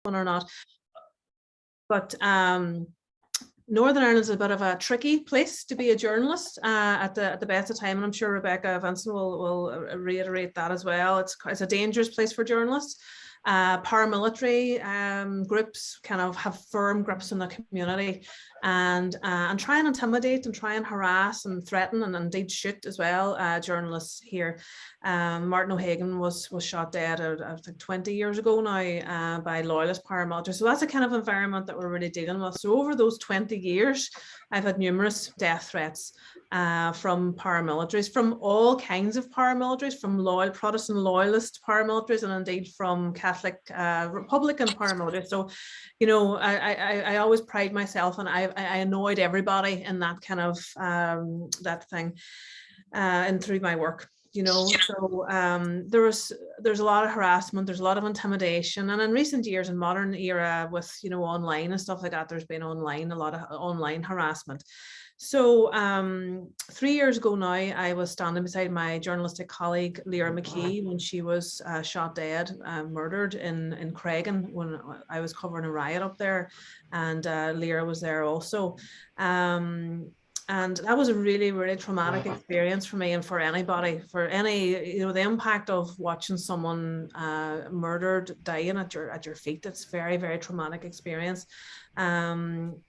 or not. But Northern Ireland is a bit of a tricky place to be a journalist at the best of time, and I'm sure Rebecca Vinson will reiterate that as well. It's a dangerous place for journalists. Paramilitary groups kind of have firm grips on the community and try and intimidate and try and harass and threaten and indeed shoot as well journalists here. Martin O'Hagan was shot dead I think 20 years ago now by loyalist paramilitary. So that's a kind of environment that we're really dealing with. So over those 20 years, I've had numerous death threats from paramilitaries, from all kinds of paramilitaries, from loyal Protestant loyalist paramilitaries, and indeed from Catholic Republican paramilitaries. So, you know, I always pride myself, and I annoyed everybody in that kind of that thing, and through my work. You know, so there's a lot of harassment, there's a lot of intimidation, and in recent years, in modern era, with, you know, online and stuff like that, there's been a lot of online harassment. So 3 years ago now, I was standing beside my journalistic colleague Lyra McKee when she was shot dead, murdered in Craigan, when I was covering a riot up there, and Lyra was there also. And that was a really, really traumatic experience for me and for anybody, for any, you know, the impact of watching someone murdered, dying at your feet. It's very, very traumatic experience. And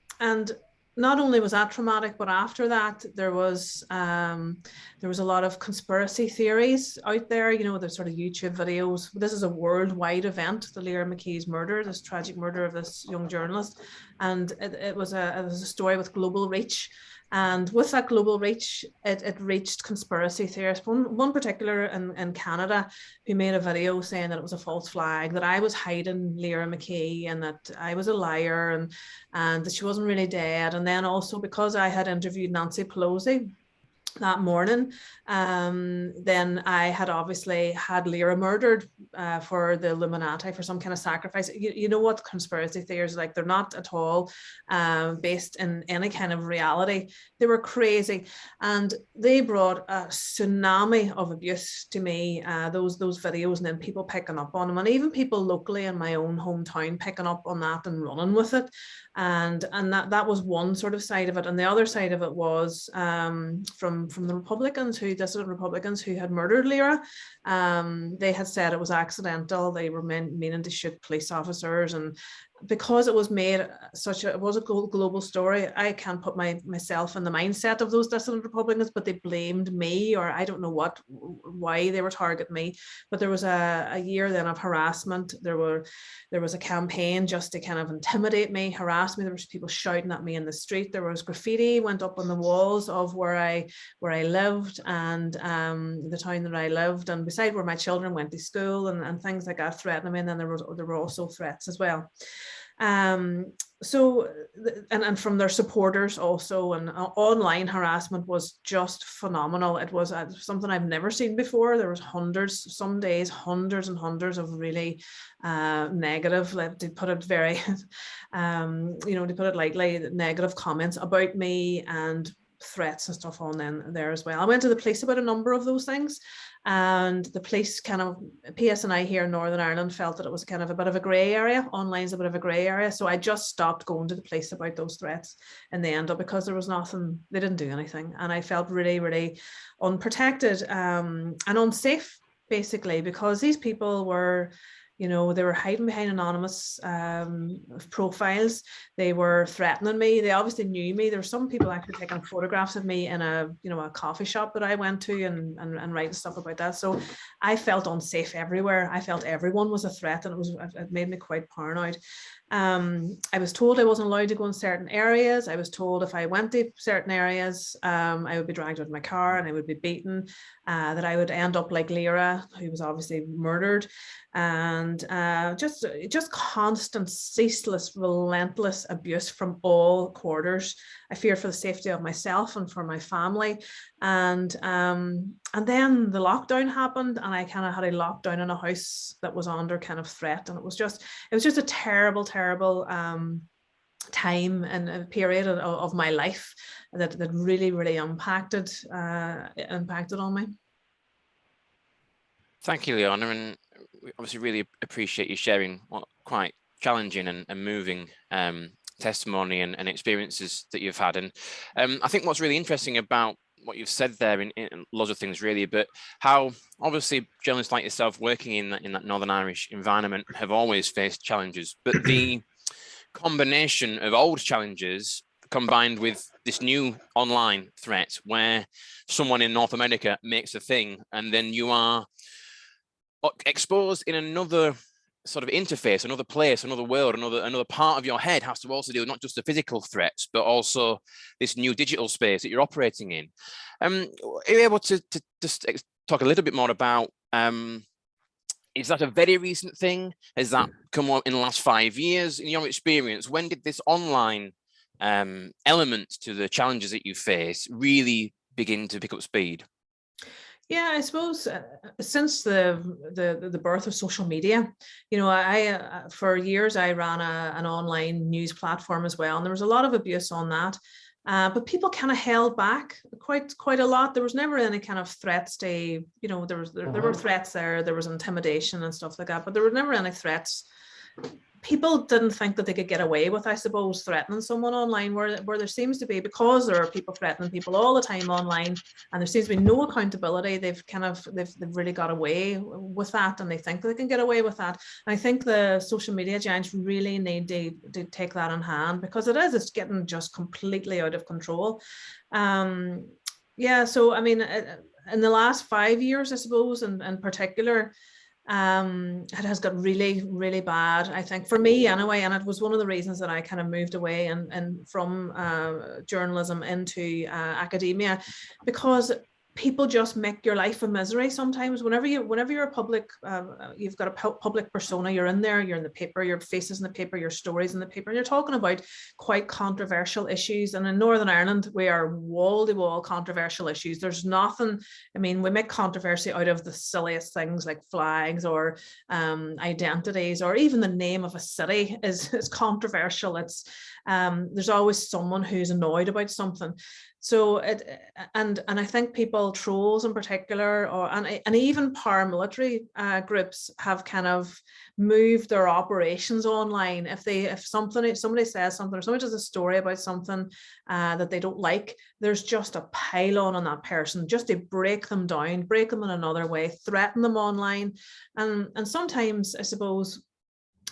not only was that traumatic, but after that, there was a lot of conspiracy theories out there. You know, there's sort of YouTube videos. This is a worldwide event, the Lyra McKee's murder, this tragic murder of this young journalist. And it was a story with global reach. And with that global reach, it reached conspiracy theorists. One particular in Canada who made a video saying that it was a false flag, that I was hiding Lyra McKee and that I was a liar and that she wasn't really dead. And then also because I had interviewed Nancy Pelosi that morning, then I had obviously had Lyra murdered for the Illuminati, for some kind of sacrifice. You know what conspiracy theories like? They're not at all based in any kind of reality. They were crazy, and they brought a tsunami of abuse to me. Those videos, and then people picking up on them, and even people locally in my own hometown picking up on that and running with it. And that was one sort of side of it, and the other side of it was from the Republicans, dissident Republicans who had murdered Lyra. They had said it was accidental. They were meaning to shoot police officers, and because it was made it was a global story, I can't put myself in the mindset of those dissident Republicans, but they blamed me, or I don't know why they were targeting me. But there was a year then of harassment. There was a campaign just to kind of intimidate me, harass me. There was people shouting at me in the street. There was graffiti went up on the walls of where I lived, and the town that I lived, and beside where my children went to school, and things like that, threatening me. And then there were also threats as well. So, and from their supporters also, and online harassment was just phenomenal. It was something I've never seen before. There was hundreds, some days, hundreds and hundreds of really negative, like, to put it very, you know, to put it lightly, negative comments about me and threats and stuff on there as well. I went to the police about a number of those things, and the police kind of, PSNI here in Northern Ireland, felt that it was kind of a bit of a grey area. Online's a bit of a grey area. So I just stopped going to the police about those threats in the end, because there was nothing, they didn't do anything. And I felt really, really unprotected and unsafe, basically, because these people were, you know, they were hiding behind anonymous profiles. They were threatening me. They obviously knew me. There were some people actually taking photographs of me in a coffee shop that I went to and writing stuff about that. So I felt unsafe everywhere. I felt everyone was a threat, and it made me quite paranoid. I was told I wasn't allowed to go in certain areas. I was told if I went to certain areas, I would be dragged out of my car and I would be beaten, that I would end up like Lyra, who was obviously murdered. And just constant, ceaseless, relentless abuse from all quarters. I feared for the safety of myself and for my family. And then the lockdown happened, and I kind of had a lockdown in a house that was under kind of threat, and it was just a terrible time and a period of my life that really, really impacted on me. Thank you, Leona, and we obviously really appreciate you sharing what quite challenging and moving testimony and experiences that you've had. And I think what's really interesting about what you've said there in lots of things really, but how obviously journalists like yourself working in that Northern Irish environment have always faced challenges, but the combination of old challenges combined with this new online threat where someone in North America makes a thing and then you are exposed in another sort of interface, another place, another world, another part of your head has to also deal with not just the physical threats, but also this new digital space that you're operating in. Are you able to just talk a little bit more about, is that a very recent thing? Has that come on in the last 5 years? In your experience, when did this online element to the challenges that you face really begin to pick up speed? Yeah, I suppose since the birth of social media, you know, I for years I ran an online news platform as well, and there was a lot of abuse on that. But people kind of held back quite a lot. There was never any kind of threats to, you know, there were threats there was intimidation and stuff like that, but there were never any threats. People didn't think that they could get away with, I suppose, threatening someone online, where there seems to be, because there are people threatening people all the time online, and there seems to be no accountability. They've really got away with that, and they think they can get away with that. And I think the social media giants really need to take that in hand, because it's getting just completely out of control. Yeah, so I mean, in the last 5 years, I suppose, in particular, it has got really bad, I think, for me anyway, and it was one of the reasons that I kind of moved away and from journalism into academia, because people just make your life a misery sometimes. Whenever you're a public, you've got a public persona, you're in there, you're in the paper, your face is in the paper, your stories in the paper, and you're talking about quite controversial issues. And in Northern Ireland, we are wall-to-wall controversial issues. There's nothing, I mean, we make controversy out of the silliest things like flags or identities, or even the name of a city is controversial. It's there's always someone who's annoyed about something. So and I think people, trolls in particular, and even paramilitary groups have kind of moved their operations online. If somebody says something, or somebody does a story about something that they don't like, there's just a pile on that person, just to break them down, break them in another way, threaten them online. And sometimes, I suppose,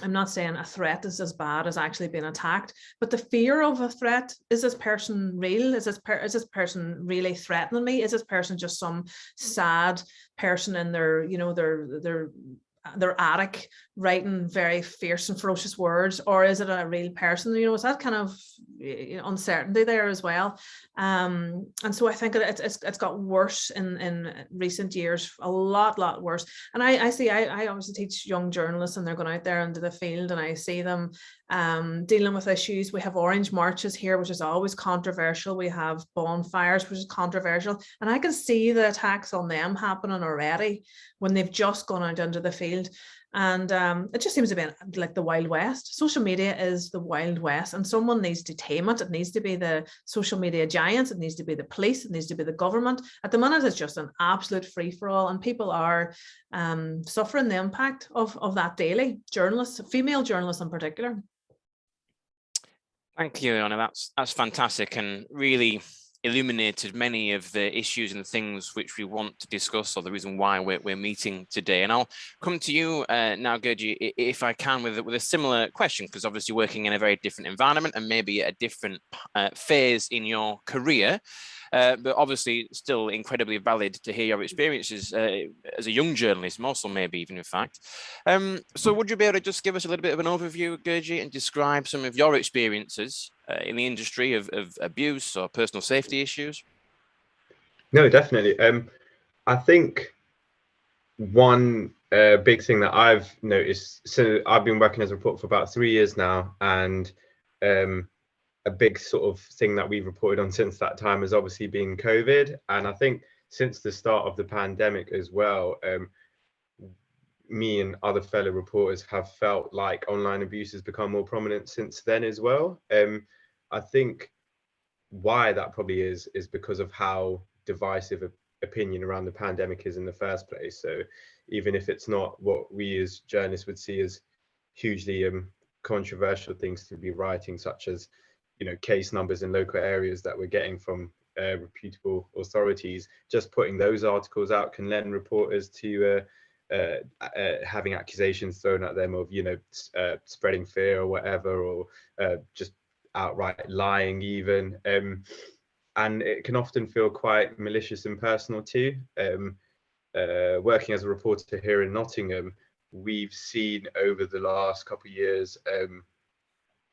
I'm not saying a threat is as bad as actually being attacked, but the fear of a threat, is this person real? Is this person really threatening me? Is this person just some sad person in their, you know, their attic writing very fierce and ferocious words, or is it a real person? You know, it's that kind of uncertainty there as well. And so I think it's got worse in recent years, a lot worse. And I obviously teach young journalists, and they're going out there into the field, and I see them dealing with issues. We have orange marches here, which is always controversial. We have bonfires, which is controversial, and I can see the attacks on them happening already when they've just gone out into the field. And it just seems to be like the Wild West. Social media is the Wild West, and someone needs to tame it. It needs to be the social media giants. It needs to be the police. It needs to be the government. At the minute, it's just an absolute free-for-all, and people are suffering the impact of that daily. Journalists, female journalists in particular. Thank you, Anna. That's fantastic, and really illuminated many of the issues and things which we want to discuss, or the reason why we're meeting today. And I'll come to you now, Gurji, if I can, with a similar question, because obviously working in a very different environment and maybe a different phase in your career, but obviously still incredibly valid to hear your experiences as a young journalist, more so maybe even in fact. So would you be able to just give us a little bit of an overview, Gurji, and describe some of your experiences in the industry of abuse or personal safety issues? No, definitely. I think one big thing that I've noticed, so I've been working as a reporter for about 3 years now, and a big sort of thing that we've reported on since that time has obviously been COVID. And I think since the start of the pandemic as well, me and other fellow reporters have felt like online abuse has become more prominent since then as well. I think why that probably is because of how divisive opinion around the pandemic is in the first place. So even if it's not what we as journalists would see as hugely controversial things to be writing, such as, you know, case numbers in local areas that we're getting from reputable authorities. Just putting those articles out can lend reporters to having accusations thrown at them of, you know, spreading fear or whatever, or just outright lying even. And it can often feel quite malicious and personal too. Working as a reporter here in Nottingham, we've seen over the last couple of years,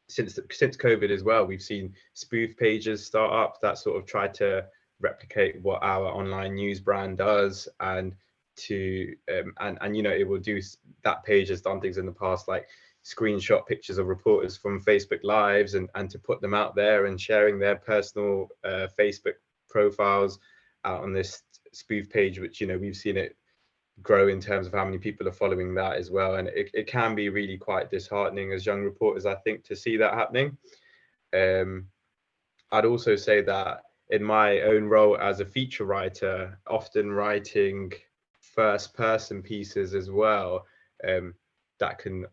since COVID as well, we've seen spoof pages start up that sort of try to replicate what our online news brand does, and to and you know, it will do, that page has done things in the past like screenshot pictures of reporters from Facebook Lives and to put them out there and sharing their personal Facebook profiles out on this spoof page, which, you know, we've seen it grow in terms of how many people are following that as well. And it can be really quite disheartening as young reporters, I think, to see that happening. I'd also say that in my own role as a feature writer, often writing first person pieces as well, that can,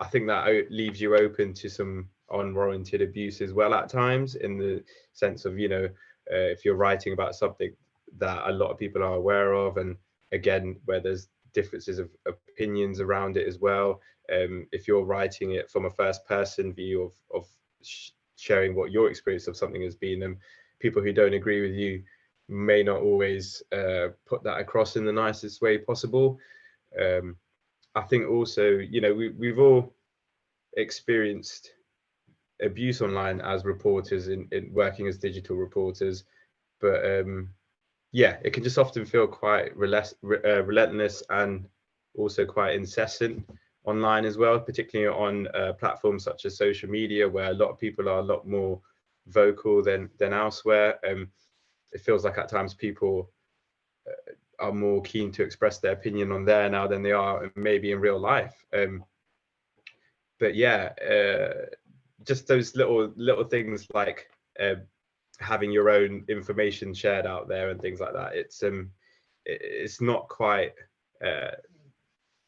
I think that leaves you open to some unwarranted abuse as well at times, in the sense of, you know, if you're writing about something that a lot of people are aware of, and again, where there's differences of opinions around it as well. If you're writing it from a first person view of sharing what your experience of something has been, and people who don't agree with you may not always put that across in the nicest way possible. I think also, you know, we've all experienced abuse online as reporters in working as digital reporters, but yeah, it can just often feel quite relentless and also quite incessant online as well, particularly on platforms such as social media, where a lot of people are a lot more vocal than elsewhere. It feels like at times people are more keen to express their opinion on there now than they are maybe in real life. But yeah, just those little things like having your own information shared out there and things like that. It's not quite.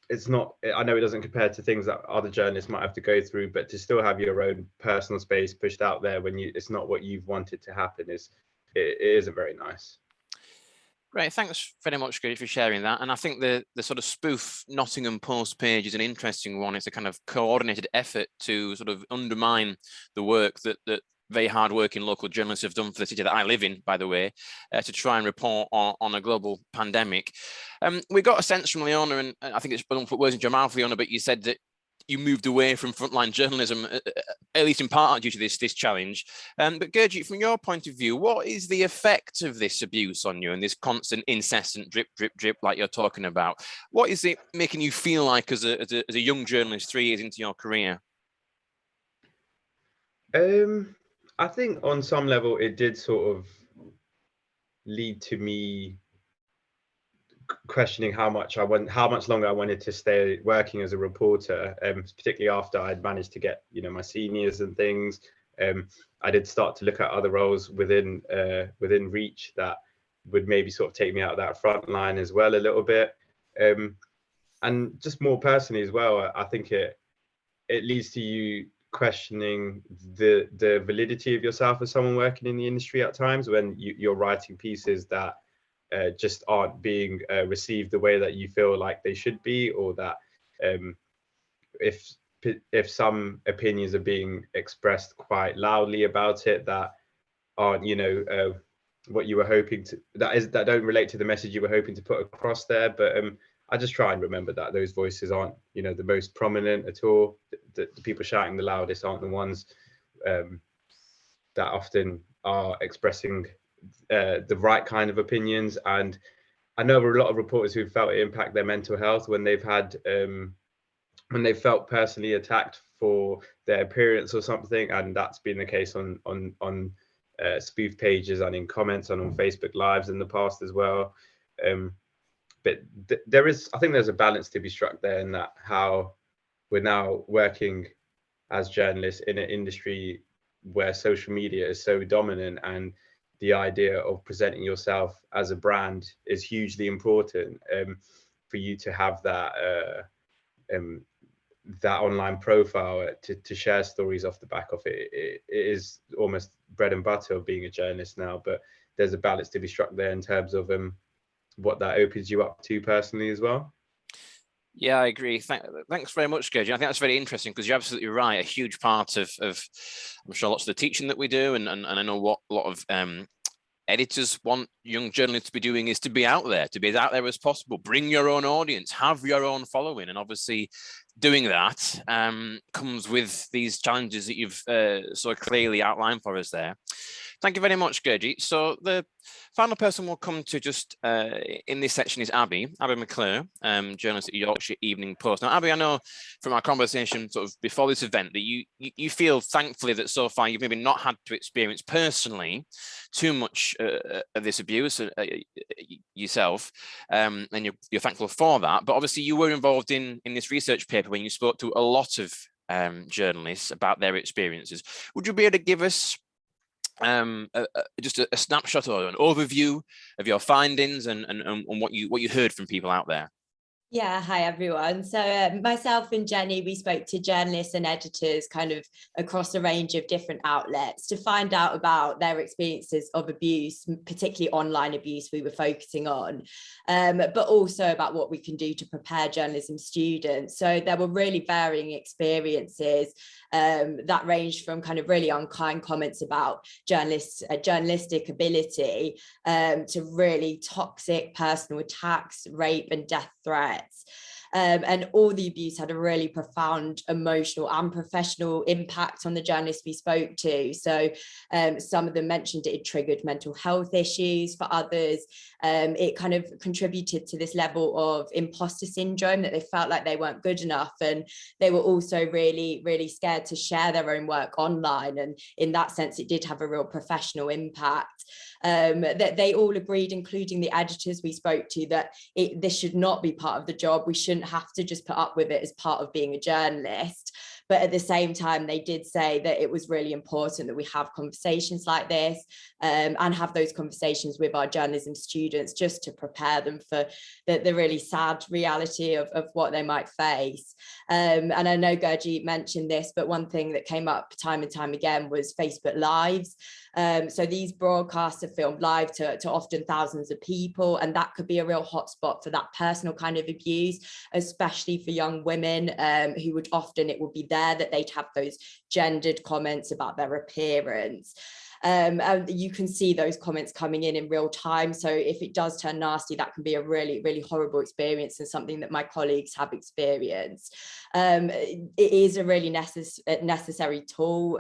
It's not. I know it doesn't compare to things that other journalists might have to go through, but to still have your own personal space pushed out there when it's not what you've wanted to happen it isn't very nice. Great, thanks very much, Gary, for sharing that. And I think the sort of spoof Nottingham Post page is an interesting one. It's a kind of coordinated effort to sort of undermine the work that very hard-working local journalists have done for the city that I live in, by the way, to try and report on a global pandemic. We got a sense from Leona, and I think it's don't put words in your mouth, Leona, but you said that you moved away from frontline journalism, at least in part due to this challenge. But Gurjit, from your point of view, what is the effect of this abuse on you and this constant, incessant drip, drip, drip, like you're talking about? What is it making you feel like as a young journalist 3 years into your career? I think on some level it did sort of lead to me questioning how much longer I wanted to stay working as a reporter, particularly after I'd managed to get, you know, my seniors and things. I did start to look at other roles within Reach that would maybe sort of take me out of that front line as well a little bit. And just more personally as well, I think it leads to you questioning the validity of yourself as someone working in the industry at times, when you're writing pieces that just aren't being received the way that you feel like they should be, or that if some opinions are being expressed quite loudly about it that aren't, you know, what you were hoping to, that don't relate to the message you were hoping to put across there. But I just try and remember that those voices aren't, you know, the most prominent at all. The people shouting the loudest aren't the ones that often are expressing the right kind of opinions. And I know there are a lot of reporters who felt it impact their mental health when they've had when they felt personally attacked for their appearance or something, and that's been the case on spoof pages and in comments and on Facebook Lives in the past as well. But I think there's a balance to be struck there, in that how we're now working as journalists in an industry where social media is so dominant, and the idea of presenting yourself as a brand is hugely important. For you to have that that online profile to share stories off the back of it. It is almost bread and butter of being a journalist now, but there's a balance to be struck there in terms of what that opens you up to personally as well. Yeah, I agree. Thanks very much, Gurjit. I think that's very interesting because you're absolutely right. A huge part of I'm sure lots of the teaching that we do, and I know what a lot of editors want young journalists to be doing is to be out there, to be as out there as possible. Bring your own audience, have your own following, and obviously doing that comes with these challenges that you've so clearly outlined for us there. Thank you very much, Gurjit. So the final person we'll come to just in this section is Abby McClure, journalist at Yorkshire Evening Post. Now, Abby, I know from our conversation sort of before this event that you feel thankfully that so far you've maybe not had to experience personally too much of this abuse yourself, and you're thankful for that. But obviously you were involved in this research paper when you spoke to a lot of journalists about their experiences. Would you be able to give us just a snapshot or an overview of your findings and what you heard from people out there? Yeah, hi everyone. So myself and Jenny, we spoke to journalists and editors kind of across a range of different outlets to find out about their experiences of abuse, particularly online abuse we were focusing on, but also about what we can do to prepare journalism students. So there were really varying experiences that ranged from kind of really unkind comments about journalistic ability to really toxic personal attacks, rape and death threats. And all the abuse had a really profound emotional and professional impact on the journalists we spoke to. So some of them mentioned it triggered mental health issues. For others, it kind of contributed to this level of imposter syndrome, that they felt like they weren't good enough. And they were also really, really scared to share their own work online. And in that sense, it did have a real professional impact. That they all agreed, including the editors we spoke to, that this should not be part of the job. We shouldn't have to just put up with it as part of being a journalist. But at the same time, they did say that it was really important that we have conversations like this and have those conversations with our journalism students just to prepare them for the really sad reality of what they might face. And I know Gurjit mentioned this, but one thing that came up time and time again was Facebook Lives. So these broadcasts are filmed live to often thousands of people, and that could be a real hotspot for that personal kind of abuse, especially for young women who would often, it would be there that they'd have those gendered comments about their appearance. And you can see those comments coming in real time. So if it does turn nasty, that can be a really, really horrible experience, and something that my colleagues have experienced. It is a really necessary tool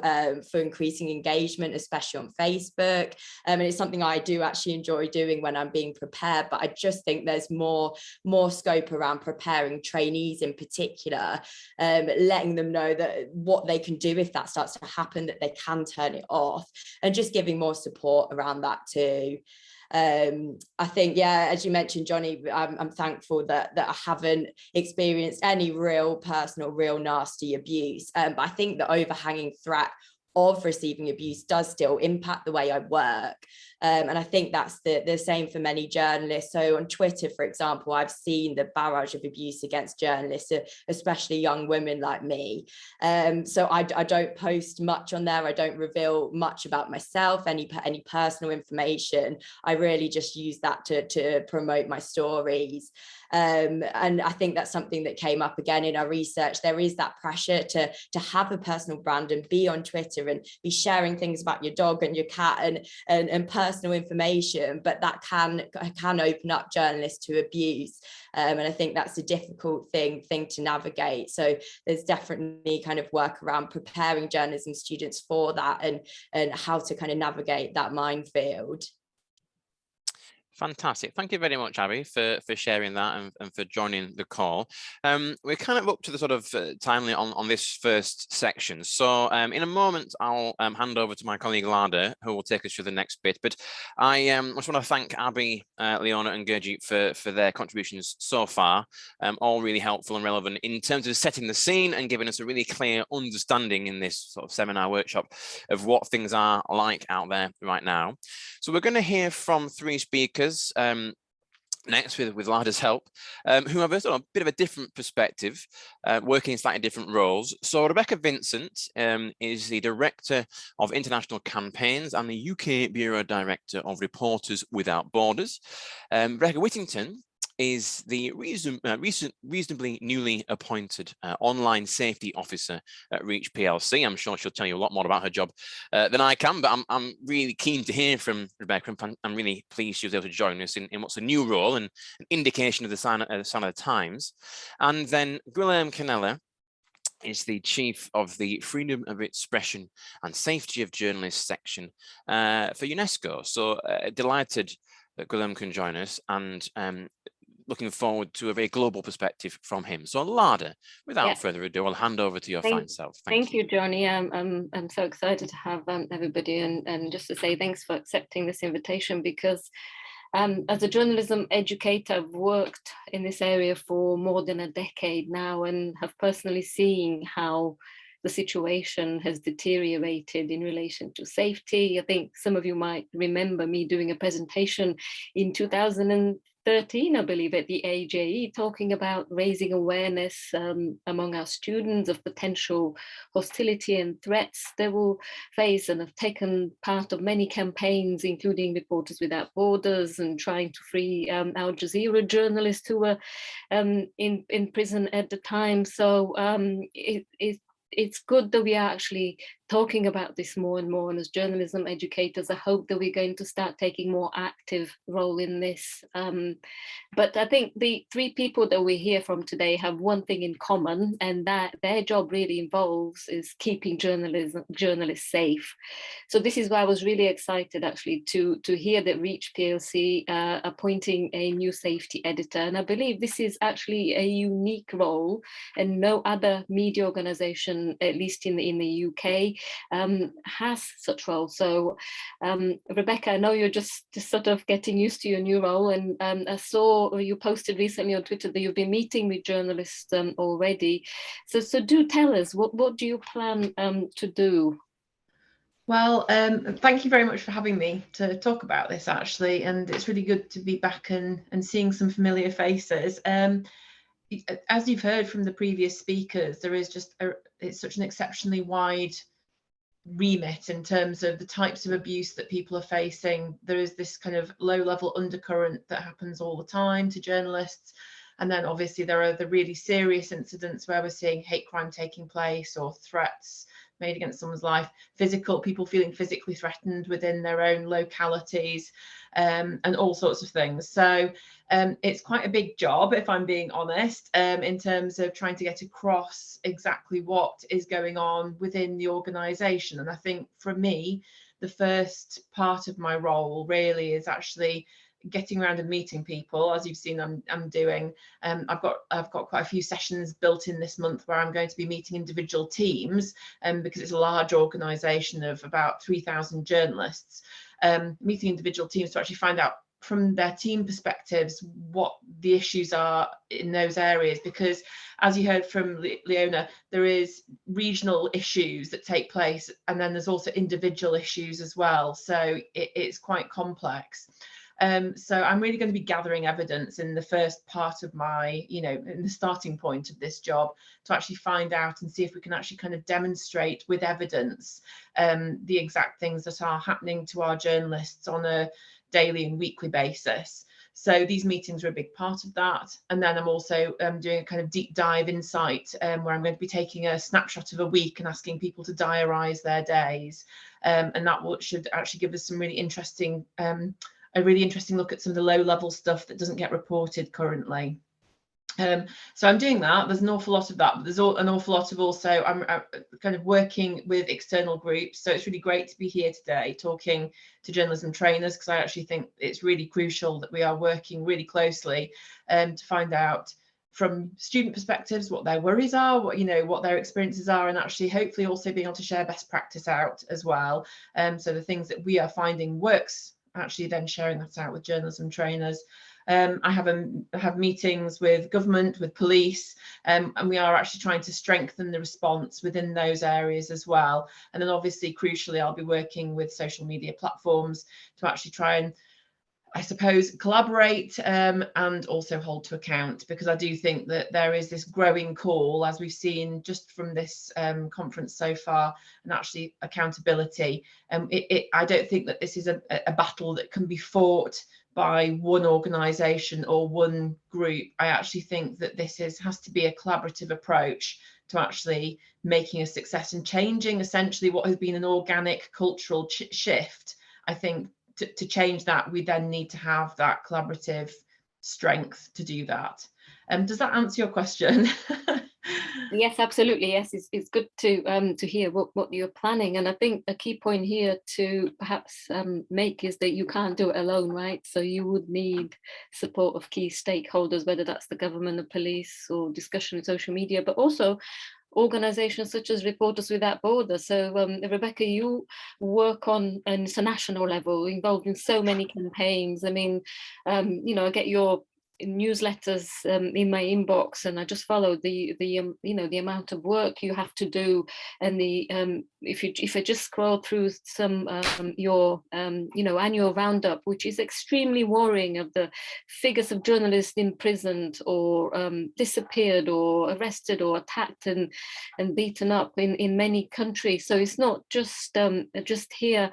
for increasing engagement, especially on Facebook. And it's something I do actually enjoy doing when I'm being prepared, but I just think there's more scope around preparing trainees in particular, letting them know that what they can do if that starts to happen, that they can turn it off, and just giving more support around that too. I think, yeah, as you mentioned, Johnny, I'm thankful that I haven't experienced any real personal, real nasty abuse. But I think the overhanging threat of receiving abuse does still impact the way I work. And I think that's the same for many journalists. So on Twitter, for example, I've seen the barrage of abuse against journalists, especially young women like me. So I don't post much on there. I don't reveal much about myself, any personal information. I really just use that to promote my stories. And I think that's something that came up again in our research. There is that pressure to have a personal brand and be on Twitter and be sharing things about your dog and your cat and personal information, but that can open up journalists to abuse. And I think that's a difficult thing to navigate. So there's definitely kind of work around preparing journalism students for that and how to kind of navigate that minefield. Fantastic. Thank you very much, Abby, for sharing that and for joining the call. We're kind of up to the sort of time limit on this first section. So in a moment, I'll hand over to my colleague Lada, who will take us through the next bit. But I just want to thank Abby, Leona and Gurjit for their contributions so far. All really helpful and relevant in terms of setting the scene and giving us a really clear understanding in this sort of seminar workshop of what things are like out there right now. So we're going to hear from three speakers. next with Lada's help, who have a bit of a different perspective, working in slightly different roles. So Rebecca Vincent is the Director of International Campaigns and the UK Bureau Director of Reporters Without Borders. Rebecca Whittington is the reasonably newly appointed online safety officer at Reach PLC. I'm sure she'll tell you a lot more about her job than I can, but I'm really keen to hear from Rebecca. I'm really pleased she was able to join us in what's a new role and an indication of the sign of the times. And then Guillaume Canella is the Chief of the Freedom of Expression and Safety of Journalists section for UNESCO. So delighted that Guillaume can join us, and looking forward to a very global perspective from him. So Lada, without further ado, I'll hand over to your fine self. Thank you, Johnny. I'm so excited to have everybody, and just to say thanks for accepting this invitation, because as a journalism educator, I've worked in this area for more than a decade now, and have personally seen how the situation has deteriorated in relation to safety. I think some of you might remember me doing a presentation in 2013, I believe, at the AJE, talking about raising awareness among our students of potential hostility and threats they will face, and have taken part of many campaigns, including Reporters Without Borders, and trying to free Al Jazeera journalists who were in prison at the time. So it's good that we are actually talking about this more and more, and as journalism educators, I hope that we're going to start taking more active role in this. But I think the three people that we hear from today have one thing in common, and that their job really involves is keeping journalists safe. So this is why I was really excited actually to hear that Reach PLC appointing a new safety editor, and I believe this is actually a unique role, and no other media organisation, at least in the UK, has such role. So Rebecca, I know you're just sort of getting used to your new role, and I saw you posted recently on Twitter that you've been meeting with journalists already. So do tell us, what do you plan to do? Well, thank you very much for having me to talk about this, actually, and it's really good to be back and seeing some familiar faces. As you've heard from the previous speakers, there is just it's such an exceptionally wide remit in terms of the types of abuse that people are facing. There is this kind of low-level undercurrent that happens all the time to journalists, and then obviously there are the really serious incidents where we're seeing hate crime taking place, or threats made against someone's life, people feeling physically threatened within their own localities, and all sorts of things. So it's quite a big job, if I'm being honest, in terms of trying to get across exactly what is going on within the organisation. And I think for me, the first part of my role really is actually getting around and meeting people, as you've seen I'm doing. I've got quite a few sessions built in this month where I'm going to be meeting individual teams, because it's a large organisation of about 3,000 journalists, meeting individual teams to actually find out from their team perspectives what the issues are in those areas, because as you heard from Leona, there is regional issues that take place, and then there's also individual issues as well, so it's quite complex. So I'm really going to be gathering evidence in the first part of my, in the starting point of this job, to actually find out and see if we can actually kind of demonstrate with evidence the exact things that are happening to our journalists on a daily and weekly basis. So these meetings are a big part of that. And then I'm also doing a kind of deep dive insight where I'm going to be taking a snapshot of a week and asking people to diarise their days. And that should actually give us some really interesting a really interesting look at some of the low-level stuff that doesn't get reported currently. So I'm doing that. There's an awful lot of that, but there's an awful lot of also I'm kind of working with external groups. So it's really great to be here today talking to journalism trainers, because I actually think it's really crucial that we are working really closely to find out from student perspectives what their worries are, what their experiences are, and actually hopefully also being able to share best practice out as well. So the things that we are finding works, actually then sharing that out with journalism trainers. I have meetings with government, with police, and we are actually trying to strengthen the response within those areas as well. And then obviously, crucially, I'll be working with social media platforms to actually try I suppose, collaborate and also hold to account, because I do think that there is this growing call, as we've seen just from this conference so far, and actually accountability. I don't think that this is a battle that can be fought by one organisation or one group. I actually think that this has to be a collaborative approach to actually making a success and changing essentially what has been an organic cultural shift. I think to change that, we then need to have that collaborative strength to do that. Does that answer your question? Yes, absolutely. Yes, it's good to hear what you're planning. And I think a key point here to perhaps make is that you can't do it alone, right? So you would need support of key stakeholders, whether that's the government, the police, or discussion in social media, but also organizations such as Reporters Without Borders. So Rebecca, you work on an international level, involved in so many campaigns. I mean, you know, I get your newsletters in my inbox, and I just follow the you know, the amount of work you have to do, and the if I just scroll through some your you know, annual roundup, which is extremely worrying, of the figures of journalists imprisoned or disappeared or arrested or attacked and beaten up in many countries. So it's not just here.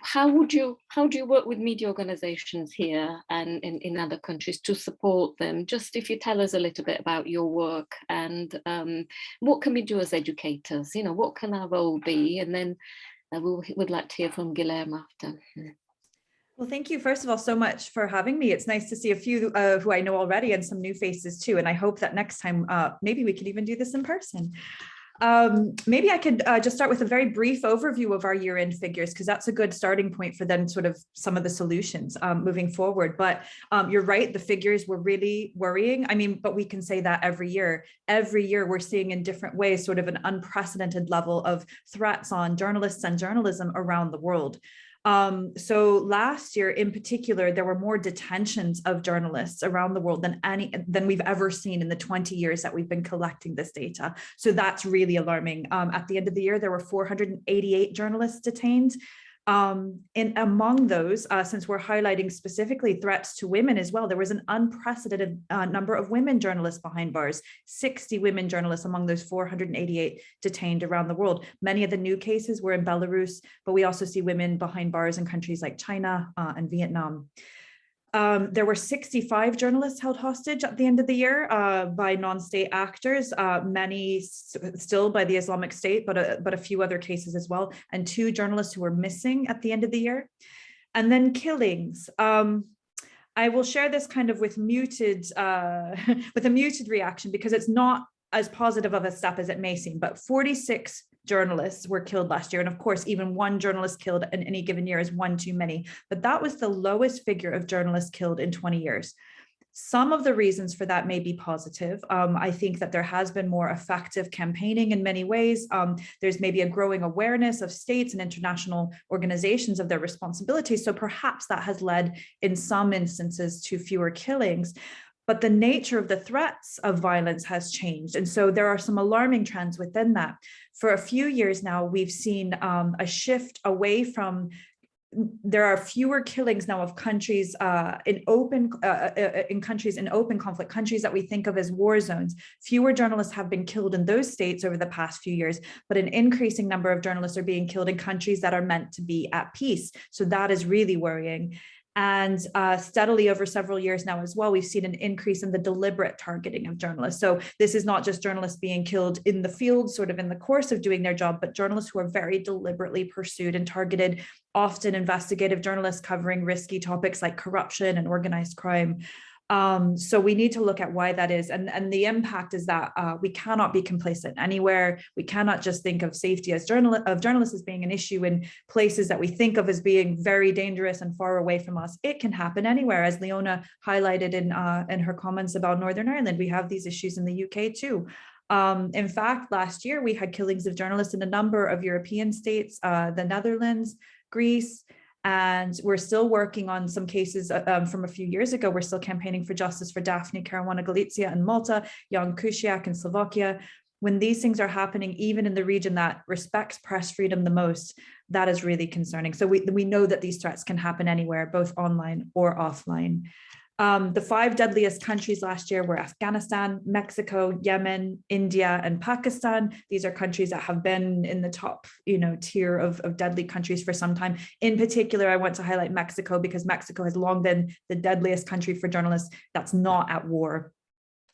How do you work with media organizations here and in other countries to support them? Just if you tell us a little bit about your work, and what can we do as educators? You know, what can our role be? And then we would like to hear from Guilherme after. Well, thank you, first of all, so much for having me. It's nice to see a few who I know already, and some new faces too. And I hope that next time, maybe we can even do this in person. Maybe I could just start with a very brief overview of our year-end figures, because that's a good starting point for then sort of some of the solutions moving forward. But you're right, the figures were really worrying. I mean, but we can say that every year. Every year we're seeing in different ways sort of an unprecedented level of threats on journalists and journalism around the world. So last year in particular, there were more detentions of journalists around the world than we've ever seen in the 20 years that we've been collecting this data. So that's really alarming. At the end of the year, there were 488 journalists detained. And among those, since we're highlighting specifically threats to women as well, there was an unprecedented number of women journalists behind bars, 60 women journalists among those 488 detained around the world. Many of the new cases were in Belarus, but we also see women behind bars in countries like China and Vietnam. There were 65 journalists held hostage at the end of the year by non-state actors, many still by the Islamic State, but a few other cases as well, and 2 journalists who were missing at the end of the year. And then killings. I will share this kind of with with a muted reaction, because it's not as positive of a step as it may seem, but 46 journalists were killed last year. And of course, even one journalist killed in any given year is one too many, but that was the lowest figure of journalists killed in 20 years. Some of the reasons for that may be positive. I think that there has been more effective campaigning in many ways. There's maybe a growing awareness of states and international organizations of their responsibilities. So perhaps that has led in some instances to fewer killings. But the nature of the threats of violence has changed. And so there are some alarming trends within that. For a few years now, we've seen a shift away from, there are fewer killings now of countries in open conflict, countries that we think of as war zones. Fewer journalists have been killed in those states over the past few years, but an increasing number of journalists are being killed in countries that are meant to be at peace. So that is really worrying. And steadily over several years now as well, we've seen an increase in the deliberate targeting of journalists. So this is not just journalists being killed in the field, sort of in the course of doing their job, but journalists who are very deliberately pursued and targeted, often investigative journalists covering risky topics like corruption and organized crime. So we need to look at why that is. And the impact is that we cannot be complacent anywhere. We cannot just think of safety as journalists as being an issue in places that we think of as being very dangerous and far away from us. It can happen anywhere, as Leona highlighted in her comments about Northern Ireland. We have these issues in the UK too. In fact, last year we had killings of journalists in a number of European states, the Netherlands, Greece, and we're still working on some cases from a few years ago. We're still campaigning for justice for Daphne Caruana Galizia in Malta, Jan Kuciak in Slovakia. when these things are happening, even in the region that respects press freedom the most, that is really concerning. So we know that these threats can happen anywhere, both online or offline. The 5 deadliest countries last year were Afghanistan, Mexico, Yemen, India, and Pakistan. These are countries that have been in the top, tier of deadly countries for some time. In particular, I want to highlight Mexico because Mexico has long been the deadliest country for journalists that's not at war.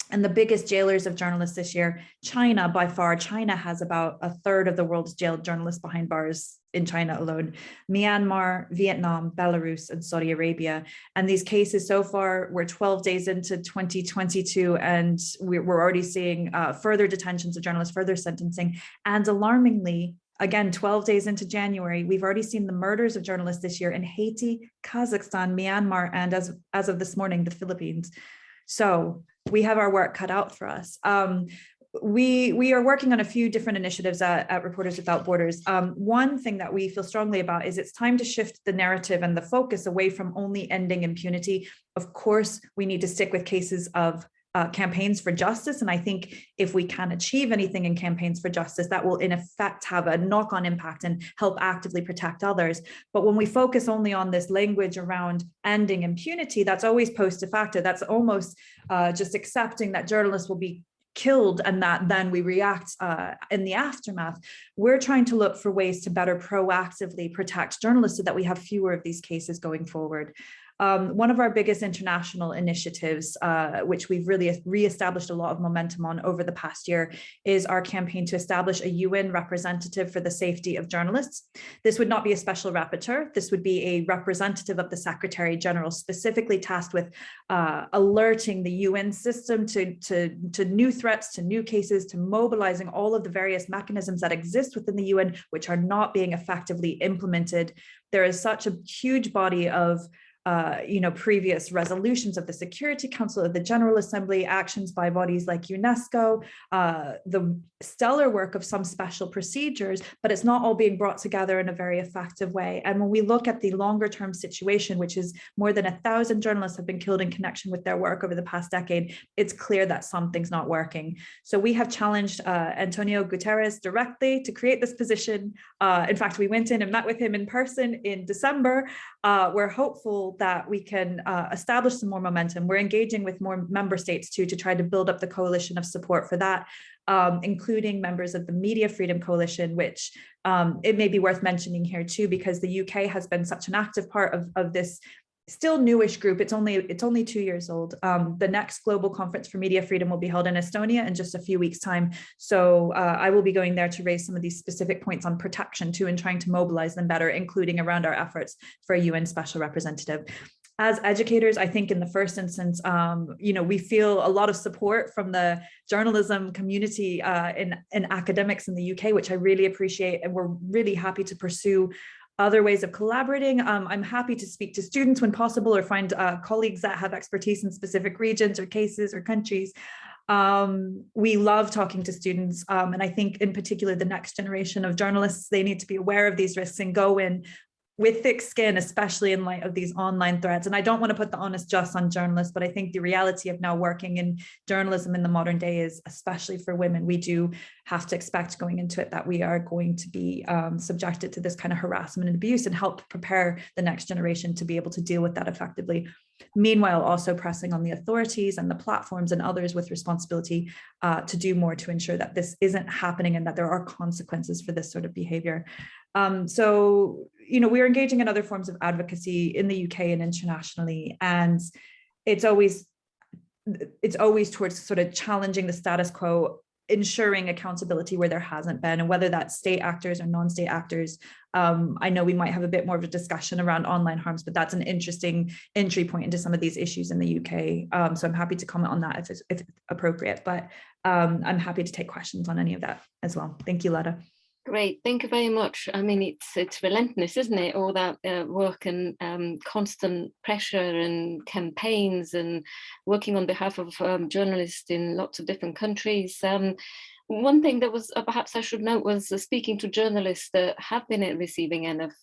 And the biggest jailers of journalists this year, China by far. China has about a third of the world's jailed journalists behind bars in China alone. Myanmar, Vietnam, Belarus, and Saudi Arabia. And these cases so far, we're 12 days into 2022, and we're already seeing further detentions of journalists, further sentencing. And alarmingly, again, 12 days into January, we've already seen the murders of journalists this year in Haiti, Kazakhstan, Myanmar, and as of this morning, the Philippines. So we have our work cut out for us. We are working on a few different initiatives at Reporters Without Borders. One thing that we feel strongly about is it's time to shift the narrative and the focus away from only ending impunity. Of course, we need to stick with cases of campaigns for justice. And I think if we can achieve anything in campaigns for justice, that will in effect have a knock-on impact and help actively protect others. But when we focus only on this language around ending impunity, that's always post facto. That's almost just accepting that journalists will be killed and that then we react in the aftermath. We're trying to look for ways to better proactively protect journalists so that we have fewer of these cases going forward. One of our biggest international initiatives, which we've really reestablished a lot of momentum on over the past year, is our campaign to establish a UN representative for the safety of journalists. This would not be a special rapporteur. This would be a representative of the Secretary General, specifically tasked with alerting the UN system to new threats, to new cases, to mobilizing all of the various mechanisms that exist within the UN, which are not being effectively implemented. There is such a huge body of previous resolutions of the Security Council, of the General Assembly, actions by bodies like UNESCO, the stellar work of some special procedures, but it's not all being brought together in a very effective way. And when we look at the longer term situation, which is more than 1,000 journalists have been killed in connection with their work over the past decade, it's clear that something's not working. So we have challenged Antonio Guterres directly to create this position. In fact, we went in and met with him in person in December. We're hopeful that we can establish some more momentum. We're engaging with more member states too to try to build up the coalition of support for that, including members of the Media Freedom Coalition, which it may be worth mentioning here too, because the UK has been such an active part of this still newish group. It's only 2 years old. The next global conference for media freedom will be held in Estonia in just a few weeks' time. So I will be going there to raise some of these specific points on protection too, and trying to mobilize them better, including around our efforts for a UN special representative. As educators, I think in the first instance, we feel a lot of support from the journalism community in academics in the UK, which I really appreciate, and we're really happy to pursue other ways of collaborating. I'm happy to speak to students when possible, or find colleagues that have expertise in specific regions or cases or countries. We love talking to students, and I think in particular the next generation of journalists, they need to be aware of these risks and go in with thick skin, especially in light of these online threats. And I don't want to put the onus just on journalists, but I think the reality of now working in journalism in the modern day is, especially for women, we do have to expect going into it that we are going to be subjected to this kind of harassment and abuse, and help prepare the next generation to be able to deal with that effectively. Meanwhile, also pressing on the authorities and the platforms and others with responsibility to do more to ensure that this isn't happening and that there are consequences for this sort of behavior. We're engaging in other forms of advocacy in the UK and internationally, and it's always towards sort of challenging the status quo, ensuring accountability where there hasn't been, and whether that's state actors or non-state actors. I know we might have a bit more of a discussion around online harms, but that's an interesting entry point into some of these issues in the UK. So I'm happy to comment on that if it's appropriate, but I'm happy to take questions on any of that as well. Thank you, Lada. Great, thank you very much. I mean, it's relentless, isn't it? All that work and constant pressure and campaigns and working on behalf of journalists in lots of different countries. One thing that was perhaps I should note was speaking to journalists that have been at receiving end of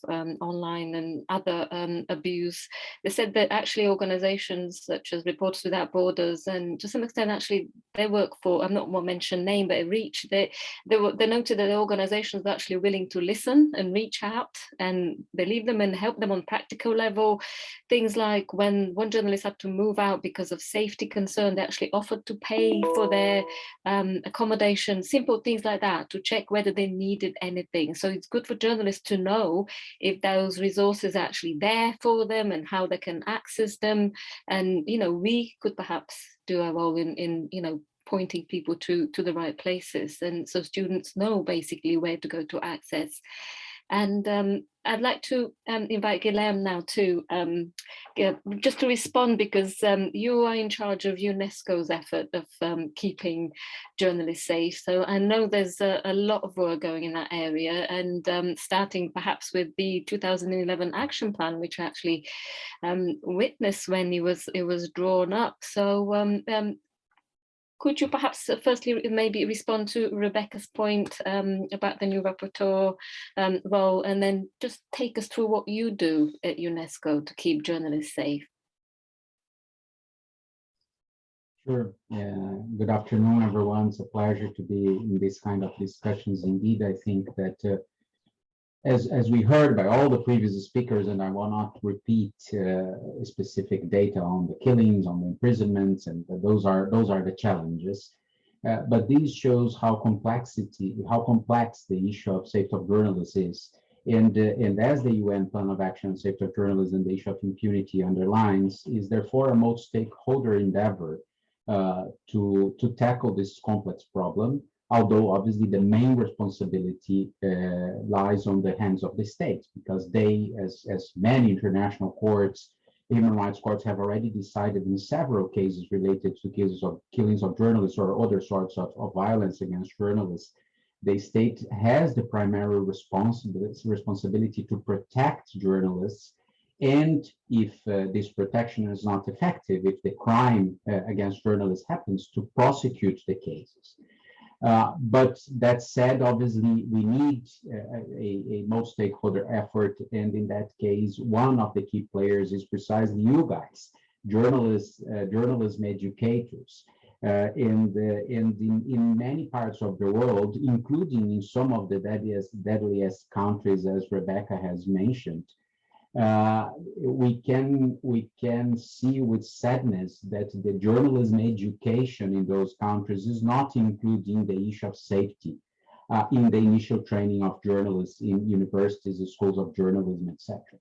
online and other abuse. They said that actually organizations such as Reporters Without Borders, and to some extent actually they work for, I'm not going to mention name, but Reach, they noted that the organizations are actually willing to listen and reach out and believe them and help them on practical level. Things like when one journalist had to move out because of safety concern, they actually offered to pay for their accommodation, simple things like that, to check whether they needed anything. So it's good for journalists to know if those resources are actually there for them and how they can access them. And, you know, we could perhaps do a role in you know, pointing people to the right places. And so students know basically where to go to access. And I'd like to invite Guilherme now to just to respond, because you are in charge of UNESCO's effort of keeping journalists safe. So I know there's a lot of work going in that area, and starting perhaps with the 2011 action plan, which I actually witnessed when it was drawn up. So could you perhaps firstly maybe respond to Rebecca's point about the new rapporteur role, and then just take us through what you do at UNESCO to keep journalists safe? Sure. Good afternoon, everyone. It's a pleasure to be in this kind of discussions. Indeed, I think that as we heard by all the previous speakers, and I will not repeat specific data on the killings, on the imprisonments, and those are the challenges. But this shows how complex the issue of safety of journalists is. And as the UN Plan of Action on Safety of Journalism, the issue of impunity underlines, is therefore a multi-stakeholder endeavor to tackle this complex problem, although obviously the main responsibility lies on the hands of the states, because they, as many international courts, human rights courts, have already decided in several cases related to cases of killings of journalists or other sorts of violence against journalists, the state has the primary responsibility to protect journalists. And if this protection is not effective, if the crime against journalists happens, to prosecute the cases. But that said, obviously, we need a multi-stakeholder effort. And in that case, one of the key players is precisely you guys, journalists, journalism educators. And in many parts of the world, including in some of the deadliest countries, as Rebecca has mentioned, we can see with sadness that the journalism education in those countries is not including the issue of safety in the initial training of journalists in universities, schools of journalism, etc.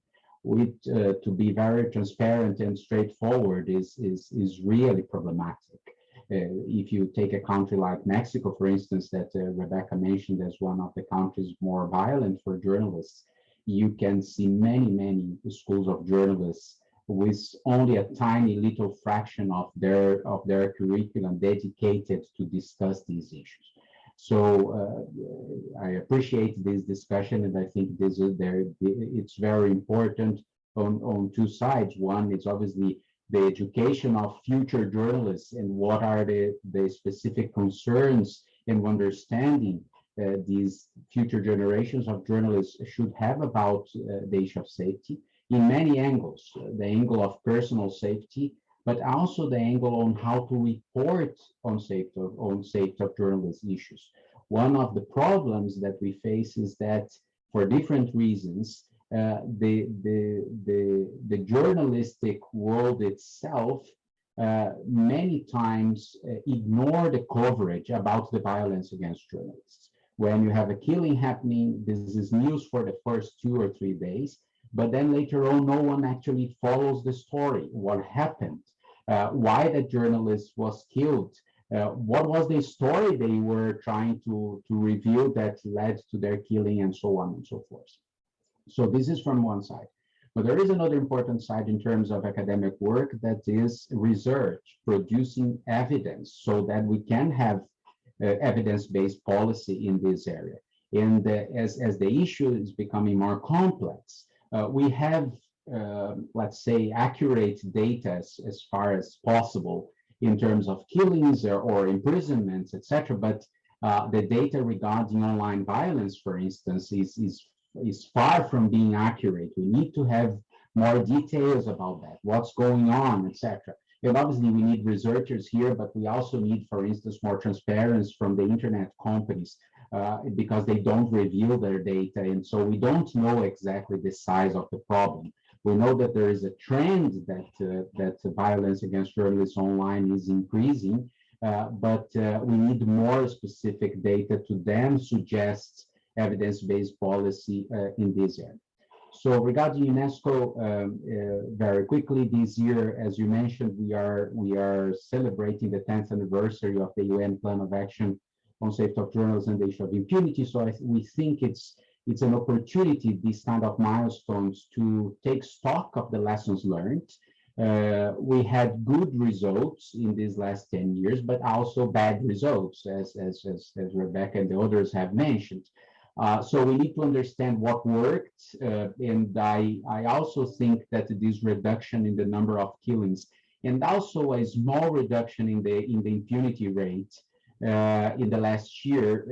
To be very transparent and straightforward is really problematic. If you take a country like Mexico, for instance, that Rebecca mentioned as one of the countries more violent for journalists, you can see many schools of journalists with only a tiny little fraction of their curriculum dedicated to discuss these issues. So I appreciate this discussion, and I think it's very important on two sides. One is obviously the education of future journalists and what are the specific concerns and understanding these future generations of journalists should have about the issue of safety in many angles, the angle of personal safety, but also the angle on how to report on safety of journalist issues. One of the problems that we face is that for different reasons, the journalistic world itself many times ignore the coverage about the violence against journalists. When you have a killing happening, this is news for the first 2 or 3 days, but then later on, no one actually follows the story. What happened? Why the journalist was killed? What was the story they were trying to reveal that led to their killing, and so on and so forth. So this is from one side. But there is another important side in terms of academic work, that is research, producing evidence so that we can have evidence-based policy in this area. And as the issue is becoming more complex, we have, let's say, accurate data as far as possible in terms of killings or imprisonments, etc. But The data regarding online violence, for instance, is far from being accurate. We need to have more details about that, what's going on, etc. And obviously we need researchers here, but we also need, for instance, more transparency from the internet companies because they don't reveal their data. And so we don't know exactly the size of the problem. We know that there is a trend that violence against journalists online is increasing, but we need more specific data to then suggest evidence-based policy in this area. So regarding UNESCO, very quickly this year, as you mentioned, we are celebrating the 10th anniversary of the UN Plan of Action on Safety of Journalists and the issue of impunity. So we think it's an opportunity, these kind of milestones, to take stock of the lessons learned. We had good results in these last 10 years, but also bad results, as Rebecca and the others have mentioned. So we need to understand what worked, and I also think that this reduction in the number of killings, and also a small reduction in the impunity rate in the last year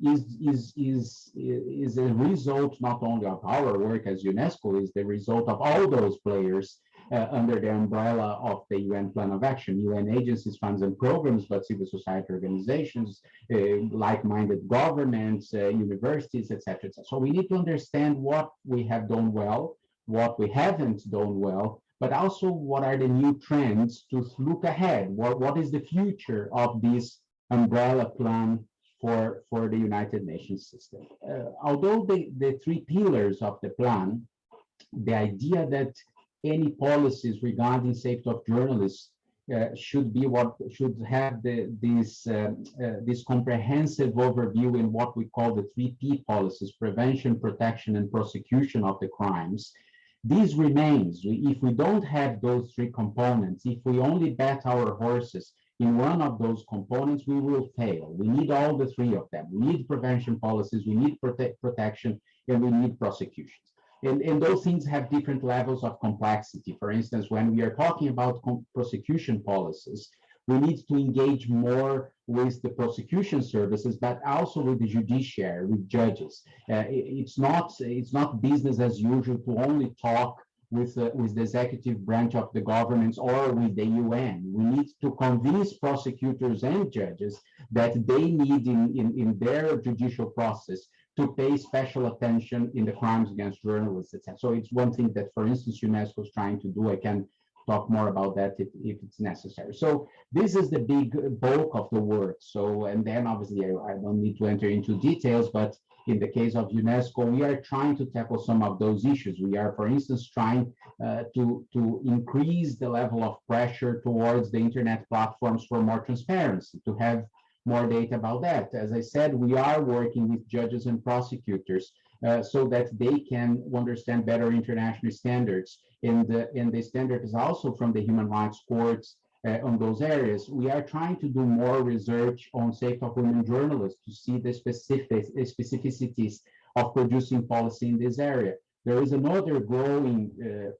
is a result not only of our work as UNESCO, is the result of all those players under the umbrella of the UN Plan of Action, UN agencies, funds and programs, but civil society organizations, like-minded governments, universities, etc. So we need to understand what we have done well, what we haven't done well, but also what are the new trends to look ahead. What is the future of this umbrella plan for the United Nations system? Although the three pillars of the plan, the idea that any policies regarding safety of journalists should have this comprehensive overview in what we call the 3P policies: prevention, protection, and prosecution of the crimes. This remains. If we don't have those three components, if we only bet our horses in one of those components, we will fail. We need all the three of them. We need prevention policies, we need protection, and we need prosecutions. And those things have different levels of complexity. For instance, when we are talking about prosecution policies, we need to engage more with the prosecution services, but also with the judiciary, with judges. It's not business as usual to only talk with the executive branch of the governments or with the UN. We need to convince prosecutors and judges that they need in their judicial process to pay special attention in the crimes against journalists, etc. So it's one thing that, for instance, UNESCO is trying to do. I can talk more about that if it's necessary. So this is the big bulk of the work. So, and then obviously I don't need to enter into details, but in the case of UNESCO, we are trying to tackle some of those issues. We are, for instance, trying to increase the level of pressure towards the internet platforms for more transparency, to have more data about that. As I said, we are working with judges and prosecutors so that they can understand better international standards. And the standard is also from the human rights courts on those areas. We are trying to do more research on safety of women journalists to see the specificities of producing policy in this area. There is another growing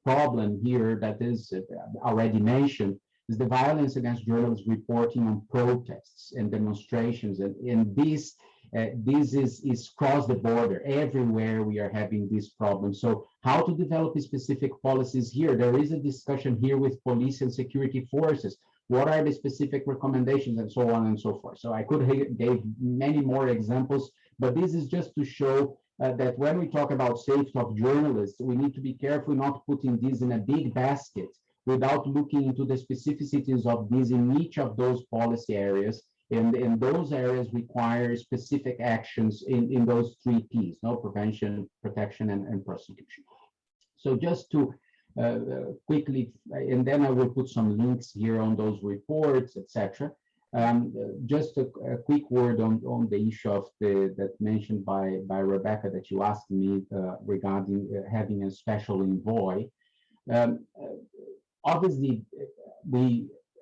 problem here that is already mentioned, is the violence against journalists reporting on protests and demonstrations. And this is cross the border. Everywhere we are having this problem. So how to develop specific policies here? There is a discussion here with police and security forces. What are the specific recommendations and so on and so forth? So I could give many more examples, but this is just to show that when we talk about safety of journalists, we need to be careful not putting this in a big basket without looking into the specificities of these in each of those policy areas. And those areas require specific actions in those three Ps, no, prevention, protection, and prosecution. So just to quickly, and then I will put some links here on those reports, etc. Just a quick word on the issue of that mentioned by Rebecca that you asked me regarding having a special envoy. Obviously,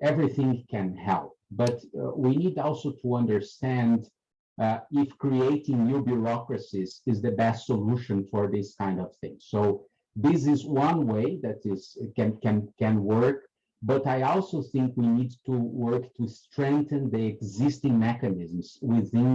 everything can help, but we need also to understand if creating new bureaucracies is the best solution for this kind of thing. So this is one way that can work, But I also think we need to work to strengthen the existing mechanisms within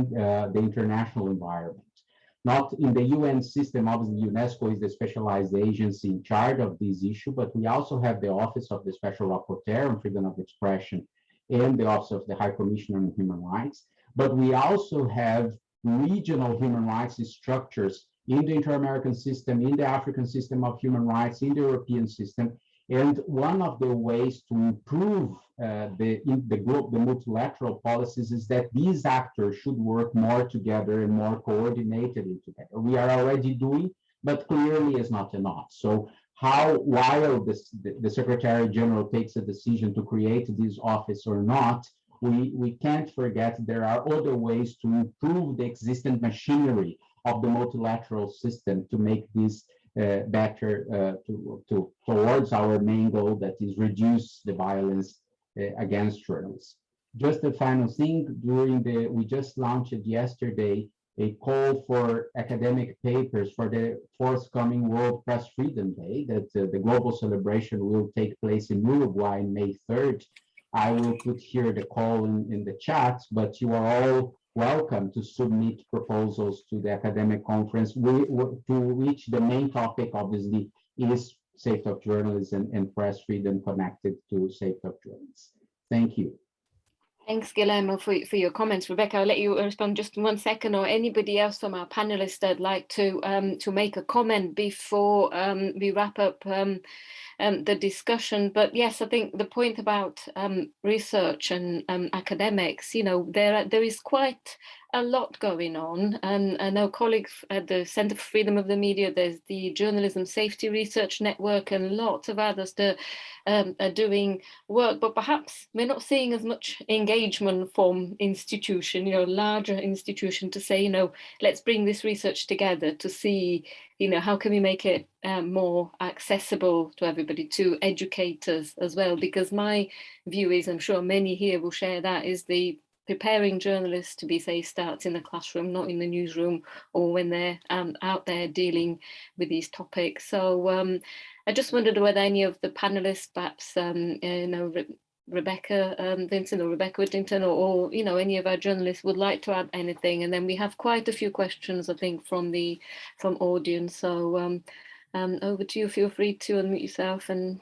the international environment. Not in the UN system, obviously UNESCO is the specialized agency in charge of this issue, but we also have the Office of the Special Rapporteur on Freedom of Expression and the Office of the High Commissioner on Human Rights. But we also have regional human rights structures in the Inter-American system, in the African system of human rights, in the European system. And one of the ways to improve the multilateral policies is that these actors should work more together and more coordinated together. We are already doing, but clearly is not enough. So while the Secretary General takes a decision to create this office or not, we can't forget there are other ways to improve the existing machinery of the multilateral system to make this better towards our main goal, that is reduce the violence against journalists. Just the final thing, we just launched yesterday a call for academic papers for the forthcoming World Press Freedom Day, that the global celebration will take place in Uruguay on May 3rd. I will put here the call in the chat, but you are all welcome to submit proposals to the academic conference, to which the main topic obviously is safety of journalism and press freedom connected to safety of journalists. Thank you. Thanks, Guillermo, for your comments. Rebecca, I'll let you respond just in 1 second, or anybody else from our panelists that'd like to make a comment before we wrap up the discussion. But yes, I think the point about research and academics, there is quite a lot going on, and I know colleagues at the Centre for Freedom of the Media, there's the Journalism Safety Research Network and lots of others that are doing work, but perhaps we're not seeing as much engagement from institution, larger institution to say, let's bring this research together to see, how can we make it more accessible to everybody, to educators as well, because my view is, I'm sure many here will share that, is the preparing journalists to be safe starts in the classroom, not in the newsroom or when they're out there dealing with these topics. So I just wondered whether any of the panelists, perhaps Rebecca Vincent or Rebecca Whittington or any of our journalists would like to add anything. And then we have quite a few questions, I think, from audience. So over to you. Feel free to unmute yourself and.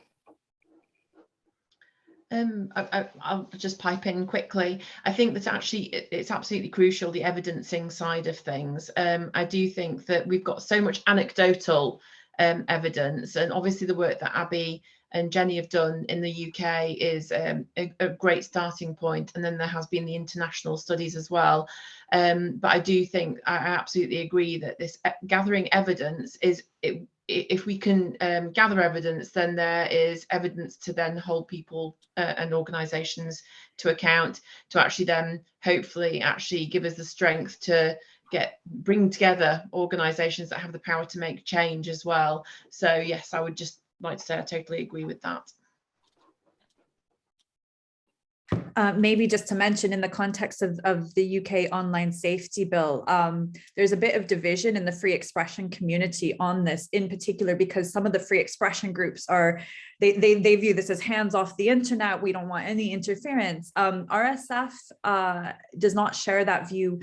I'll just pipe in quickly. I think that actually it's absolutely crucial, the evidencing side of things. I do think that we've got so much anecdotal evidence, and obviously the work that Abby and Jenny have done in the UK is a great starting point, and then there has been the international studies as well. But I do think I absolutely agree that this gathering evidence is if we can gather evidence, then there is evidence to then hold people and organisations to account, to actually then hopefully actually give us the strength to bring together organisations that have the power to make change as well. So yes, I would just like to say I totally agree with that. Maybe just to mention, in the context of the UK online safety bill, there's a bit of division in the free expression community on this, in particular because some of the free expression groups they view this as hands off the internet. We don't want any interference. RSF does not share that view.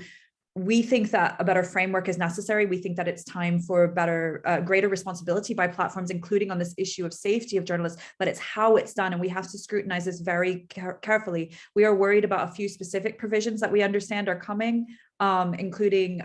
We think that a better framework is necessary. We think that it's time for greater responsibility by platforms, including on this issue of safety of journalists, but it's how it's done. And we have to scrutinize this very carefully. We are worried about a few specific provisions that we understand are coming, including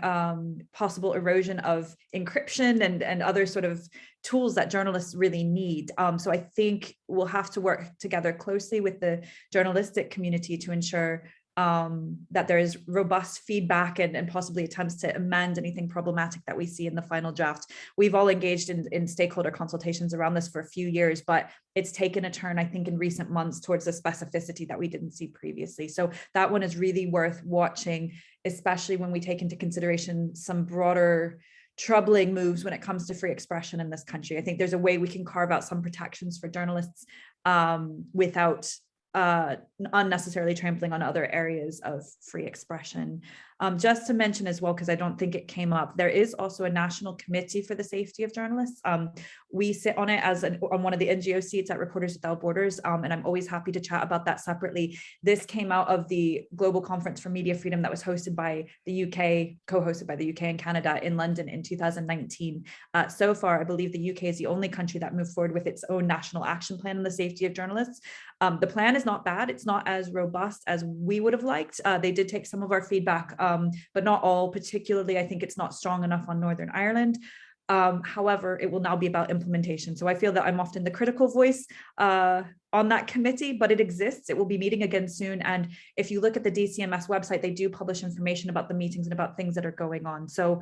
possible erosion of encryption and other sort of tools that journalists really need. So I think we'll have to work together closely with the journalistic community to ensure that there is robust feedback and possibly attempts to amend anything problematic that we see in the final draft. We've all engaged in stakeholder consultations around this for a few years, but it's taken a turn, I think, in recent months towards the specificity that we didn't see previously. So that one is really worth watching, especially when we take into consideration some broader troubling moves when it comes to free expression in this country. I think there's a way we can carve out some protections for journalists without unnecessarily trampling on other areas of free expression. Just to mention as well, because I don't think it came up, there is also a national committee for the safety of journalists. We sit on it as on one of the NGO seats at Reporters Without Borders, and I'm always happy to chat about that separately. This came out of the Global Conference for Media Freedom that was hosted by the UK, co-hosted by the UK and Canada in London in 2019. So far, I believe the UK is the only country that moved forward with its own national action plan on the safety of journalists. The plan is not bad. It's not as robust as we would have liked. They did take some of our feedback, but not all. Particularly, I think it's not strong enough on Northern Ireland. However, it will now be about implementation. So I feel that I'm often the critical voice on that committee, but it exists. It will be meeting again soon. And if you look at the DCMS website, they do publish information about the meetings and about things that are going on. So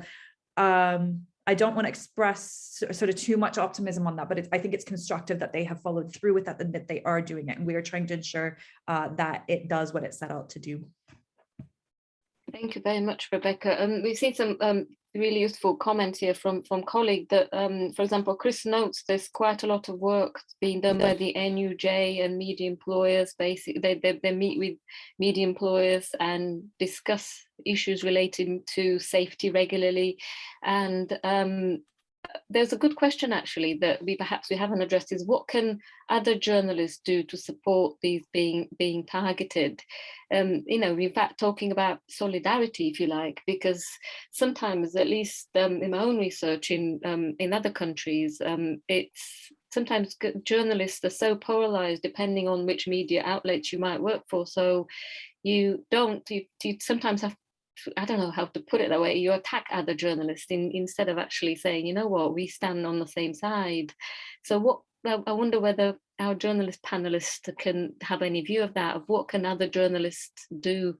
I don't want to express sort of too much optimism on that, but I think it's constructive that they have followed through with that and that they are doing it. And we are trying to ensure that it does what it set out to do. Thank you very much, Rebecca. We've seen some really useful comments here from colleague that, for example, Chris notes there's quite a lot of work being done by the NUJ and media employers. Basically, they meet with media employers and discuss issues relating to safety regularly. And there's a good question actually that we haven't addressed, is what can other journalists do to support these being targeted? In fact, talking about solidarity, if you like, because sometimes, at least in my own research in other countries, it's sometimes journalists are so polarized depending on which media outlets you might work for. So you sometimes have, I don't know how to put it that way, you attack other journalists instead of actually saying, you know what, we stand on the same side. So I wonder whether our journalist panelists can have any view of that, of what can other journalists do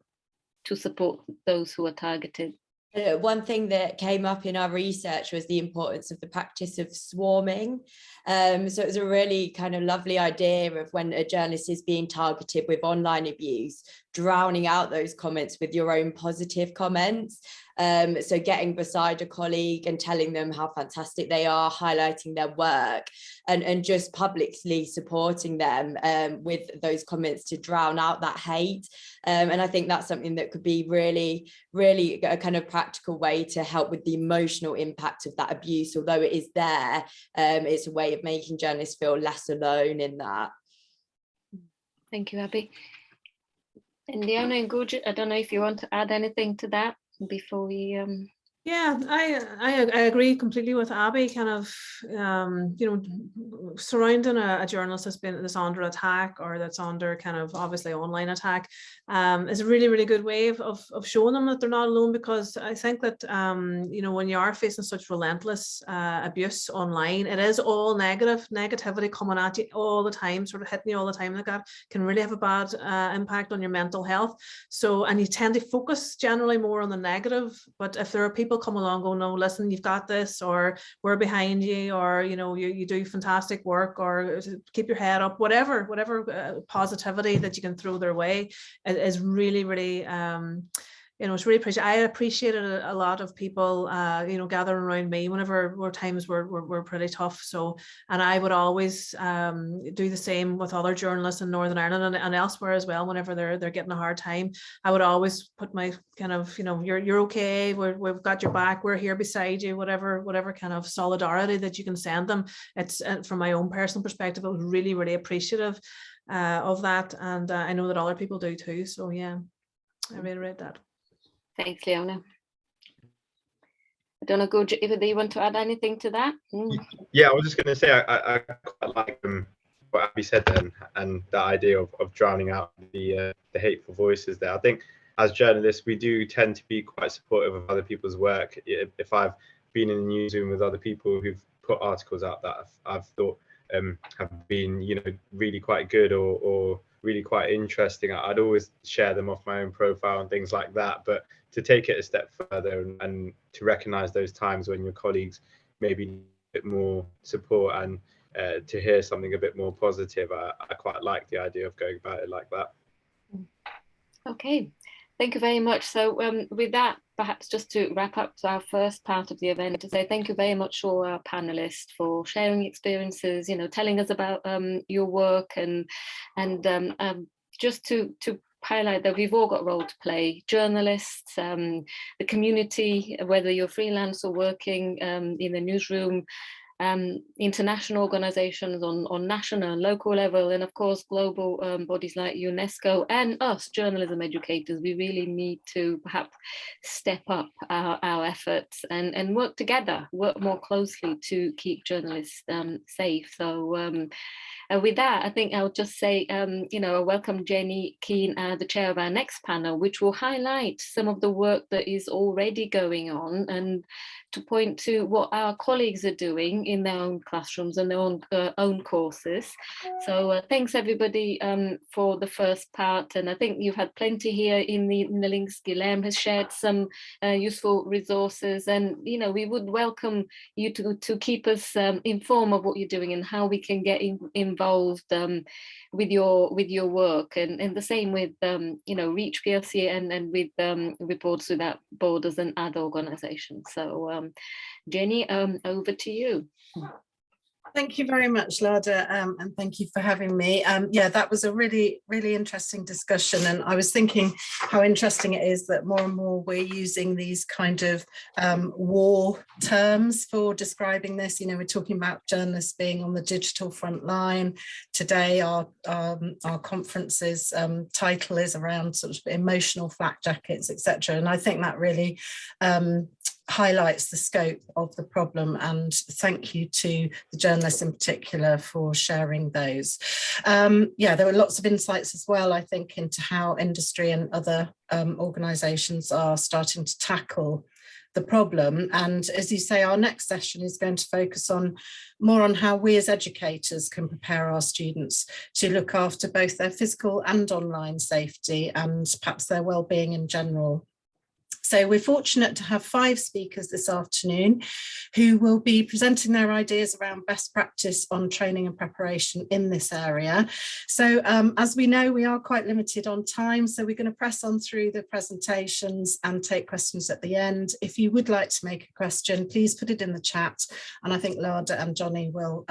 to support those who are targeted. One thing that came up in our research was the importance of the practice of swarming. So it was a really kind of lovely idea of when a journalist is being targeted with online abuse, drowning out those comments with your own positive comments. So getting beside a colleague and telling them how fantastic they are, highlighting their work, and just publicly supporting them with those comments to drown out that hate. And I think that's something that could be really, really a kind of practical way to help with the emotional impact of that abuse. Although it is there, it's a way of making journalists feel less alone in that. Thank you, Abby. And Leona and Gurjit, I don't know if you want to add anything to that before we Yeah, I agree completely with Abby. Kind of, surrounding a journalist that's under attack, or that's under kind of obviously online attack, is a really, really good way of showing them that they're not alone. Because I think that when you are facing such relentless abuse online, it is all negativity coming at you all the time, sort of hitting you all the time. Like that can really have a bad impact on your mental health. So, and you tend to focus generally more on the negative. But if there are people come along, go, no, listen, you've got this, or we're behind you, or you do fantastic work, or keep your head up, whatever positivity that you can throw their way is really, really it's really appreciated. I appreciated a lot of people gathering around me whenever times were pretty tough. So, and I would always do the same with other journalists in Northern Ireland and elsewhere as well. Whenever they're getting a hard time, I would always put my kind of, you're okay, we've got your back, we're here beside you, whatever kind of solidarity that you can send them. It's from my own personal perspective, I was really, really appreciative of that, and I know that other people do too. So yeah, I reiterate that. Thanks, Leona. I don't know, Gurjit, if you want to add anything to that? Yeah, I was just going to say I quite like what Abby said then, and that idea of drowning out the hateful voices there. I think as journalists, we do tend to be quite supportive of other people's work. If I've been in the newsroom with other people who've put articles out that I've thought have been, really quite good or really quite interesting, I'd always share them off my own profile and things like that. But to take it a step further and to recognize those times when your colleagues maybe need a bit more support and to hear something a bit more positive, I quite like the idea of going about it like that. Okay, thank you very much. So with that, perhaps just to wrap up our first part of the event, to say thank you very much to all our panelists for sharing experiences, telling us about your work and just to highlight that we've all got a role to play. Journalists, the community, whether you're freelance or working in the newsroom, international organizations on national and local level, and of course global bodies like UNESCO, and us journalism educators. We really need to perhaps step up our efforts and work together, work more closely to keep journalists safe. So with that, I think I'll just say, you know, I welcome Jenny Keane, the chair of our next panel, which will highlight some of the work that is already going on and to point to what our colleagues are doing in their own classrooms and their own courses. So thanks everybody for the first part. And I think you've had plenty here in the links. Guilherme has shared some useful resources, and, you know, we would welcome you to keep us informed of what you're doing and how we can get involved with your work, and the same with you know, Reach PLC and with Borders Without Borders and other organizations. So Jenny, over to you. Thank you very much, Lada, and thank you for having me. Yeah, that was a really interesting discussion, and I was thinking how interesting it is that more and more we're using these kind of war terms for describing this. You know, we're talking about journalists being on the digital front line. Today, our conference's title is around sort of emotional flak jackets, etc. And I think that really highlights the scope of the problem, and thank you to the journalists in particular for sharing those. Yeah, there were lots of insights as well, I think, into how industry and other organisations are starting to tackle the problem. And as you say, our next session is going to focus more on how we as educators can prepare our students to look after both their physical and online safety and perhaps their well-being in general. So we're fortunate to have 5 speakers this afternoon who will be presenting their ideas around best practice on training and preparation in this area. So as we know, we are quite limited on time, so we're going to press on through the presentations and take questions at the end. If you would like to make a question, please put it in the chat, and I think Lada and Johnny will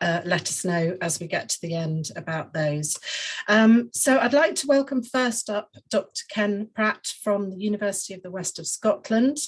let us know as we get to the end about those. So I'd like to welcome first up Dr. Ken Pratt from the University of the West of Scotland,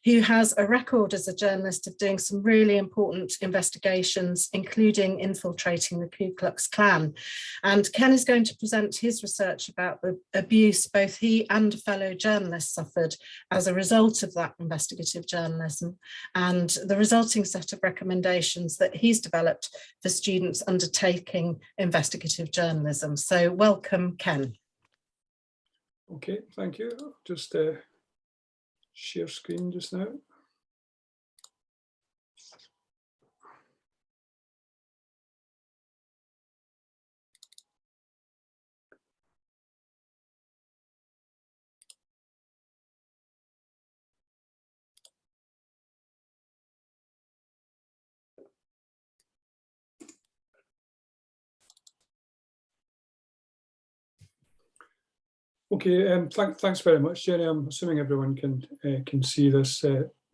who has a record as a journalist of doing some really important investigations, including infiltrating the Ku Klux Klan. And Ken is going to present his research about the abuse both he and a fellow journalist suffered as a result of that investigative journalism, and the resulting set of recommendations that he's developed for students undertaking investigative journalism. So welcome, Ken. Okay, thank you. I'll just share screen just now. Okay, thanks very much, Jenny. I'm assuming everyone can see this.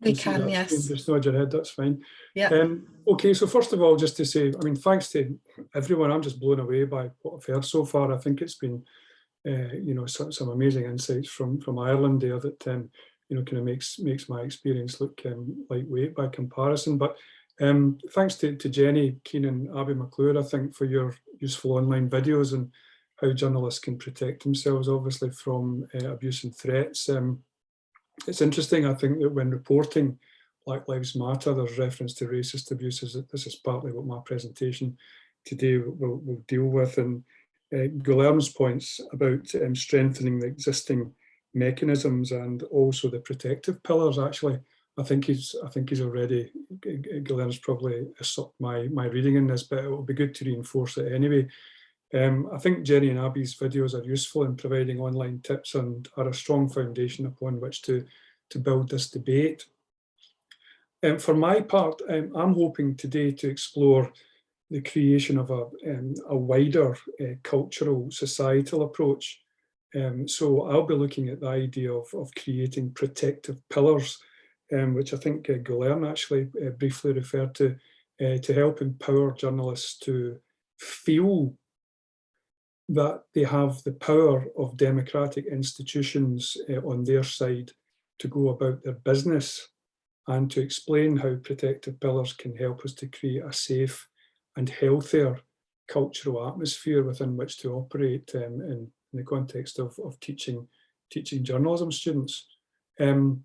We can, yes. Just nod your head, that's fine. Yeah. Okay, so first of all, just to say, I mean, thanks to everyone. I'm just blown away by what I've heard so far. I think it's been, you know, some amazing insights from Ireland there that, you know, kind of makes my experience look lightweight by comparison. But thanks to Jenny Keane and Abby McClure, I think, for your useful online videos and how journalists can protect themselves, obviously, from abuse and threats. It's interesting, I think, that when reporting Black Lives Matter, there's reference to racist abuses. This is partly what my presentation today will deal with. And Guilherme's points about strengthening the existing mechanisms and also the protective pillars, actually, I think he's already, Guilherme's probably usurped my reading in this, but it will be good to reinforce it anyway. I think Jenny and Abby's videos are useful in providing online tips and are a strong foundation upon which to build this debate. For my part, I'm hoping today to explore the creation of a wider cultural, societal approach. So I'll be looking at the idea of creating protective pillars, which I think Guilherme actually briefly referred to help empower journalists to feel that they have the power of democratic institutions on their side to go about their business, and to explain how protective pillars can help us to create a safe and healthier cultural atmosphere within which to operate in the context of teaching journalism students. In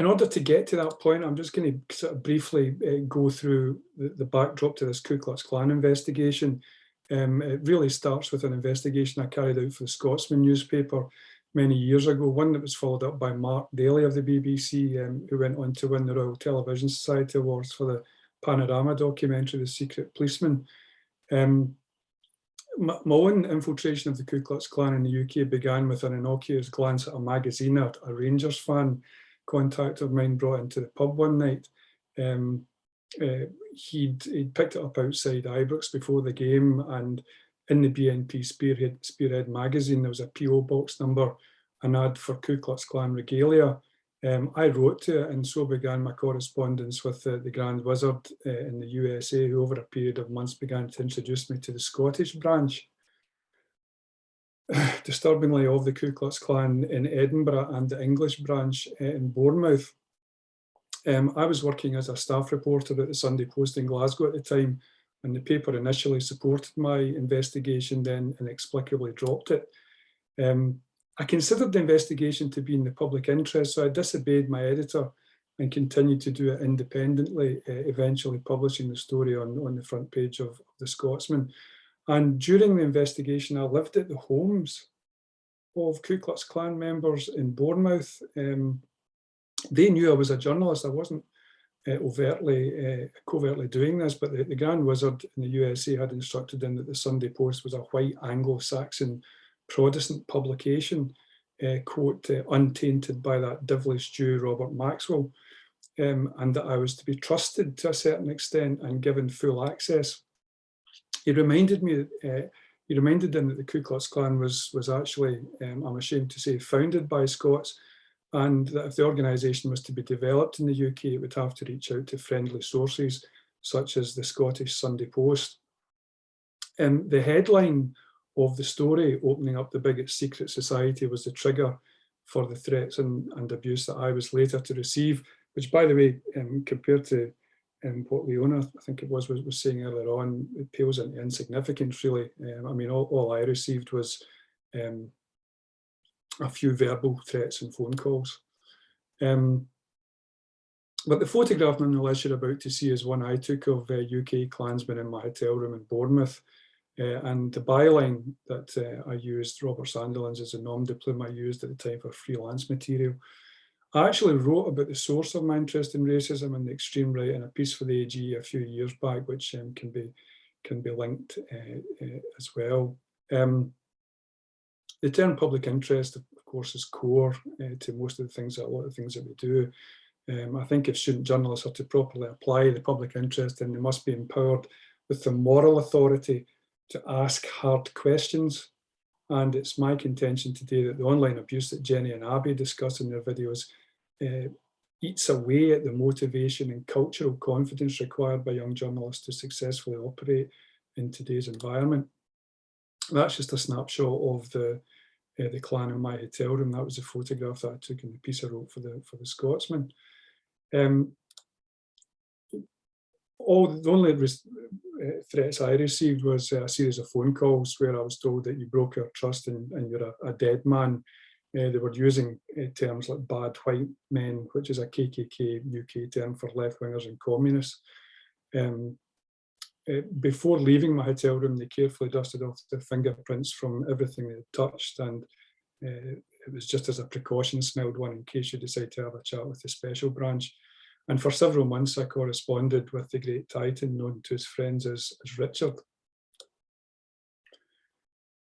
order to get to that point, I'm just going to sort of briefly go through the backdrop to this Ku Klux Klan investigation. It really starts with an investigation I carried out for the Scotsman newspaper many years ago, one that was followed up by Mark Daly of the BBC, who went on to win the Royal Television Society Awards for the Panorama documentary, The Secret Policeman. My own infiltration of the Ku Klux Klan in the UK began with an innocuous glance at a magazine a Rangers fan contact of mine brought into the pub one night. He'd picked it up outside Ibrox before the game, and in the BNP Spearhead magazine there was a PO box number, an ad for Ku Klux Klan regalia. I wrote to it, and so began my correspondence with the Grand Wizard in the USA, who over a period of months began to introduce me to the Scottish branch, disturbingly, of the Ku Klux Klan in Edinburgh, and the English branch in Bournemouth. I was working as a staff reporter at the Sunday Post in Glasgow at the time, and the paper initially supported my investigation, then inexplicably dropped it. I considered the investigation to be in the public interest, so I disobeyed my editor and continued to do it independently, eventually publishing the story on the front page of the Scotsman. And during the investigation, I lived at the homes of Ku Klux Klan members in Bournemouth. They knew I was a journalist. I wasn't covertly doing this, but the Grand Wizard in the USA had instructed them that the Sunday Post was a white Anglo-Saxon Protestant publication, quote, untainted by that devilish Jew Robert Maxwell, and that I was to be trusted to a certain extent and given full access. He reminded them that the Ku Klux Klan was actually, I'm ashamed to say, founded by Scots, and that if the organisation was to be developed in the UK, it would have to reach out to friendly sources such as the Scottish Sunday Post. The headline of the story, opening up the bigot secret society, was the trigger for the threats and abuse that I was later to receive, which, by the way, compared to what Leona, I think it was saying earlier on, it pales into insignificance, really. I mean, all I received was a few verbal threats and phone calls. But the photograph, nonetheless, you're about to see is one I took of UK Klansmen in my hotel room in Bournemouth. And the byline that I used, Robert Sandilands, is a nom de plume I used at the time for freelance material. I actually wrote about the source of my interest in racism and the extreme right in a piece for the AG a few years back, which can be linked as well. The term public interest, of course, is core to most of the things, a lot of things that we do. I think if student journalists are to properly apply the public interest, then they must be empowered with the moral authority to ask hard questions. And it's my contention today that the online abuse that Jenny and Abby discuss in their videos eats away at the motivation and cultural confidence required by young journalists to successfully operate in today's environment. That's just a snapshot of the Klan in my hotel room. That was a photograph that I took in the piece I wrote for the Scotsman. The only threats I received was a series of phone calls where I was told that you broke our trust and you're a dead man. They were using terms like bad white men, which is a KKK UK term for left-wingers and communists. Before leaving my hotel room, they carefully dusted off the fingerprints from everything they had touched, and it was just as a precaution, smelled one in case you decide to have a chat with the special branch. And for several months, I corresponded with the Great Titan, known to his friends as Richard.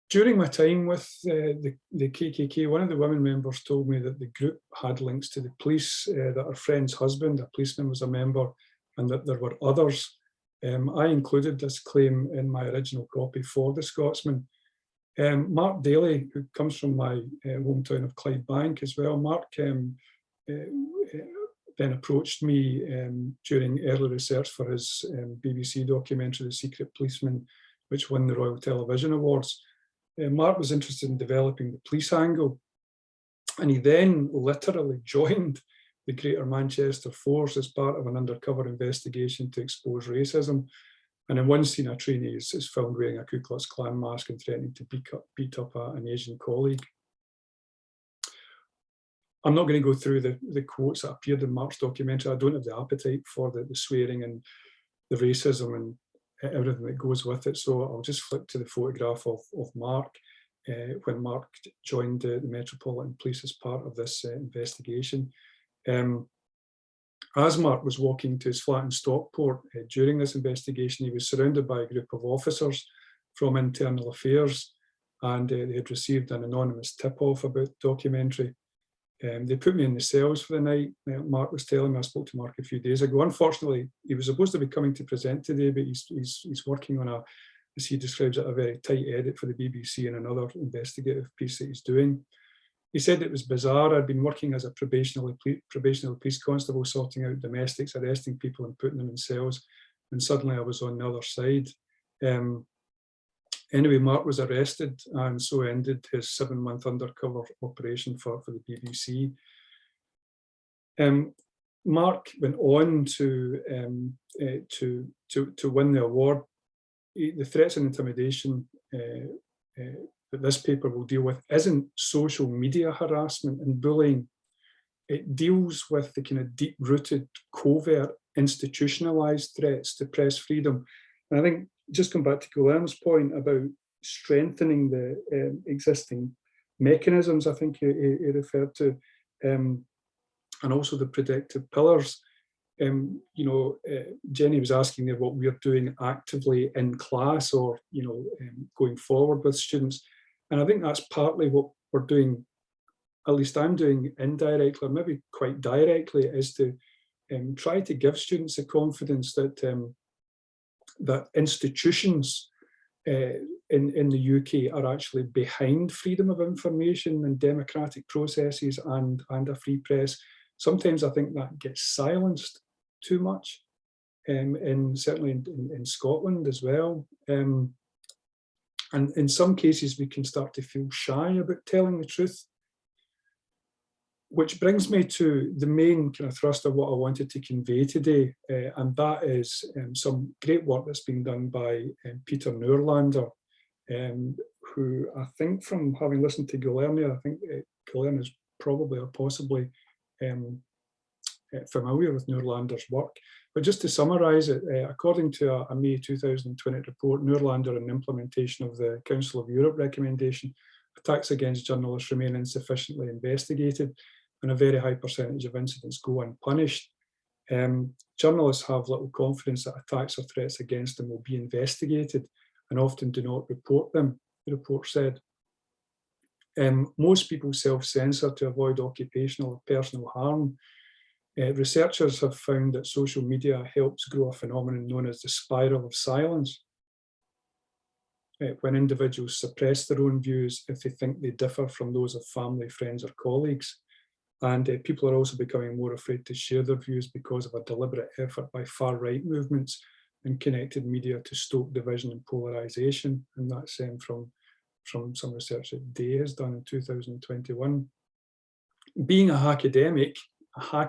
During my time with the KKK, one of the women members told me that the group had links to the police, that her friend's husband, a policeman, was a member, and that there were others. I included this claim in my original copy for the Scotsman. Mark Daly, who comes from my hometown of Clydebank as well, Mark then approached me during early research for his BBC documentary, The Secret Policeman, which won the Royal Television Awards. Mark was interested in developing the police angle, and he then literally joined the Greater Manchester Force as part of an undercover investigation to expose racism. And in one scene, a trainee is found wearing a Ku Klux Klan mask and threatening to beat up an Asian colleague. I'm not going to go through the quotes that appeared in Mark's documentary. I don't have the appetite for the swearing and the racism and everything that goes with it. So I'll just flick to the photograph of Mark when Mark joined the Metropolitan Police as part of this investigation. As Mark was walking to his flat in Stockport during this investigation, he was surrounded by a group of officers from Internal Affairs, and they had received an anonymous tip-off about the documentary. They put me in the cells for the night. Mark was telling me, I spoke to Mark a few days ago. Unfortunately, he was supposed to be coming to present today, but he's working on as he describes it, a very tight edit for the BBC and another investigative piece that he's doing. He said it was bizarre. I'd been working as a probationary police constable, sorting out domestics, arresting people and putting them in cells, and suddenly I was on the other side. Anyway, Mark was arrested, and so ended his 7-month undercover operation for the BBC. Mark went on to win the award. The threats and intimidation that this paper will deal with isn't social media harassment and bullying. It deals with the kind of deep-rooted, covert, institutionalized threats to press freedom. And I think, just come back to Guilherme's point about strengthening the existing mechanisms, I think he referred to, and also the predictive pillars. Jenny was asking there what we're doing actively in class or, going forward with students. And I think that's partly what we're doing, at least I'm doing indirectly, or maybe quite directly, is to try to give students the confidence that that institutions in the UK are actually behind freedom of information and democratic processes and a free press. Sometimes I think that gets silenced too much, certainly in Scotland as well. And in some cases, we can start to feel shy about telling the truth. Which brings me to the main kind of thrust of what I wanted to convey today, and that is some great work that's been done by Peter Noorlander, who I think, from having listened to Guilherme, I think Guilherme is probably or possibly familiar with Noorlander's work. But just to summarise it, according to a May 2020 report, Noorlander and implementation of the Council of Europe recommendation, attacks against journalists remain insufficiently investigated, and a very high percentage of incidents go unpunished. Journalists have little confidence that attacks or threats against them will be investigated and often do not report them, the report said. Most people self-censor to avoid occupational or personal harm. Researchers have found that social media helps grow a phenomenon known as the spiral of silence, when individuals suppress their own views if they think they differ from those of family, friends or colleagues. And people are also becoming more afraid to share their views because of a deliberate effort by far-right movements and connected media to stoke division and polarisation. And that's from some research that Day has done in 2021. Being a academic, I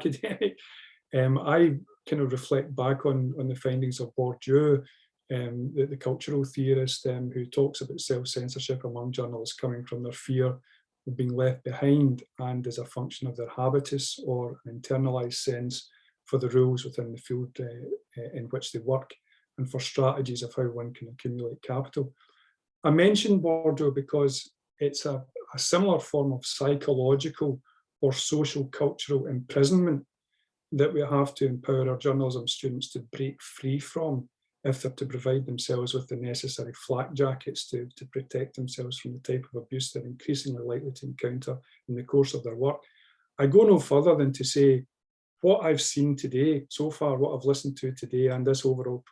kind of reflect back on the findings of Bourdieu, the cultural theorist, who talks about self-censorship among journalists coming from their fear of being left behind and as a function of their habitus or an internalised sense for the rules within the field in which they work and for strategies of how one can accumulate capital. I mention Bourdieu because it's a similar form of psychological or social cultural imprisonment that we have to empower our journalism students to break free from if they're to provide themselves with the necessary flak jackets to protect themselves from the type of abuse they're increasingly likely to encounter in the course of their work. I go no further than to say what I've seen today, so far, what I've listened to today, and this overall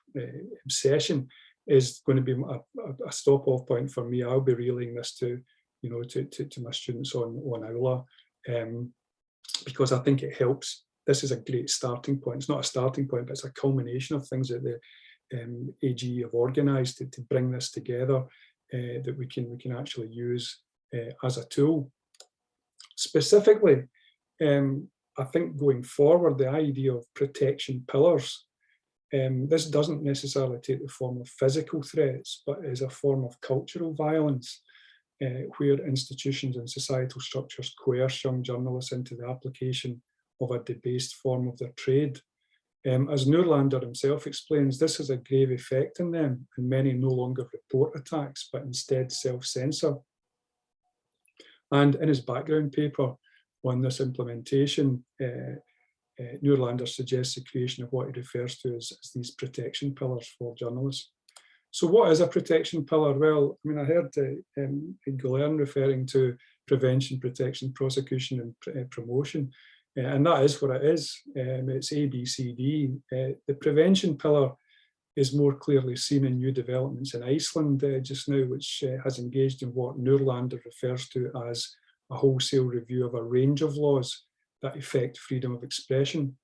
session is going to be a stop-off point for me. I'll be relaying this to my students on Aula, because I think it helps. This is a great starting point. It's not a starting point, but it's a culmination of things that AGE have organised to bring this together, that we can actually use as a tool. Specifically, I think going forward, the idea of protection pillars, this doesn't necessarily take the form of physical threats, but is a form of cultural violence, where institutions and societal structures coerce young journalists into the application of a debased form of their trade. As Noorlander himself explains, this has a grave effect on them, and many no longer report attacks, but instead self-censor. And in his background paper on this implementation, Noorlander suggests the creation of what he refers to as these protection pillars for journalists. So what is a protection pillar? Well, I mean, I heard Guilherme referring to prevention, protection, prosecution and promotion. And that is what it is. It's A, B, C, D. The prevention pillar is more clearly seen in new developments in Iceland just now, which has engaged in what Noorlander refers to as a wholesale review of a range of laws that affect freedom of expression.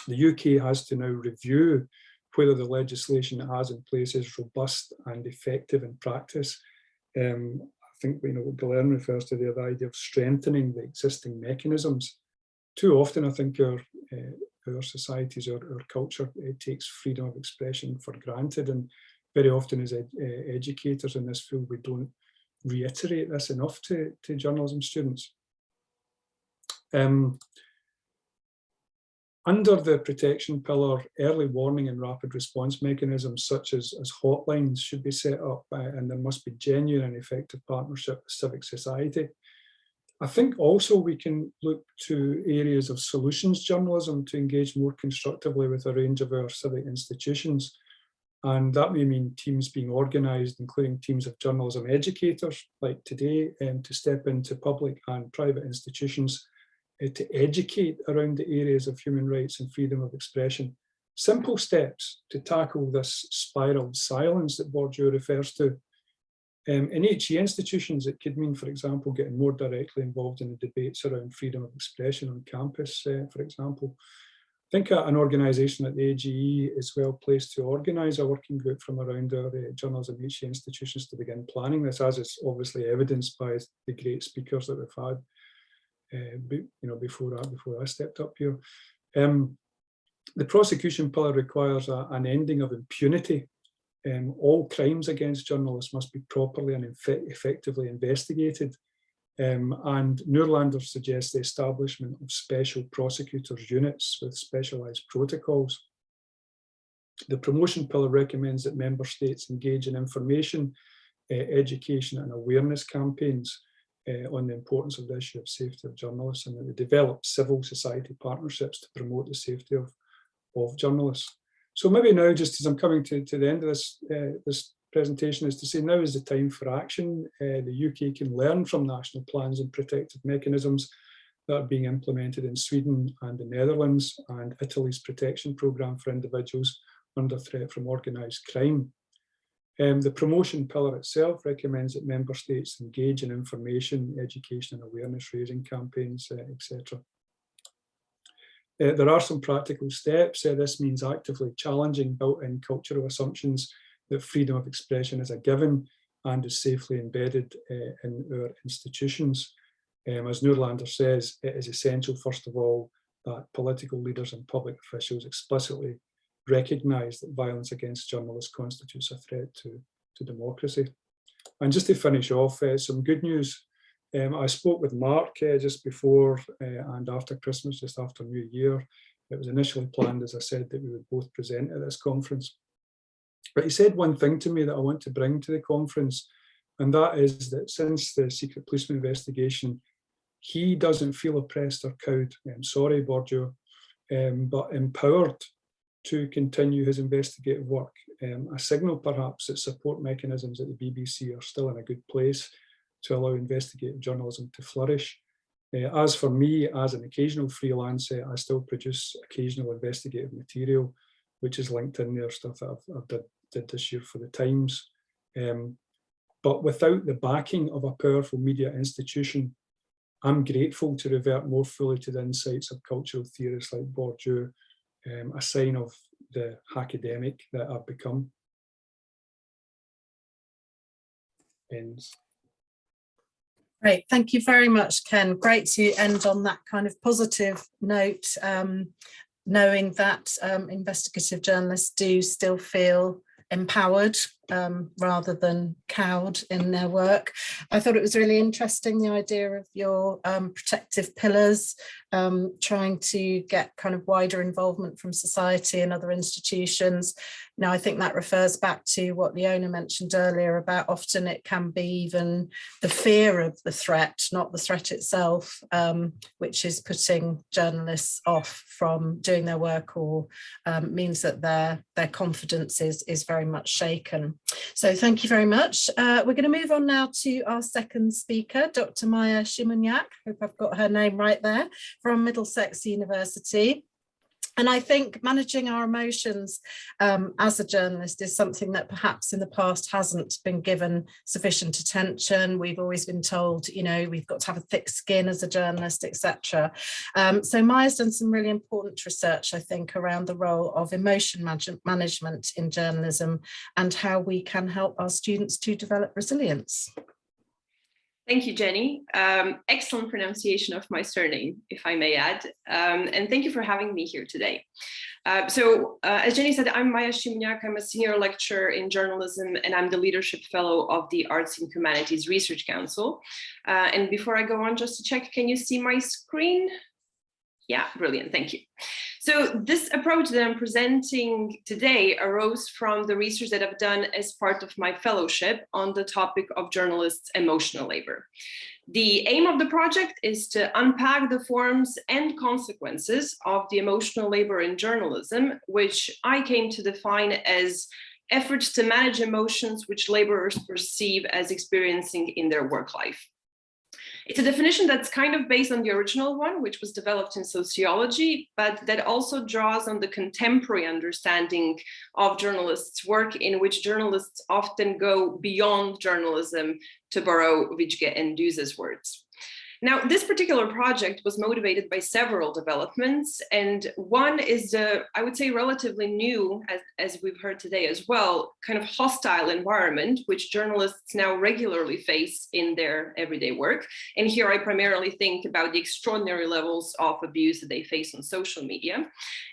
The UK has to now review whether the legislation it has in place is robust and effective in practice. I think what Guilherme refers to there, the idea of strengthening the existing mechanisms. Too often, I think our societies, our culture, takes freedom of expression for granted, and very often as educators in this field, we don't reiterate this enough to journalism students. Under the protection pillar, early warning and rapid response mechanisms such as hotlines should be set up, and there must be genuine and effective partnership with civic society. I think also we can look to areas of solutions journalism to engage more constructively with a range of our civic institutions. And that may mean teams being organised, including teams of journalism educators, like today, to step into public and private institutions to educate around the areas of human rights and freedom of expression. Simple steps to tackle this spiral of silence that Bourdieu refers to. In HE institutions, it could mean, for example, getting more directly involved in the debates around freedom of expression on campus, for example. I think an organisation like the AGE is well placed to organise a working group from around our journalism HE institutions to begin planning this, as is obviously evidenced by the great speakers that we've had before I stepped up here. The prosecution pillar requires an ending of impunity. All crimes against journalists must be properly and effectively investigated. And Noorlander suggests the establishment of special prosecutors units with specialised protocols. The promotion pillar recommends that member states engage in information, education and awareness campaigns on the importance of the issue of safety of journalists, and that they develop civil society partnerships to promote the safety of journalists. So maybe now, just as I'm coming to the end of this presentation, is to say now is the time for action. The UK can learn from national plans and protective mechanisms that are being implemented in Sweden and the Netherlands, and Italy's protection programme for individuals under threat from organised crime. The promotion pillar itself recommends that member states engage in information, education and awareness raising campaigns, etc. There are some practical steps. This means actively challenging built-in cultural assumptions that freedom of expression is a given and is safely embedded in our institutions. As Noorlander says, it is essential, first of all, that political leaders and public officials explicitly recognise that violence against journalists constitutes a threat to democracy. And just to finish off, some good news. I spoke with Mark just before and after Christmas, just after New Year. It was initially planned, as I said, that we would both present at this conference. But he said one thing to me that I want to bring to the conference, and that is that since the secret policeman investigation, he doesn't feel oppressed or cowed. I'm sorry, Bourdieu, but empowered to continue his investigative work. A signal perhaps that support mechanisms at the BBC are still in a good place to allow investigative journalism to flourish. As for me, as an occasional freelance, I still produce occasional investigative material, which is linked in there, stuff that I did this year for the Times. But without the backing of a powerful media institution, I'm grateful to revert more fully to the insights of cultural theorists like Bourdieu, a sign of the academic that I've become. Ends. Great, thank you very much, Ken. Great to end on that kind of positive note, knowing that investigative journalists do still feel empowered rather than cowed in their work. I thought it was really interesting, the idea of your protective pillars, trying to get kind of wider involvement from society and other institutions. Now, I think that refers back to what Leona mentioned earlier about often it can be even the fear of the threat, not the threat itself, which is putting journalists off from doing their work, or means that their confidence is very much shaken. So thank you very much. We're going to move on now to our second speaker, Dr. Maya Shimunyak. Hope I've got her name right there, from Middlesex University. And I think managing our emotions as a journalist is something that perhaps in the past hasn't been given sufficient attention. We've always been told, you know, we've got to have a thick skin as a journalist, etc. So Maya's done some really important research, I think, around the role of emotion management in journalism and how we can help our students to develop resilience. Thank you, Jenny. Excellent pronunciation of my surname, if I may add. And thank you for having me here today. As Jenny said, I'm Maya Shimunyak. I'm a senior lecturer in journalism, and I'm the leadership fellow of the Arts and Humanities Research Council. And before I go on, just to check, can you see my screen? Yeah, brilliant, thank you. So this approach that I'm presenting today arose from the research that I've done as part of my fellowship on the topic of journalists' emotional labor. The aim of the project is to unpack the forms and consequences of the emotional labor in journalism, which I came to define as efforts to manage emotions which laborers perceive as experiencing in their work life. It's a definition that's kind of based on the original one, which was developed in sociology, but that also draws on the contemporary understanding of journalists' work, in which journalists often go beyond journalism, to borrow Vijge and Duse's words. Now, this particular project was motivated by several developments, and one is the, I would say, relatively new, as we've heard today as well, kind of hostile environment which journalists now regularly face in their everyday work. And here I primarily think about the extraordinary levels of abuse that they face on social media.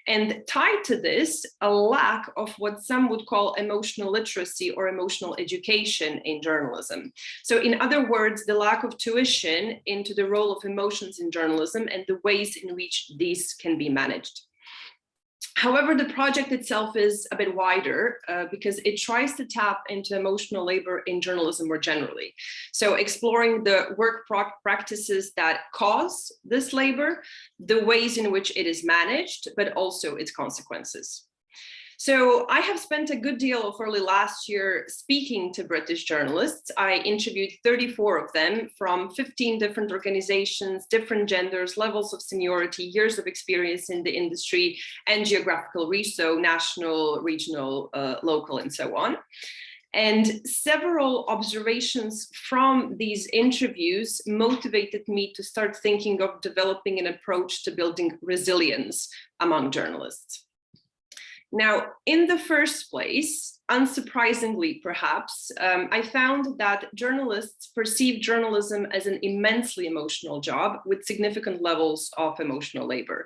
And tied to this, a lack of what some would call emotional literacy or emotional education in journalism. So in other words, the lack of tuition into the role of emotions in journalism and the ways in which these can be managed. However, the project itself is a bit wider because it tries to tap into emotional labor in journalism more generally. So exploring the work practices that cause this labor, the ways in which it is managed, but also its consequences. So I have spent a good deal of early last year speaking to British journalists. I interviewed 34 of them from 15 different organizations, different genders, levels of seniority, years of experience in the industry, and geographical reach, so national, regional, local, and so on. And several observations from these interviews motivated me to start thinking of developing an approach to building resilience among journalists. Now, in the first place, unsurprisingly perhaps, I found that journalists perceive journalism as an immensely emotional job with significant levels of emotional labor.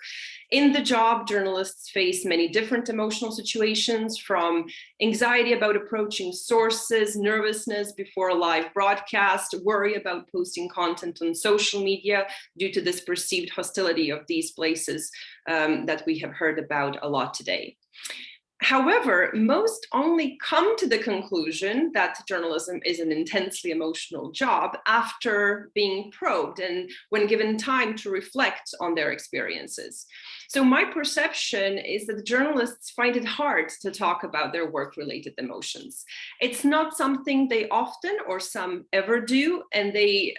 In the job, journalists face many different emotional situations, from anxiety about approaching sources, nervousness before a live broadcast, worry about posting content on social media due to this perceived hostility of these places that we have heard about a lot today. However, most only come to the conclusion that journalism is an intensely emotional job after being probed and when given time to reflect on their experiences. So my perception is that journalists find it hard to talk about their work-related emotions. It's not something they often or some ever do, and they,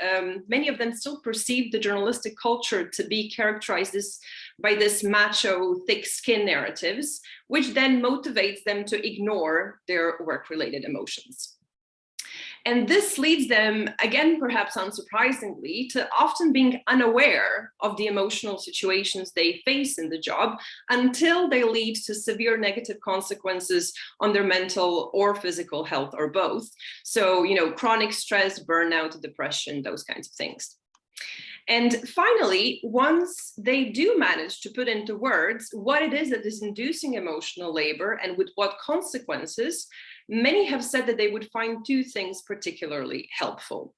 many of them still perceive the journalistic culture to be characterized by this macho, thick skin narratives, which then motivates them to ignore their work-related emotions. And this leads them, again, perhaps unsurprisingly, to often being unaware of the emotional situations they face in the job until they lead to severe negative consequences on their mental or physical health, or both. So, chronic stress, burnout, depression, those kinds of things. And finally, once they do manage to put into words what it is that is inducing emotional labor and with what consequences, many have said that they would find two things particularly helpful.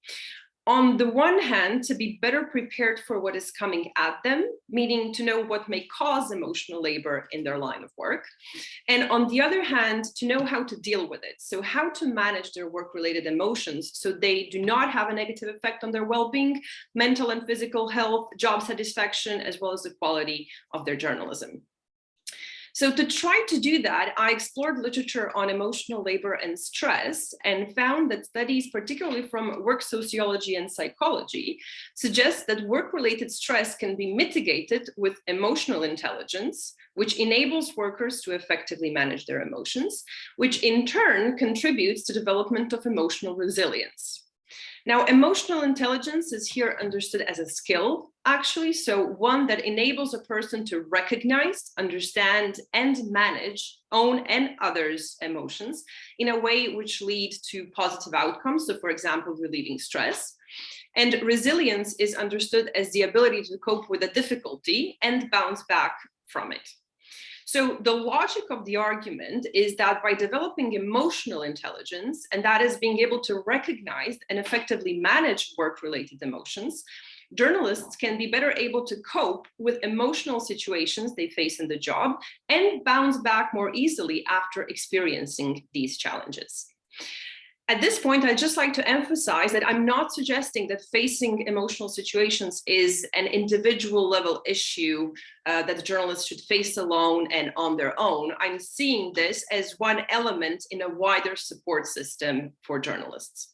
On the one hand, to be better prepared for what is coming at them, meaning to know what may cause emotional labor in their line of work. And on the other hand, to know how to deal with it. So how to manage their work-related emotions so they do not have a negative effect on their well-being, mental and physical health, job satisfaction, as well as the quality of their journalism. So to try to do that, I explored literature on emotional labor and stress and found that studies, particularly from work sociology and psychology, suggest that work-related stress can be mitigated with emotional intelligence, which enables workers to effectively manage their emotions, which in turn contributes to development of emotional resilience. Now, emotional intelligence is here understood as a skill, actually, so one that enables a person to recognize, understand, and manage own and others' emotions in a way which lead to positive outcomes. So, for example, relieving stress. And resilience is understood as the ability to cope with a difficulty and bounce back from it. So the logic of the argument is that by developing emotional intelligence, and that is being able to recognize and effectively manage work-related emotions, journalists can be better able to cope with emotional situations they face in the job and bounce back more easily after experiencing these challenges. At this point, I'd just like to emphasize that I'm not suggesting that facing emotional situations is an individual level issue that journalists should face alone and on their own. I'm seeing this as one element in a wider support system for journalists.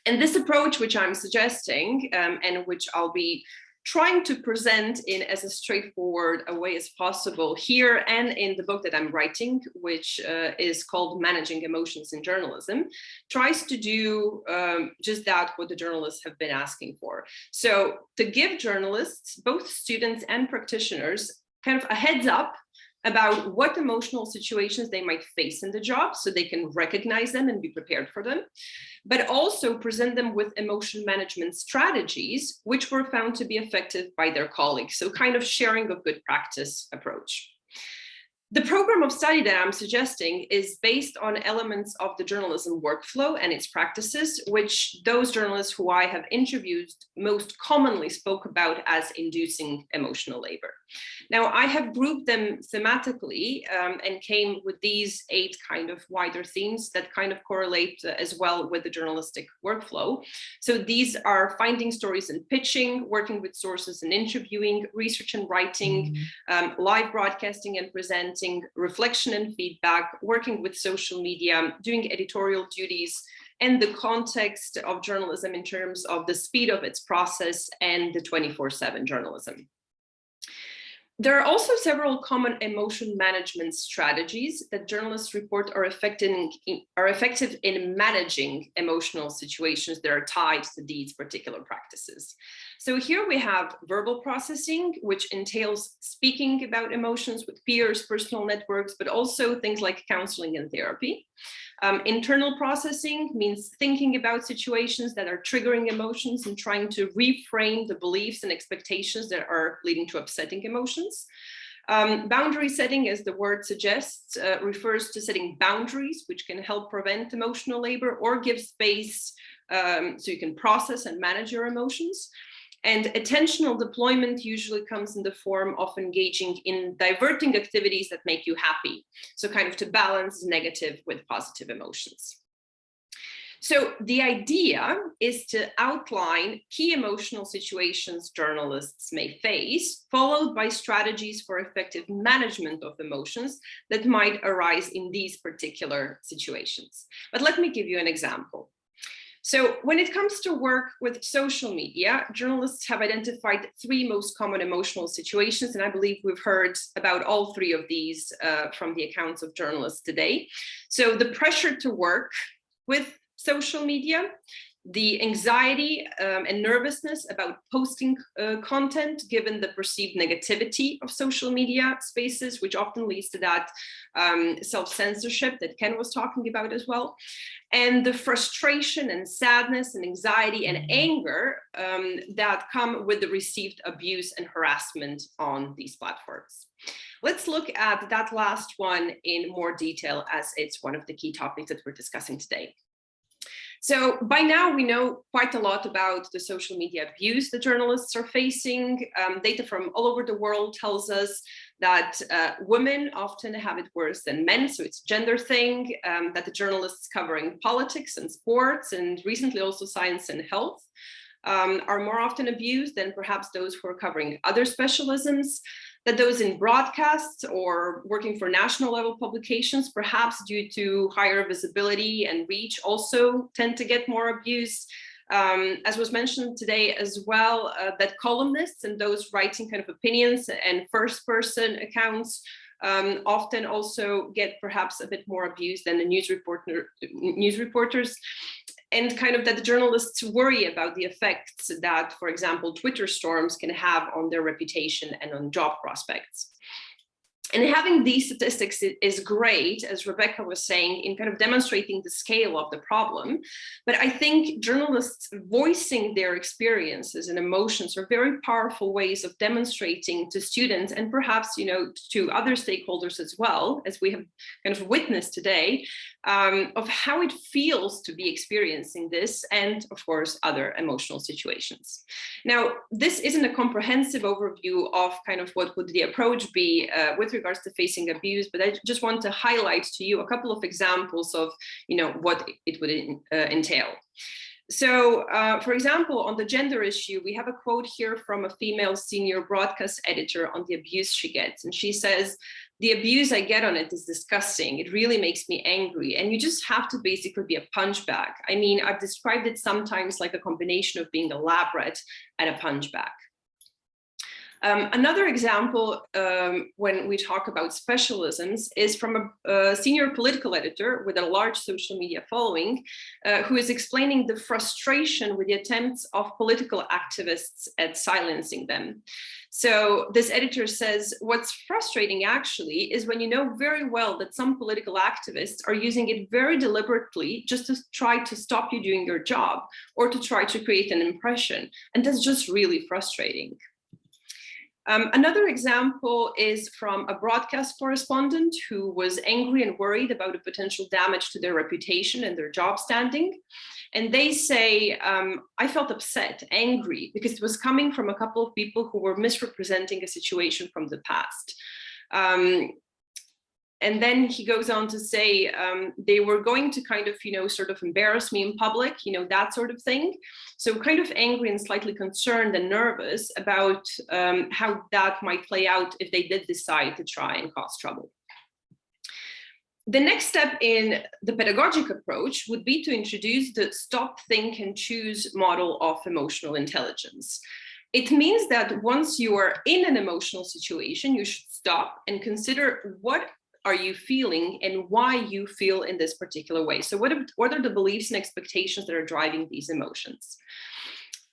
And this approach, which I'm suggesting, and which I'll be trying to present in as a straightforward a way as possible here and in the book that I'm writing, which is called Managing Emotions in Journalism, tries to do just that, what the journalists have been asking for. So to give journalists, both students and practitioners, kind of a heads up about what emotional situations they might face in the job so they can recognize them and be prepared for them, but also present them with emotion management strategies, which were found to be effective by their colleagues. So kind of sharing of good practice approach. The program of study that I'm suggesting is based on elements of the journalism workflow and its practices, which those journalists who I have interviewed most commonly spoke about as inducing emotional labor. Now, I have grouped them thematically and came with these 8 kind of wider themes that kind of correlate as well with the journalistic workflow. So these are finding stories and pitching, working with sources and interviewing, research and writing, live broadcasting and presenting, reflection and feedback, working with social media, doing editorial duties, and the context of journalism in terms of the speed of its process and the 24/7 journalism. There are also several common emotion management strategies that journalists report are effective in managing emotional situations that are tied to these particular practices. So here we have verbal processing, which entails speaking about emotions with peers, personal networks, but also things like counseling and therapy. Internal processing means thinking about situations that are triggering emotions and trying to reframe the beliefs and expectations that are leading to upsetting emotions. Boundary setting, as the word suggests, refers to setting boundaries, which can help prevent emotional labor or give space so you can process and manage your emotions. And attentional deployment usually comes in the form of engaging in diverting activities that make you happy. So kind of to balance negative with positive emotions. So the idea is to outline key emotional situations journalists may face, followed by strategies for effective management of emotions that might arise in these particular situations. But let me give you an example. So when it comes to work with social media, journalists have identified 3 most common emotional situations, and I believe we've heard about all 3 of these from the accounts of journalists today. So the pressure to work with social media, the anxiety and nervousness about posting content given the perceived negativity of social media spaces, which often leads to that self-censorship that Ken was talking about as well, and the frustration and sadness and anxiety and anger that come with the received abuse and harassment on these platforms. Let's look at that last one in more detail, as it's one of the key topics that we're discussing today. So by now we know quite a lot about the social media abuse that journalists are facing. Data from all over the world tells us that women often have it worse than men, so it's a gender thing, that the journalists covering politics and sports, and recently also science and health, are more often abused than perhaps those who are covering other specialisms, that those in broadcasts or working for national level publications, perhaps due to higher visibility and reach, also tend to get more abuse. As was mentioned today as well, that columnists and those writing kind of opinions and first person accounts often also get perhaps a bit more abuse than the news reporters. And kind of that the journalists worry about the effects that, for example, Twitter storms can have on their reputation and on job prospects. And having these statistics is great, as Rebecca was saying, in kind of demonstrating the scale of the problem. But I think journalists voicing their experiences and emotions are very powerful ways of demonstrating to students and perhaps, you know, to other stakeholders as well, as we have kind of witnessed today, of how it feels to be experiencing this and, of course, other emotional situations. Now, this isn't a comprehensive overview of kind of what would the approach be with regards to facing abuse, but I just want to highlight to you a couple of examples of, you know, what it would entail. So, for example, on the gender issue, we have a quote here from a female senior broadcast editor on the abuse she gets. And she says, "The abuse I get on it is disgusting. It really makes me angry. And you just have to basically be a punchbag. I mean, I've described it sometimes like a combination of being a lab rat and a punchbag." Another example when we talk about specialisms is from a senior political editor with a large social media following who is explaining the frustration with the attempts of political activists at silencing them. So this editor says, what's frustrating actually is when you know very well that some political activists are using it very deliberately just to try to stop you doing your job or to try to create an impression. And that's just really frustrating. Another example is from a broadcast correspondent who was angry and worried about the potential damage to their reputation and their job standing. And they say, I felt upset, angry, because it was coming from a couple of people who were misrepresenting a situation from the past. And then he goes on to say they were going to kind of, you know, sort of embarrass me in public, you know, that sort of thing. So kind of angry and slightly concerned and nervous about how that might play out if they did decide to try and cause trouble. The next step in the pedagogic approach would be to introduce the stop, think, and choose model of emotional intelligence. It means that once you are in an emotional situation, you should stop and consider what are you feeling and why you feel in this particular way. So what are the beliefs and expectations that are driving these emotions?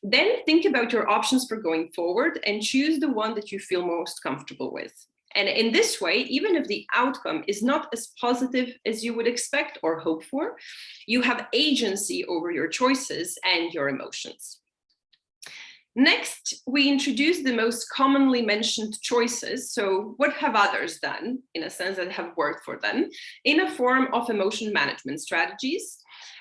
Then think about your options for going forward and choose the one that you feel most comfortable with. And in this way, even if the outcome is not as positive as you would expect or hope for, you have agency over your choices and your emotions. Next, we introduce the most commonly mentioned choices. So what have others done, in a sense, that have worked for them, in a form of emotion management strategies.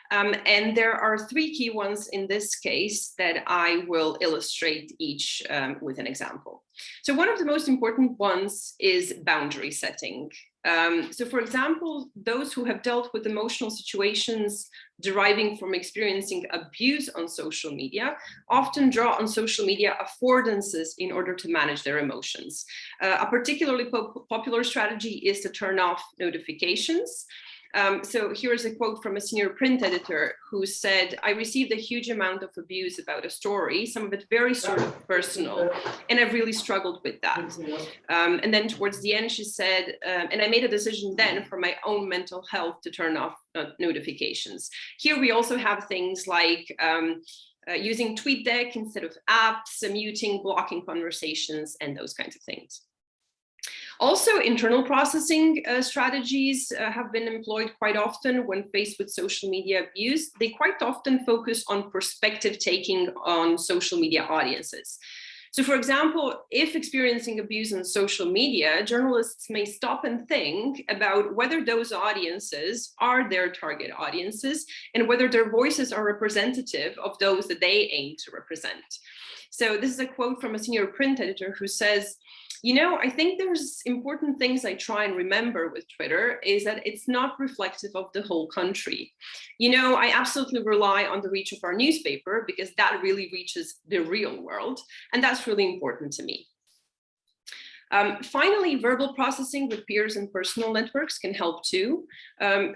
And there are three key ones in this case that I will illustrate each with an example. So one of the most important ones is boundary setting. So for example, those who have dealt with emotional situations deriving from experiencing abuse on social media often draw on social media affordances in order to manage their emotions. A particularly popular strategy is to turn off notifications. So here's a quote from a senior print editor who said, "I received a huge amount of abuse about a story, some of it very sort of personal, and I've really struggled with that." And then towards the end, she said, "And I made a decision then for my own mental health to turn off notifications." Here we also have things like using TweetDeck instead of apps, muting, blocking conversations, and those kinds of things. Also, internal processing strategies have been employed quite often when faced with social media abuse. They quite often focus on perspective taking on social media audiences. So, for example, if experiencing abuse on social media, journalists may stop and think about whether those audiences are their target audiences and whether their voices are representative of those that they aim to represent. So this is a quote from a senior print editor who says, "You know, I think there's important things I try and remember with Twitter is that it's not reflective of the whole country. You know, I absolutely rely on the reach of our newspaper because that really reaches the real world. And that's really important to me." Finally, verbal processing with peers and personal networks can help too.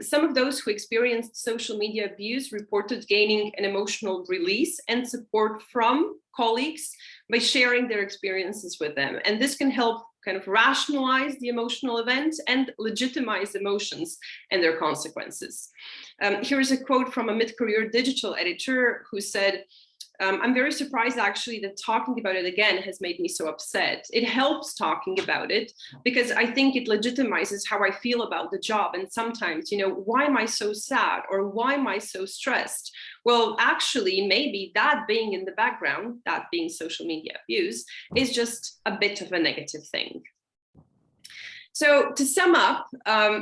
Some of those who experienced social media abuse reported gaining an emotional release and support from colleagues by sharing their experiences with them. And this can help kind of rationalize the emotional event and legitimize emotions and their consequences. Here's a quote from a mid-career digital editor who said, "I'm very surprised actually that talking about it again has made me so upset. It helps talking about it because I think it legitimizes how I feel about the job. And sometimes, you know, why am I so sad or why am I so stressed? Well, actually, maybe that being in the background, that being social media abuse, is just a bit of a negative thing." So to sum up,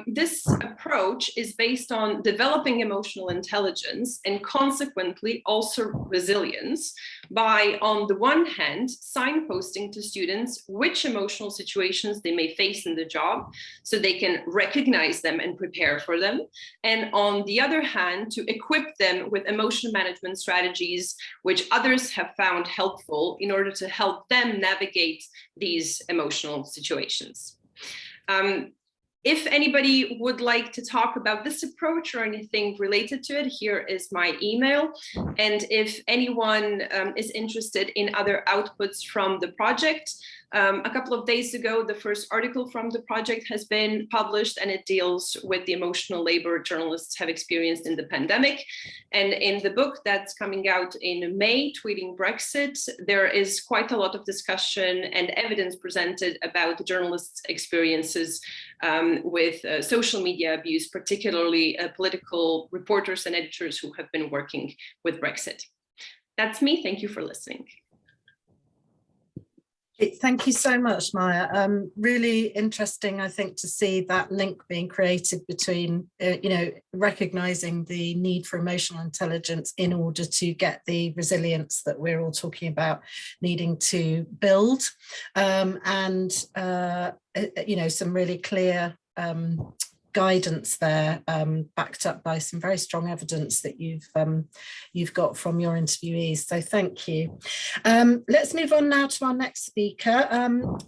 this approach is based on developing emotional intelligence and consequently also resilience by, on the one hand, signposting to students which emotional situations they may face in the job so they can recognize them and prepare for them. And on the other hand, to equip them with emotion management strategies which others have found helpful in order to help them navigate these emotional situations. If anybody would like to talk about this approach or anything related to it, here is my email. And if anyone is interested in other outputs from the project, a couple of days ago, the first article from the project has been published, and it deals with the emotional labor journalists have experienced in the pandemic. And in the book that's coming out in May, Tweeting Brexit, there is quite a lot of discussion and evidence presented about the journalists' experiences with social media abuse, particularly political reporters and editors who have been working with Brexit. That's me. Thank you for listening. Thank you so much, Maya. Really interesting, I think, to see that link being created between, you know, recognizing the need for emotional intelligence in order to get the resilience that we're all talking about needing to build, and you know, some really clear guidance there, backed up by some very strong evidence that you've got from your interviewees. So thank you. Let's move on now to our next speaker,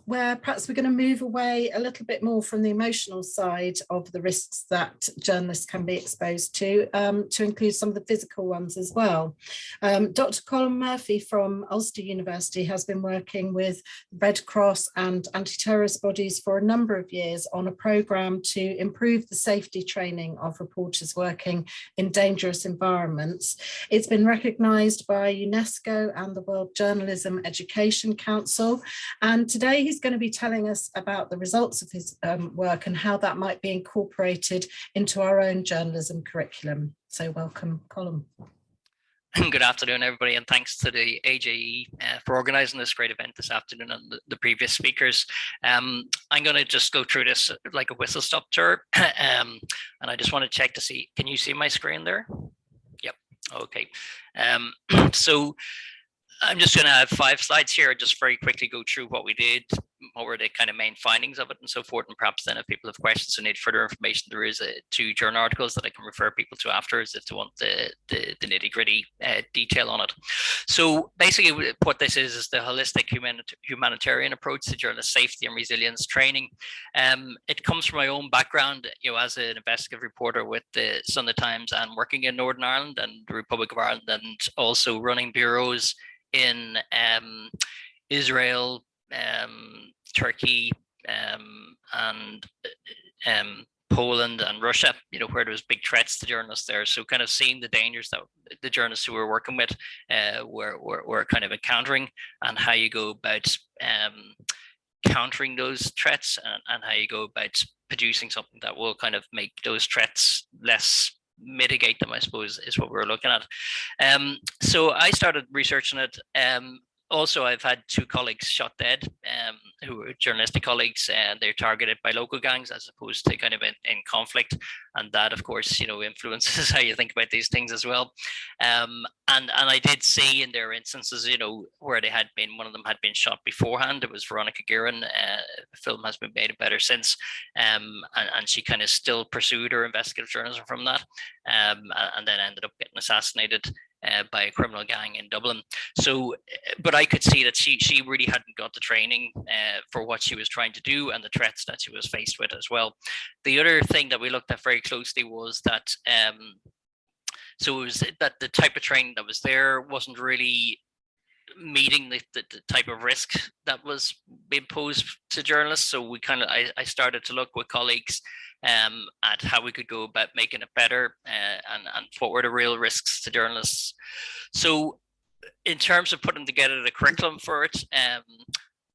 where perhaps we're going to move away a little bit more from the emotional side of the risks that journalists can be exposed to include some of the physical ones as well. Dr. Colin Murphy from Ulster University has been working with Red Cross and anti-terrorist bodies for a number of years on a programme to improve the safety training of reporters working in dangerous environments. It's been recognised by UNESCO and the World Journalism Education Council. And today he's going to be telling us about the results of his work and how that might be incorporated into our own journalism curriculum. So welcome, Colin. Good afternoon, everybody, and thanks to the AJE for organising this great event this afternoon and the previous speakers. I'm going to just go through this like a whistle-stop tour, and I just want to check to see, can you see my screen there? Yep, okay. So I'm just going to have 5 slides here, just very quickly go through what we did, what were the kind of main findings of it and so forth. And perhaps then if people have questions or need further information, there is 2 journal articles that I can refer people to afterwards if they want the nitty gritty detail on it. So basically what this is the holistic humanitarian approach to journalist safety and resilience training. It comes from my own background, as an investigative reporter with the Sunday Times and working in Northern Ireland and the Republic of Ireland, and also running bureaus in Israel, Turkey, and Poland and Russia, where there was big threats to journalists there. So kind of seeing the dangers that the journalists who we're working with were kind of encountering, and how you go about countering those threats, and how you go about producing something that will kind of make those threats less, mitigate them, I suppose, is what we're looking at. So I started researching it. Also, I've had 2 colleagues shot dead, who were journalistic colleagues, and they're targeted by local gangs as opposed to kind of in conflict. And that, of course, influences how you think about these things as well. And I did see in their instances, where they had been, one of them had been shot beforehand. It was Veronica Guerin. A film has been made about her since, and she kind of still pursued her investigative journalism from that, and then ended up getting assassinated by a criminal gang in Dublin. So, but I could see that she really hadn't got the training for what she was trying to do and the threats that she was faced with as well. The other thing that we looked at very closely was that, so it was that the type of training that was there wasn't really meeting the type of risk that was being posed to journalists. So we I started to look with colleagues at how we could go about making it better, and what were the real risks to journalists. So in terms of putting together the curriculum for it,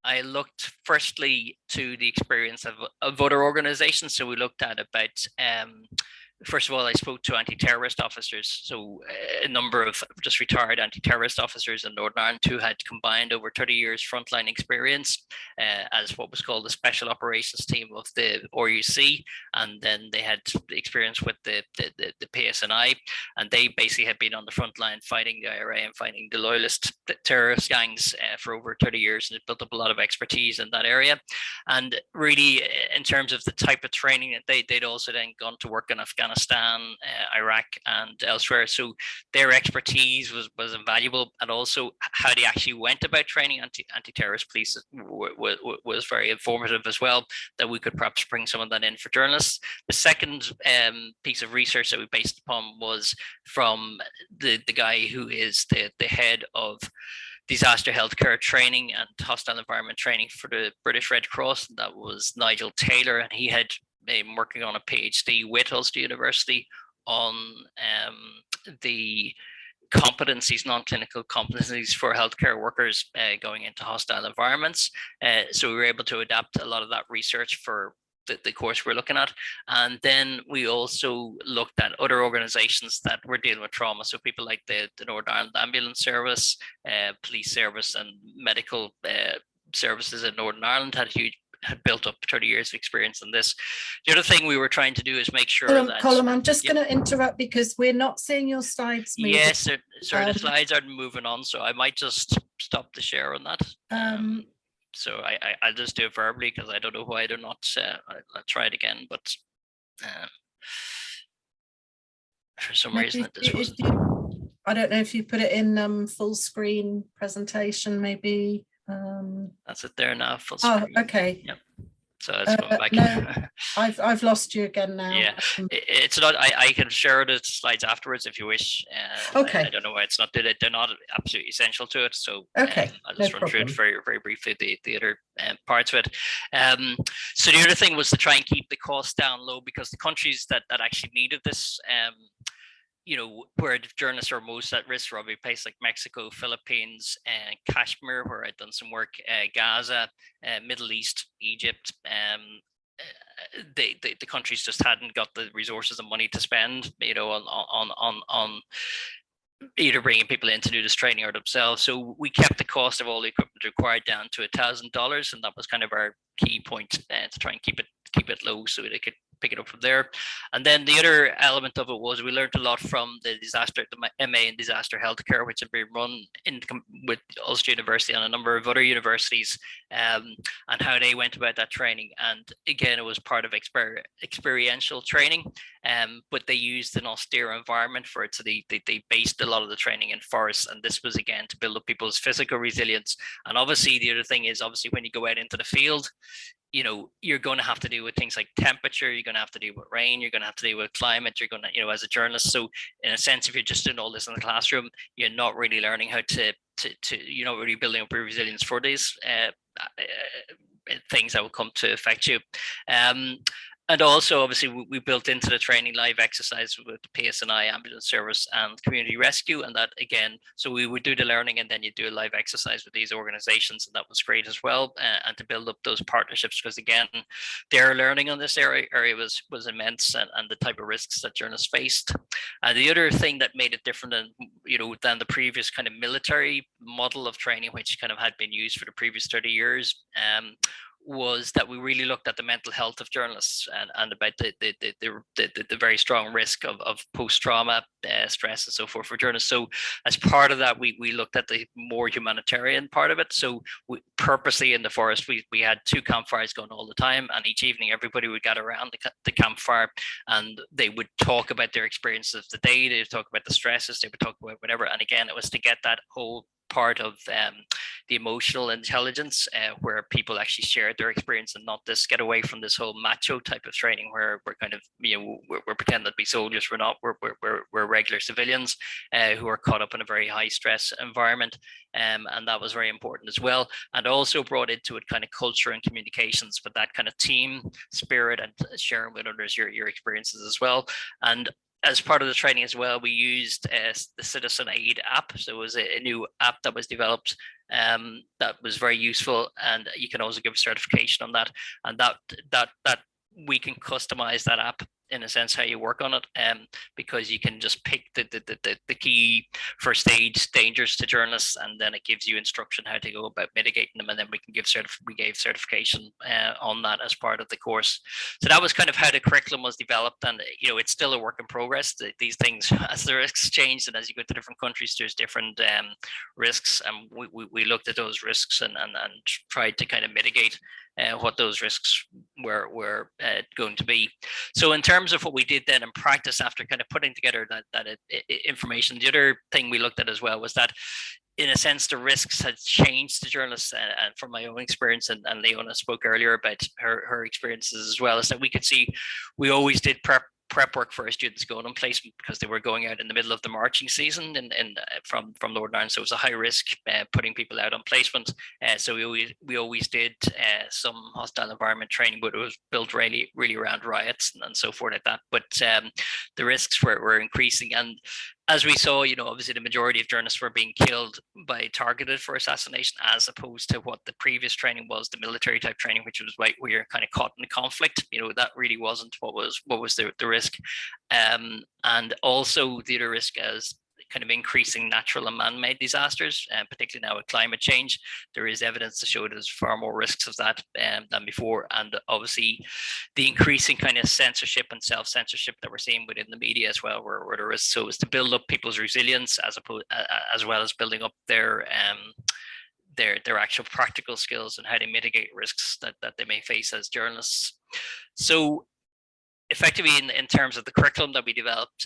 I looked firstly to the experience of other organizations. So we looked at about, first of all, I spoke to anti-terrorist officers. So a number of just retired anti-terrorist officers in Northern Ireland who had combined over 30 years frontline experience as what was called the Special Operations Team of the RUC. And then they had experience with the PSNI. And they basically had been on the front line fighting the IRA and fighting the loyalist terrorist gangs for over 30 years. And it built up a lot of expertise in that area. And really, in terms of the type of training that they'd also then gone to work in Afghanistan, Iraq, and elsewhere. So their expertise was invaluable, and also how they actually went about training anti-terrorist police was very informative as well, that we could perhaps bring some of that in for journalists. The second piece of research that we based upon was from the guy who is the head of disaster healthcare training and hostile environment training for the British Red Cross. That was Nigel Taylor, and he had been working on a PhD with Ulster University on the competencies, non-clinical competencies for healthcare workers going into hostile environments. So we were able to adapt a lot of that research for the course we're looking at. And then we also looked at other organizations that were dealing with trauma. So people like the Northern Ireland Ambulance Service, police service, and medical services in Northern Ireland had built up 30 years of experience in this. The other thing we were trying to do is make sure that... Colm, I'm just going to interrupt because we're not seeing your slides moving. Yes, sorry, the slides aren't moving on, so I might just stop the share on that. So I'll just do it verbally because I don't know why they're not... I'll try it again, but for some reason it just wasn't... I don't know if you put it in full screen presentation, maybe... That's it there now. Full screen. Oh, okay. Yep. So it's going back. No, I've lost you again now. Yeah, it's not. I can share the slides afterwards if you wish. Okay. I don't know why it's not did it. They're not absolutely essential to it. So okay, I'll just run through it very, very briefly. The other parts of it. So the other thing was to try and keep the cost down low, because the countries that actually needed this, where the journalists are most at risk, probably places like Mexico, Philippines, and Kashmir, where I'd done some work, Gaza, Middle East, Egypt. The countries just hadn't got the resources and money to spend, on either bringing people in to do this training or themselves. So we kept the cost of all the equipment required down to $1,000, and that was kind of our key point to try and keep it low, so they could pick it up from there. And then the other element of it was we learned a lot from the MA in disaster healthcare, which had been run with Ulster University and a number of other universities, and how they went about that training. And again, it was part of experiential training, but they used an austere environment for it. So they based a lot of the training in forests, and this was again to build up people's physical resilience. And obviously the other thing is, obviously when you go out into the field, you know, you're going to have to deal with things like temperature, you're going to have to deal with rain, you're going to have to deal with climate, you're going to, you know, as a journalist. So in a sense, if you're just doing all this in the classroom, you're not really learning how to you're not really building up your resilience for these things that will come to affect you. And also, obviously, we built into the training live exercise with the PSNI, ambulance service, and community rescue. And that, again, so we would do the learning and then you do a live exercise with these organizations. And that was great as well. And to build up those partnerships, because again, their learning on this area was immense, and the type of risks that journalists faced. And the other thing that made it different than the previous kind of military model of training, which kind of had been used for the previous 30 years, was that we really looked at the mental health of journalists and about the very strong risk of post-trauma stress and so forth for journalists. So as part of that, we looked at the more humanitarian part of it. So we purposely in the forest, we had 2 campfires going all the time, and each evening everybody would gather around the campfire and they would talk about their experiences of the day, they would talk about the stresses, they would talk about whatever. And again, it was to get that whole part of the emotional intelligence where people actually shared their experience and not this get away from this whole macho type of training where we're kind of, you know, we're pretending to be soldiers. We're not. We're regular civilians who are caught up in a very high stress environment, and that was very important as well. And also brought into it kind of culture and communications, but that kind of team spirit and sharing with others your experiences as well. And as part of the training as well, we used the Citizen Aid app. So it was a new app that was developed that was very useful, and you can also give a certification on that. And that we can customize that app in a sense how you work on it, because you can just pick the key first stage dangers to journalists, and then it gives you instruction how to go about mitigating them, and then we gave certification on that as part of the course. So that was kind of how the curriculum was developed, and you know, it's still a work in progress. These things, as the risks change and as you go to different countries, there's different risks, and we looked at those risks and tried to kind of mitigate what those risks were going to be. So in terms of what we did then in practice after kind of putting together that information, the other thing we looked at as well was that in a sense the risks had changed to journalists, and from my own experience, and Leona spoke earlier about her experiences as well, is that we could see we always did prep work for our students going on placement because they were going out in the middle of the marching season from Northern Ireland, so it was a high risk putting people out on placement. So we always did some hostile environment training, but it was built really around riots and so forth like that. But the risks were increasing, and as we saw, you know, obviously the majority of journalists were being killed targeted for assassination, as opposed to what the previous training was, the military type training, which was like where you're kind of caught in the conflict. You know, that really wasn't what was the risk. And also the other risk as kind of increasing natural and man-made disasters, and particularly now with climate change, there is evidence to show there's far more risks of that than before. And obviously the increasing kind of censorship and self-censorship that we're seeing within the media as well, where there is, so it's to build up people's resilience as well as building up their actual practical skills and how to mitigate risks that they may face as journalists. So effectively, in terms of the curriculum that we developed,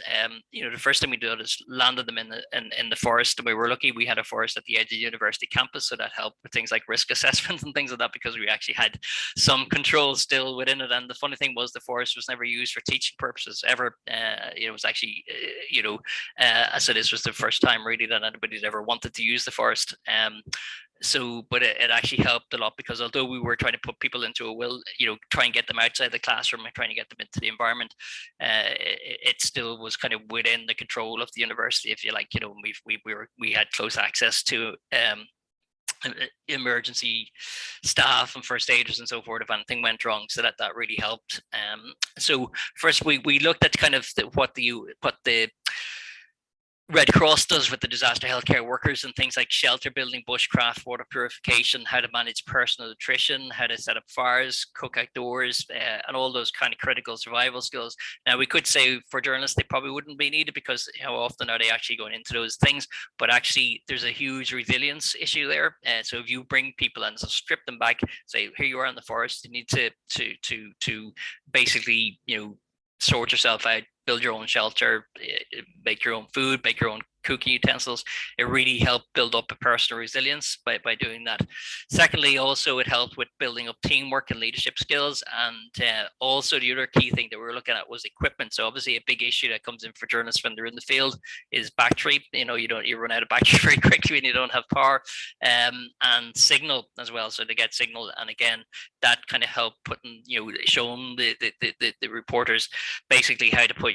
you know, the first thing we did is landed them in the forest. And we were lucky we had a forest at the edge of the university campus, so that helped with things like risk assessment and things like that, because we actually had some control still within it. And the funny thing was the forest was never used for teaching purposes ever. It was actually, you know, so this was the first time really that anybody had ever wanted to use the forest. So, but it actually helped a lot, because although we were trying to put people into try and get them outside the classroom and trying to get them into the environment, it still was kind of within the control of the university, if you like. You know, we had close access to emergency staff and first aiders and so forth if anything went wrong, so that really helped. So first we looked at kind of what the Red Cross does with the disaster healthcare workers and things like shelter building, bushcraft, water purification, how to manage personal nutrition, how to set up fires, cook outdoors, and all those kind of critical survival skills. Now, we could say for journalists, they probably wouldn't be needed because how often are they actually going into those things? But actually, there's a huge resilience issue there. So if you bring people and strip them back, say, here you are in the forest, you need to basically, sort yourself out, build your own shelter, make your own food, make your own cooking utensils. It really helped build up a personal resilience by doing that. Secondly, also it helped with building up teamwork and leadership skills. And also the other key thing that we were looking at was equipment. So obviously a big issue that comes in for journalists when they're in the field is battery. You run out of battery very quickly when you don't have power, and signal as well. So they get signal, and again, that kind of helped showing the reporters basically how to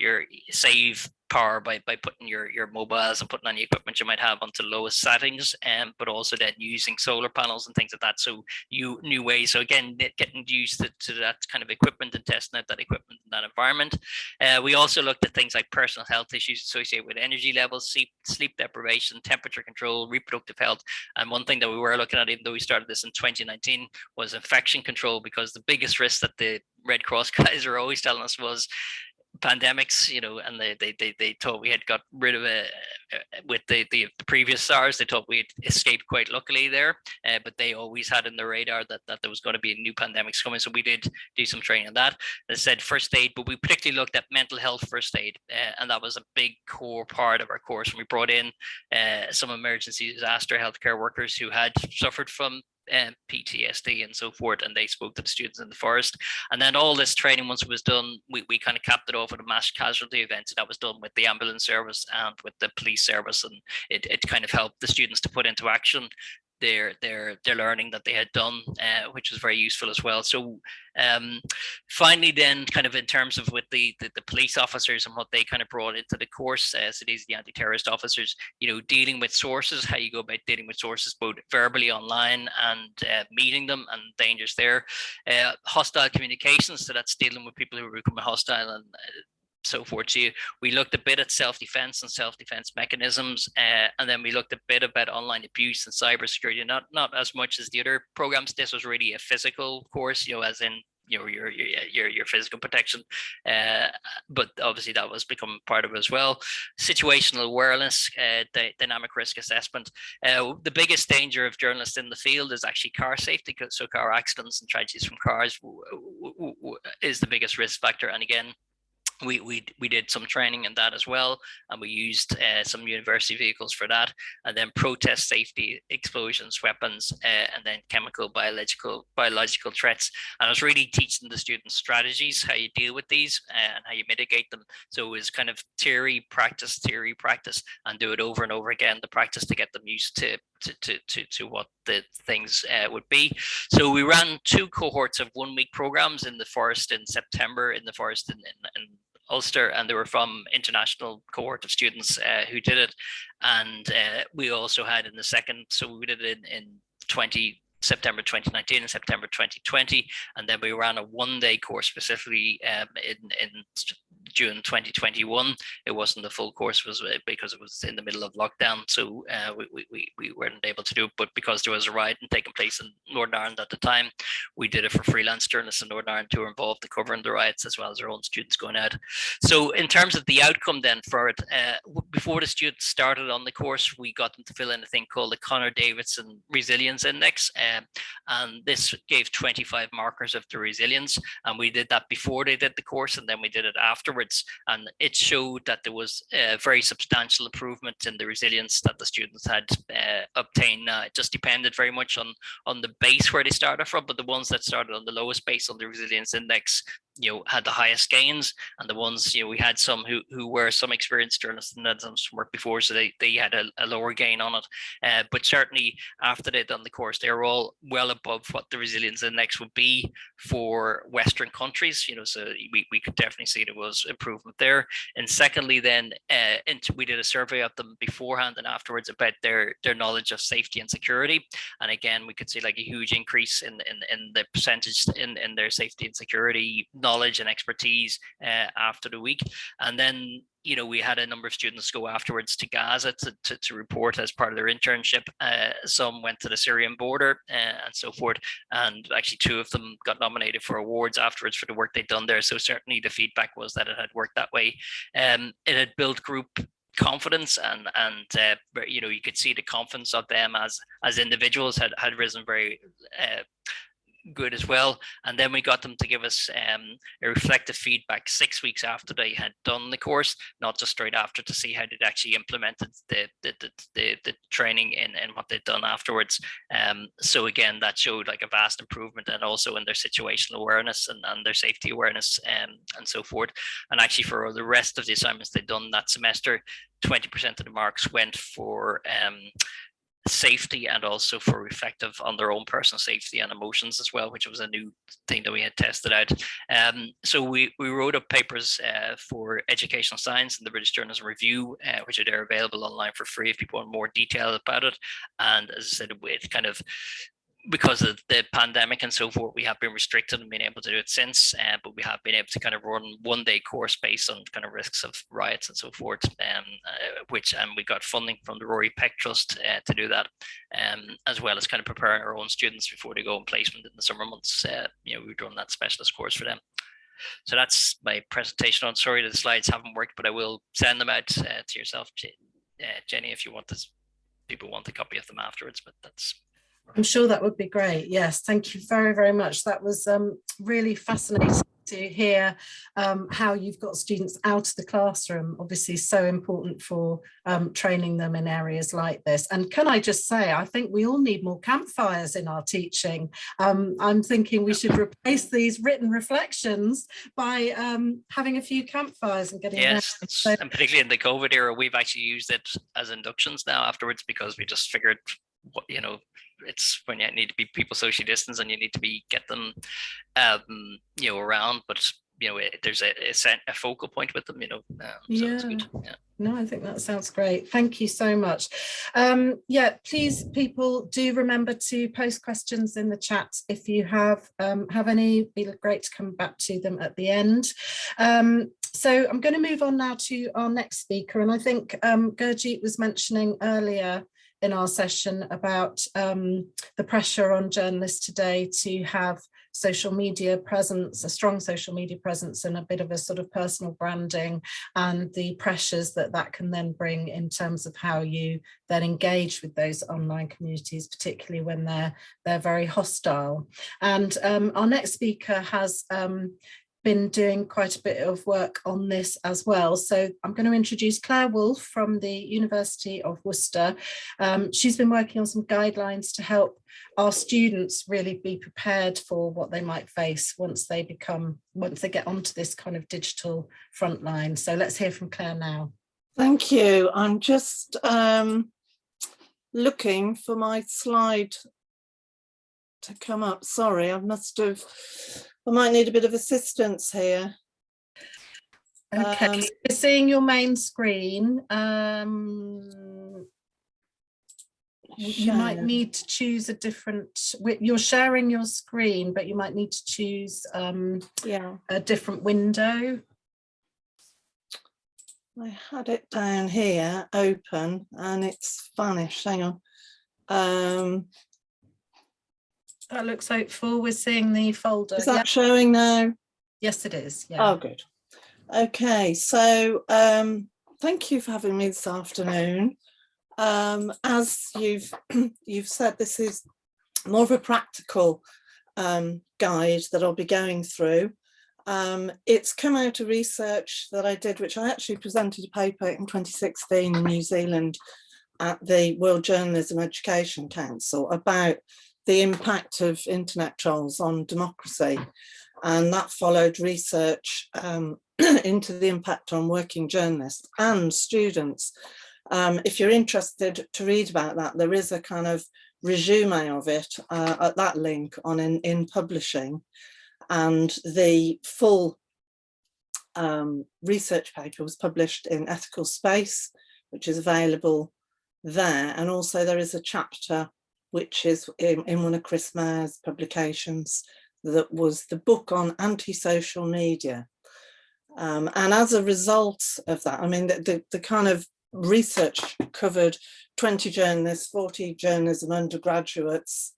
save power by putting your mobiles and putting on the equipment you might have onto the lowest settings, but also then using solar panels and things like that. So new ways. So again, getting used to that kind of equipment and testing out that equipment in that environment. We also looked at things like personal health issues associated with energy levels, sleep deprivation, temperature control, reproductive health. And one thing that we were looking at, even though we started this in 2019, was infection control, because the biggest risk that the Red Cross guys are always telling us was pandemics, and they thought we had got rid of it with the previous SARS. They thought we had escaped quite luckily there, but they always had in their radar that there was going to be new pandemics coming. So we did do some training on that. They said first aid, but we particularly looked at mental health first aid, and that was a big core part of our course. And we brought in some emergency disaster healthcare workers who had suffered from PTSD and so forth, and they spoke to the students in the forest. And then all this training, once it was done, we kind of capped it off with a mass casualty event that was done with the ambulance service and with the police service, and it kind of helped the students to put into action their learning that they had done, which was very useful as well. So finally, then kind of in terms of with the police officers and what they kind of brought into the course, so these are the anti-terrorist officers, dealing with sources, how you go about dealing with sources both verbally, online, and meeting them, and dangers there. Hostile communications, so that's dealing with people who are becoming hostile and so forth. So we looked a bit at self-defense and self-defense mechanisms, and then we looked a bit about online abuse and cybersecurity. Not as much as the other programs. This was really a physical course, as in your physical protection, but obviously that was become part of it as well. Situational awareness, dynamic risk assessment. The biggest danger of journalists in the field is actually car safety, so car accidents and tragedies from cars is the biggest risk factor. And again, we did some training in that as well, and we used some university vehicles for that. And then protest safety, explosions, weapons, and then chemical, biological threats. And I was really teaching the students strategies, how you deal with these and how you mitigate them. So it was kind of theory, practice, and do it over and over again, the practice, to get them used to what the things would be. So we ran 2 cohorts of 1-week programs in the forest in September, in the forest in Ulster, and they were from international cohort of students who did it. And we also had in the second, so we did it in September 2019 and September 2020, and then we ran a 1-day course specifically in June 2021. It wasn't the full course, because it was in the middle of lockdown, so we weren't able to do it. But because there was a riot taking place in Northern Ireland at the time, we did it for freelance journalists in Northern Ireland who were involved in covering the riots, as well as our own students going out. So in terms of the outcome then for it, before the students started on the course, we got them to fill in a thing called the Connor Davidson Resilience Index, and this gave 25 markers of the resilience, and we did that before they did the course, and then we did it afterwards. And it showed that there was a very substantial improvement in the resilience that the students had obtained. It just depended very much on the base where they started from, but the ones that started on the lowest base on the resilience index had the highest gains, and the ones we had some who were some experienced journalists and had some work before, so they had a lower gain on it. But certainly after they'd done the course, they were all well above what the resilience index would be for Western countries. So we could definitely see there was improvement there. And secondly, then we did a survey of them beforehand and afterwards about their knowledge of safety and security. And again, we could see like a huge increase in the percentage in their safety and security knowledge and expertise after the week. And then you know, we had a number of students go afterwards to Gaza to report as part of their internship. Some went to the Syrian border and so forth. And actually 2 of them got nominated for awards afterwards for the work they'd done there. So certainly the feedback was that it had worked that way. It had built group confidence, and you know, you could see the confidence of them as individuals had risen very good as well. And then we got them to give us a reflective feedback 6 weeks after they had done the course, not just straight after, to see how they'd actually implemented the training in what they'd done afterwards. So again, that showed like a vast improvement, and also in their situational awareness and their safety awareness and so forth. And actually for the rest of the assignments they'd done that semester, 20% of the marks went for safety, and also for reflective on their own personal safety and emotions as well, which was a new thing that we had tested out. So we wrote up papers for educational science in the British Journalism Review, which are available online for free if people want more detail about it. And as I said, with kind of, because of the pandemic and so forth, we have been restricted and been able to do it since, but we have been able to kind of run one-day course based on kind of risks of riots and so forth, and we got funding from the Rory Peck Trust to do that, as well as kind of preparing our own students before they go on placement in the summer months. You know, we've done that specialist course for them. So that's my presentation on. Sorry the slides haven't worked, but I will send them out to yourself, Jenny, if you want this. People want a copy of them afterwards, but that's. I'm sure that would be great. Yes, thank you very, very much. That was really fascinating to hear how you've got students out of the classroom, obviously so important for training them in areas like this. And can I just say, I think we all need more campfires in our teaching. I'm thinking we should replace these written reflections by having a few campfires and getting. Yes, and particularly in the COVID era, we've actually used it as inductions now afterwards, because we just figured, you know, it's when you need to be people socially distance and you need to get them you know, around, but you know, there's a focal point with them, you know. So it's good. Yeah. No, I think that sounds great. Thank you so much. Yeah, please, people, do remember to post questions in the chat if you have any. It'd be great to come back to them at the end. So I'm going to move on now to our next speaker, and I think Gurjeet was mentioning earlier in our session about the pressure on journalists today to have social media presence, a strong social media presence, and a bit of a sort of personal branding, and the pressures that that can then bring in terms of how you then engage with those online communities, particularly when they're very hostile. And our next speaker has been doing quite a bit of work on this as well. So I'm going to introduce Claire Wolfe from the University of Worcester. She's been working on some guidelines to help our students really be prepared for what they might face once they get onto this kind of digital front line. So let's hear from Claire now. Thank you. I'm just looking for my slide to come up. Sorry, I might need a bit of assistance here. Okay, so you're seeing your main screen. You might need to choose a different, you're sharing your screen, but you might need to choose a different window. I had it down here, open, and it's vanished. Hang on. That looks hopeful. We're seeing the folder. Is that showing now? Yes, it is. Yeah. Oh, good. Okay, so thank you for having me this afternoon. As you've said, this is more of a practical guide that I'll be going through. It's come out of research that I did, which I actually presented a paper in 2016 in New Zealand at the World Journalism Education Council about the impact of internet trolls on democracy, and that followed research into the impact on working journalists and students. If you're interested to read about that, there is a kind of resume of it at that link on in publishing, and the full research paper was published in Ethical Space, which is available there, and also there is a chapter which is in one of Chris Mayer's publications, that was the book on anti-social media. And as a result of that, I mean, the kind of research covered 20 journalists, 40 journalism undergraduates.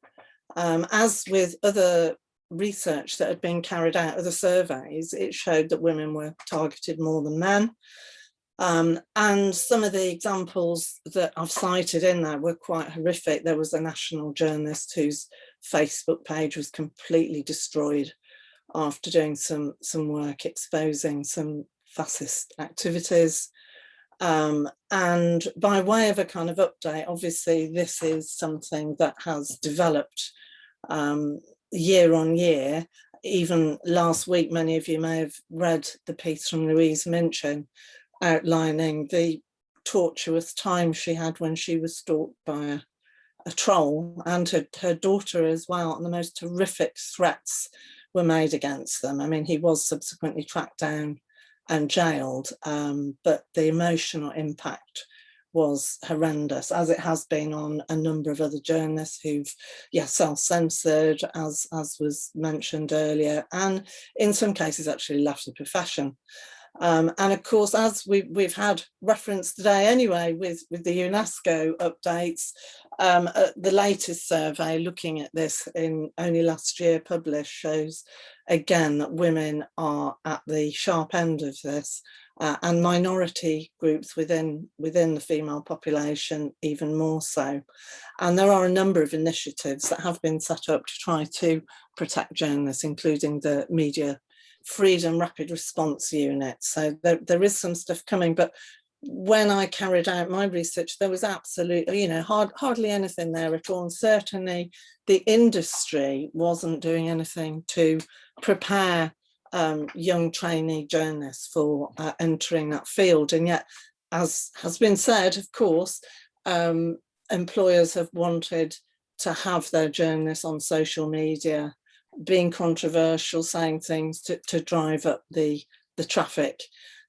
As with other research that had been carried out, other surveys, it showed that women were targeted more than men. And some of the examples that I've cited in there were quite horrific. There was a national journalist whose Facebook page was completely destroyed after doing some work exposing some fascist activities. And by way of a kind of update, obviously this is something that has developed year on year. Even last week, many of you may have read the piece from Louise Minchin outlining the tortuous time she had when she was stalked by a troll, and her daughter as well, and the most horrific threats were made against them. I mean, he was subsequently tracked down and jailed, but the emotional impact was horrendous, as it has been on a number of other journalists who've, self-censored, as was mentioned earlier, and in some cases actually left the profession. And of course, as we've had reference today anyway, with the UNESCO updates, the latest survey looking at this in only last year published shows again that women are at the sharp end of this, and minority groups within the female population even more so. And there are a number of initiatives that have been set up to try to protect journalists, including the Media Freedom Rapid Response Unit. So there is some stuff coming, but when I carried out my research, there was absolutely, hardly anything there at all. And certainly the industry wasn't doing anything to prepare young trainee journalists for entering that field. And yet, as has been said, of course, employers have wanted to have their journalists on social media, being controversial, saying things to drive up the traffic.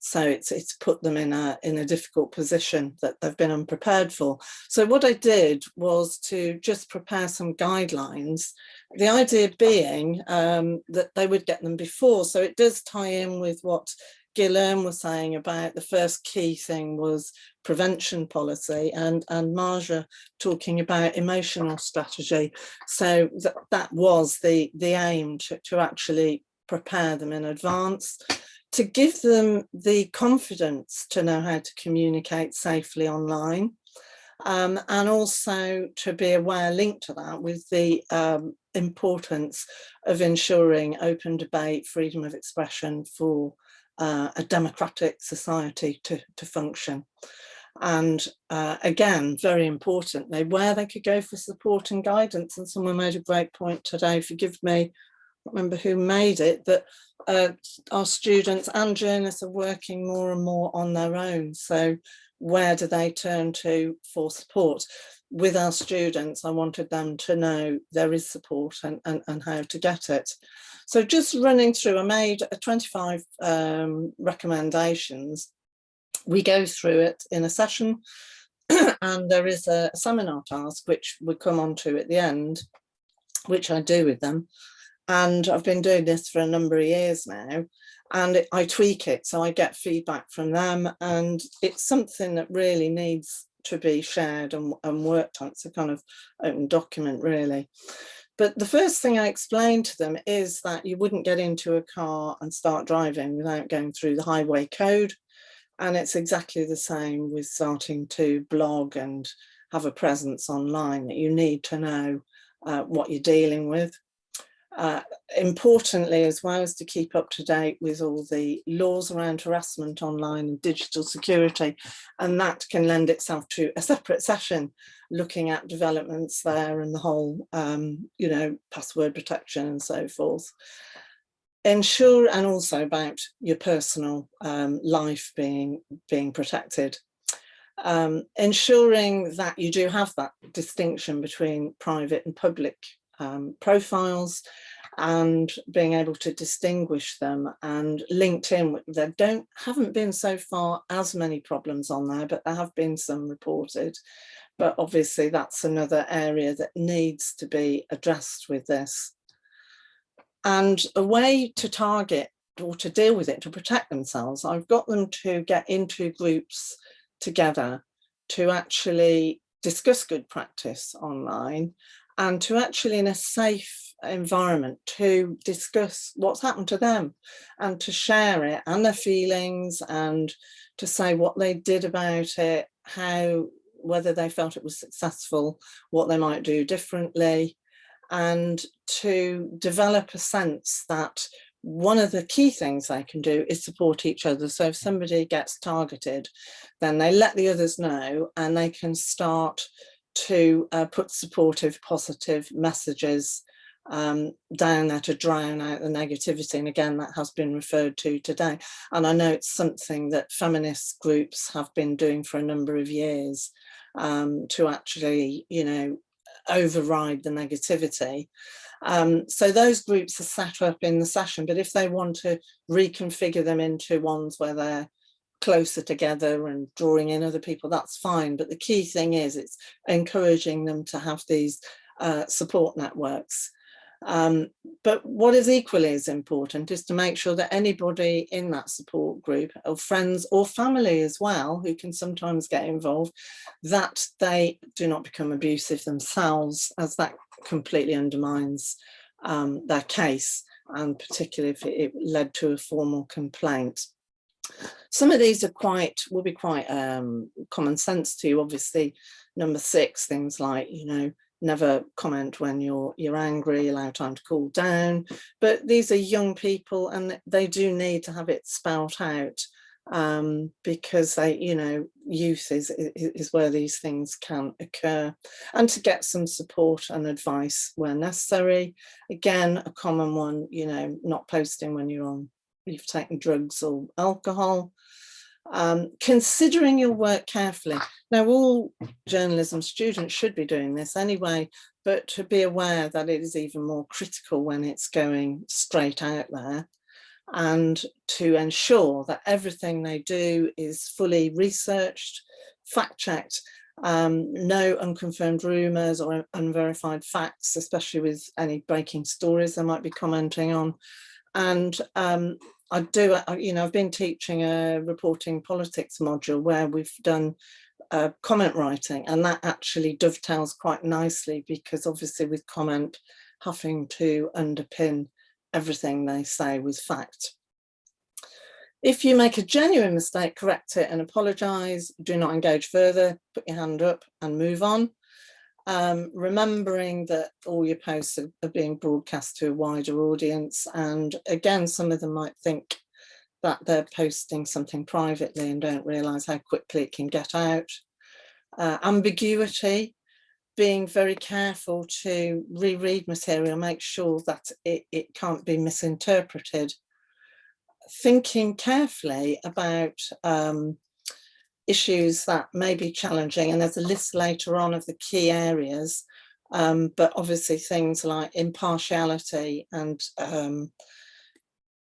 So it's put them in a difficult position that they've been unprepared for. So what I did was to just prepare some guidelines, the idea being that they would get them before. So it does tie in with what Guilherme was saying about the first key thing was prevention policy, and Marja talking about emotional strategy. So that was the aim, to actually prepare them in advance, to give them the confidence to know how to communicate safely online, and also to be aware, linked to that, with the importance of ensuring open debate, freedom of expression for a democratic society to function. And again, very importantly, where they could go for support and guidance. And someone made a great point today, forgive me, I don't remember who made it, that our students and journalists are working more and more on their own. So where do they turn to for support? With our students, I wanted them to know there is support and how to get it. So just running through, I made 25 recommendations. We go through it in a session, and there is a seminar task, which we come on to at the end, which I do with them. And I've been doing this for a number of years now, and I tweak it, so I get feedback from them, and it's something that really needs to be shared and worked on. It's a kind of open document, really. But the first thing I explained to them is that you wouldn't get into a car and start driving without going through the highway code. And it's exactly the same with starting to blog and have a presence online, that you need to know what you're dealing with. Importantly, as well, as to keep up to date with all the laws around harassment online and digital security, and that can lend itself to a separate session looking at developments there and the whole password protection and so forth. Ensure, and also about your personal life being protected. Ensuring that you do have that distinction between private and public profiles, and being able to distinguish them. And LinkedIn, there haven't been so far as many problems on there, but there have been some reported. But obviously that's another area that needs to be addressed with this. And a way to target or to deal with it, to protect themselves. I've got them to get into groups together to actually discuss good practice online, and to actually, in a safe environment, to discuss what's happened to them and to share it and their feelings, and to say what they did about it, how, whether they felt it was successful, what they might do differently, and to develop a sense that one of the key things they can do is support each other. So if somebody gets targeted, then they let the others know, and they can start to put supportive, positive messages down there to drown out the negativity. And again, that has been referred to today. And I know it's something that feminist groups have been doing for a number of years, to actually, you know, override the negativity. So those groups are set up in the session, but if they want to reconfigure them into ones where they're closer together and drawing in other people, that's fine. But the key thing is it's encouraging them to have these support networks. But what is equally as important is to make sure that anybody in that support group, or friends or family as well, who can sometimes get involved, that they do not become abusive themselves, as that completely undermines their case, and particularly if it led to a formal complaint. Some of these are will be quite common sense to you. Obviously, number 6, things like, you know, never comment when you're angry, allow time to cool down. But these are young people, and they do need to have it spelt out, because they, you know, youth is where these things can occur, and to get some support and advice where necessary. Again, a common one, you know, not posting when you've taken drugs or alcohol. Considering your work carefully. Now, all journalism students should be doing this anyway, but to be aware that it is even more critical when it's going straight out there, and to ensure that everything they do is fully researched, fact-checked, no unconfirmed rumours or unverified facts, especially with any breaking stories they might be commenting on. And you know, I've been teaching a reporting politics module where we've done comment writing, and that actually dovetails quite nicely, because obviously with comment having to underpin everything they say with fact. If you make a genuine mistake, correct it and apologise. Do not engage further, put your hand up and move on. Remembering that all your posts are being broadcast to a wider audience, and again, some of them might think that they're posting something privately and don't realise how quickly it can get out. Ambiguity, being very careful to reread material, make sure that it can't be misinterpreted. Thinking carefully about issues that may be challenging, and there's a list later on of the key areas, but obviously things like impartiality and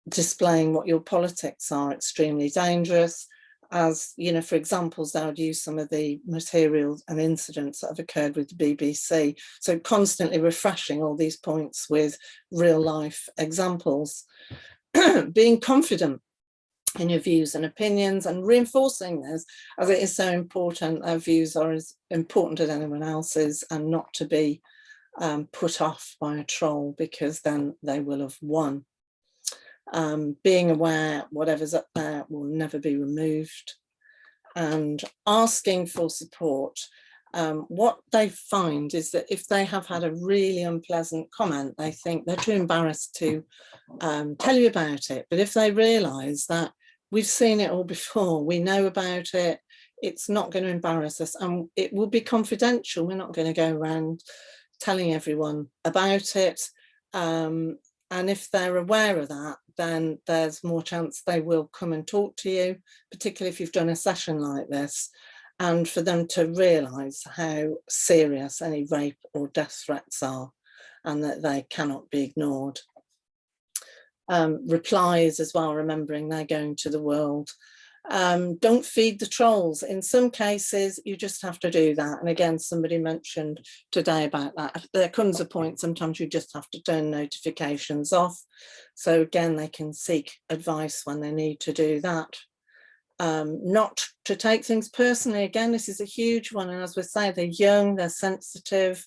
displaying what your politics are extremely dangerous. As you know, for examples, I would use some of the materials and incidents that have occurred with the BBC. So constantly refreshing all these points with real life examples. Being confident in your views and opinions, and reinforcing this, as it is so important. Our views are as important as anyone else's, and not to be put off by a troll, because then they will have won. Being aware whatever's up there will never be removed, and asking for support. What they find is that if they have had a really unpleasant comment, they think they're too embarrassed to tell you about it. But if they realise that we've seen it all before, we know about it, it's not going to embarrass us, and it will be confidential. We're not going to go around telling everyone about it. And if they're aware of that, then there's more chance they will come and talk to you, particularly if you've done a session like this, and for them to realise how serious any rape or death threats are, and that they cannot be ignored. Replies as well, remembering they're going to the world, Don't feed the trolls. In some cases, you just have to do that. And again, somebody mentioned today about that. There comes a point, sometimes you just have to turn notifications off. So again, they can seek advice when they need to do that. Not to take things personally. Again, this is a huge one. And as we say, they're young, they're sensitive,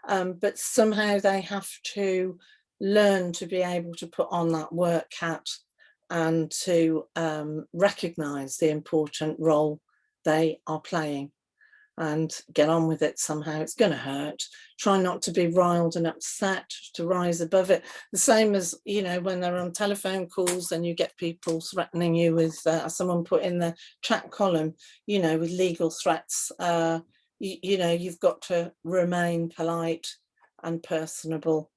but somehow they have to learn to be able to put on that work hat and to recognise the important role they are playing and get on with it somehow. It's going to hurt. Try not to be riled and upset, to rise above it. The same as, you know, when they're on telephone calls and you get people threatening you with, as someone put in the chat column, you know, with legal threats. You know, you've got to remain polite and personable.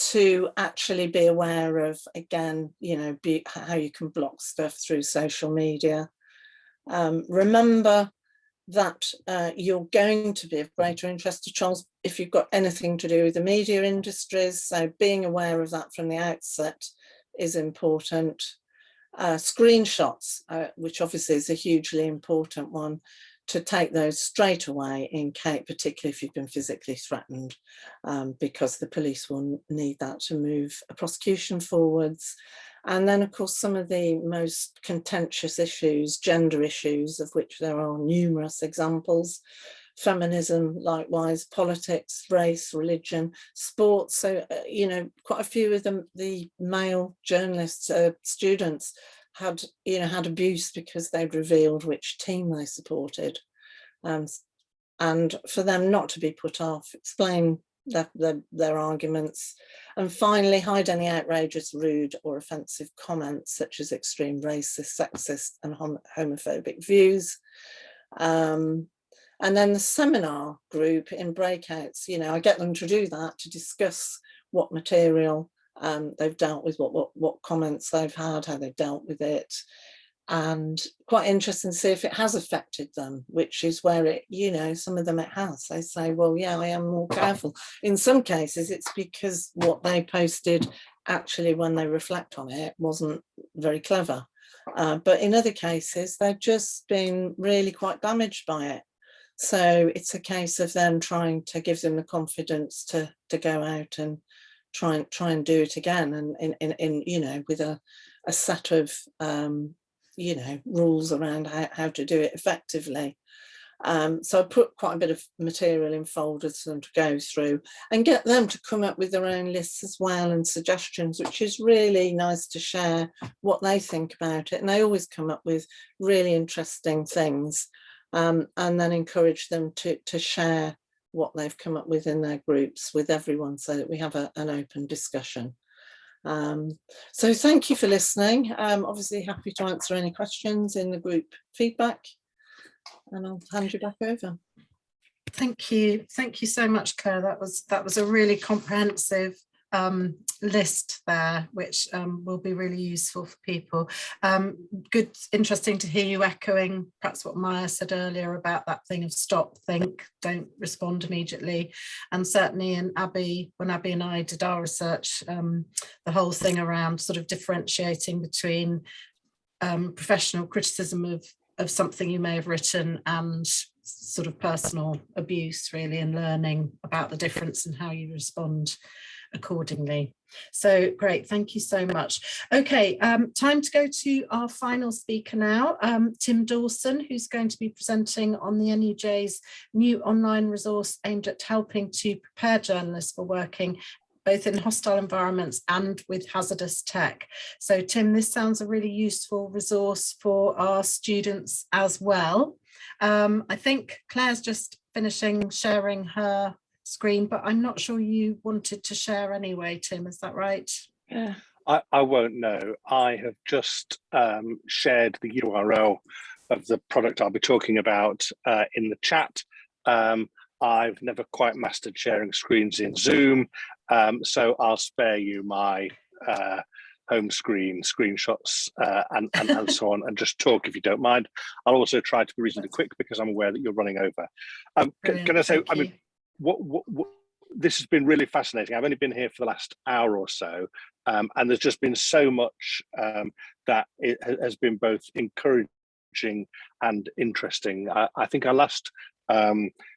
To actually be aware of, again, you know, how you can block stuff through social media. Remember that you're going to be of greater interest to trolls if you've got anything to do with the media industries. So being aware of that from the outset is important. Screenshots, which obviously is a hugely important one, to take those straight away in case, particularly if you've been physically threatened, because the police will need that to move a prosecution forwards. And then, of course, some of the most contentious issues, gender issues, of which there are numerous examples, feminism, likewise, politics, race, religion, sports. So, you know, quite a few of them, the male journalists, students, had abuse because they'd revealed which team they supported, and for them not to be put off, explain their arguments, and finally hide any outrageous, rude or offensive comments such as extreme racist, sexist and homophobic views. And then the seminar group in breakouts, you know, I get them to do that, to discuss what material they've dealt with, what comments they've had, how they've dealt with it, and quite interesting to see if it has affected them, which is where it, you know, some of them it has. They say, well, yeah, I am more careful. In some cases, it's because what they posted actually, when they reflect on it, wasn't very clever. But in other cases, they've just been really quite damaged by it. So it's a case of them trying to give them the confidence to go out and try and do it again, and in you know, with a set of you know, rules around how to do it effectively. So I put quite a bit of material in folders for them to go through and get them to come up with their own lists as well, and suggestions, which is really nice to share what they think about it. And they always come up with really interesting things, and then encourage them to share what they've come up with in their groups with everyone, so that we have an open discussion. So thank you for listening. Obviously happy to answer any questions in the group feedback, and I'll hand you back over. Thank you so much, Claire. That was a really comprehensive list there, which will be really useful for people. Good, interesting to hear you echoing perhaps what Maya said earlier about that thing of stop, think, don't respond immediately. And certainly in Abby, when Abby and I did our research, the whole thing around sort of differentiating between professional criticism of something you may have written and sort of personal abuse, really, and learning about the difference and how you respond accordingly. So great, thank you so much. Okay, time to go to our final speaker now, Tim Dawson, who's going to be presenting on the NUJ's new online resource aimed at helping to prepare journalists for working both in hostile environments and with hazardous tech. So Tim, this sounds a really useful resource for our students as well. I think Claire's just finishing sharing her screen, but I'm not sure you wanted to share anyway, Tim, is that right? Yeah. I won't know. I have just shared the URL of the product I'll be talking about in the chat. I've never quite mastered sharing screens in Zoom, so I'll spare you my home screen screenshots and so on, and just talk if you don't mind. I'll also try to be reasonably quick because I'm aware that you're running over. Can I say, I mean, what this has been really fascinating. I've only been here for the last hour or so, And there's just been so much that it has been both encouraging and interesting. I think I last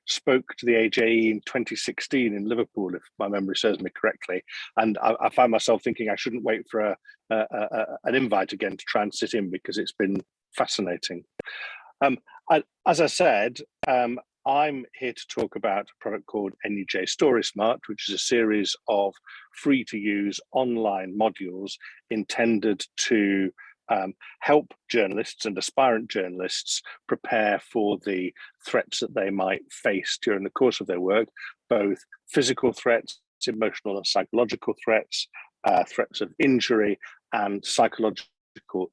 spoke to the AJE in 2016 in Liverpool, if my memory serves me correctly, and I found myself thinking I shouldn't wait for an invite again to try and sit in, because it's been fascinating. As I said, I'm here to talk about a product called NUJ StorySmart, which is a series of free-to-use online modules intended to help journalists and aspirant journalists prepare for the threats that they might face during the course of their work, both physical threats, emotional and psychological threats, threats of injury, and psychological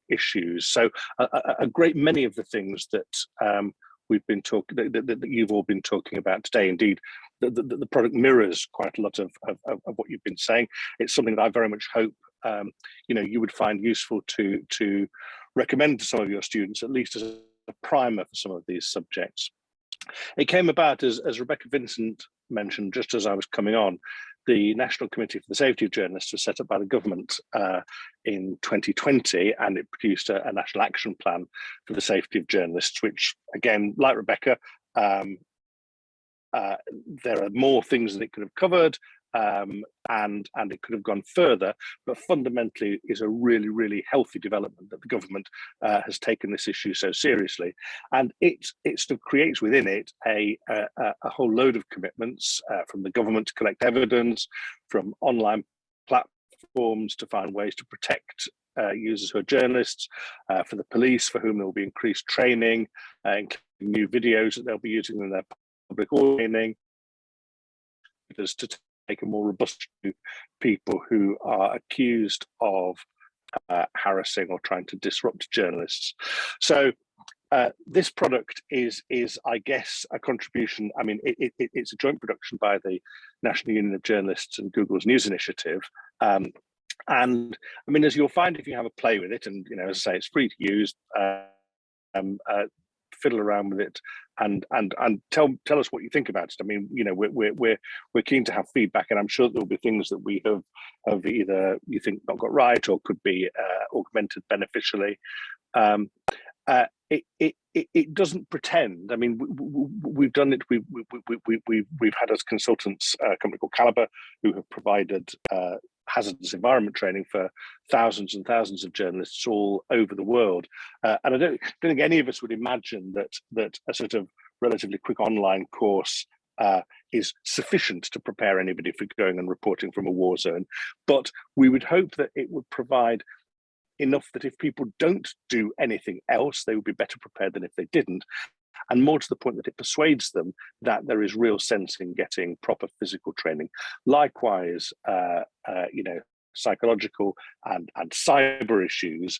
issues. So a great many of the things that we've been talking, that you've all been talking about today. Indeed, the product mirrors quite a lot of what you've been saying. It's something that I very much hope you would find useful to recommend to some of your students, at least as a primer for some of these subjects. It came about, as Rebecca Vincent mentioned, just as I was coming on. The National Committee for the Safety of Journalists was set up by the government in 2020, and it produced a national action plan for the safety of journalists, which, again, like Rebecca, there are more things that it could have covered, and it could have gone further, but fundamentally is a really, really healthy development that the government has taken this issue so seriously. And it sort of creates within it a whole load of commitments from the government to collect evidence, from online platforms to find ways to protect users who are journalists, for the police, for whom there will be increased training, including new videos that they'll be using in their public training, to take a more robust view people who are accused of harassing or trying to disrupt journalists. So this product is, I guess, a contribution. I mean, it's a joint production by the National Union of Journalists and Google's News Initiative. And I mean, as you'll find if you have a play with it, and as I say, it's free to use. Fiddle around with it and tell us what you think about it. I mean, we're keen to have feedback, and I'm sure there'll be things that we have either you think not got right or could be augmented beneficially. It doesn't pretend. I mean, we've done it. We've had as consultants a company called Calibre, who have provided hazardous environment training for thousands and thousands of journalists all over the world. And I don't think any of us would imagine that a sort of relatively quick online course is sufficient to prepare anybody for going and reporting from a war zone. But we would hope that it would provide enough that if people don't do anything else, they would be better prepared than if they didn't. And more to the point, that it persuades them that there is real sense in getting proper physical training. Likewise, psychological and cyber issues.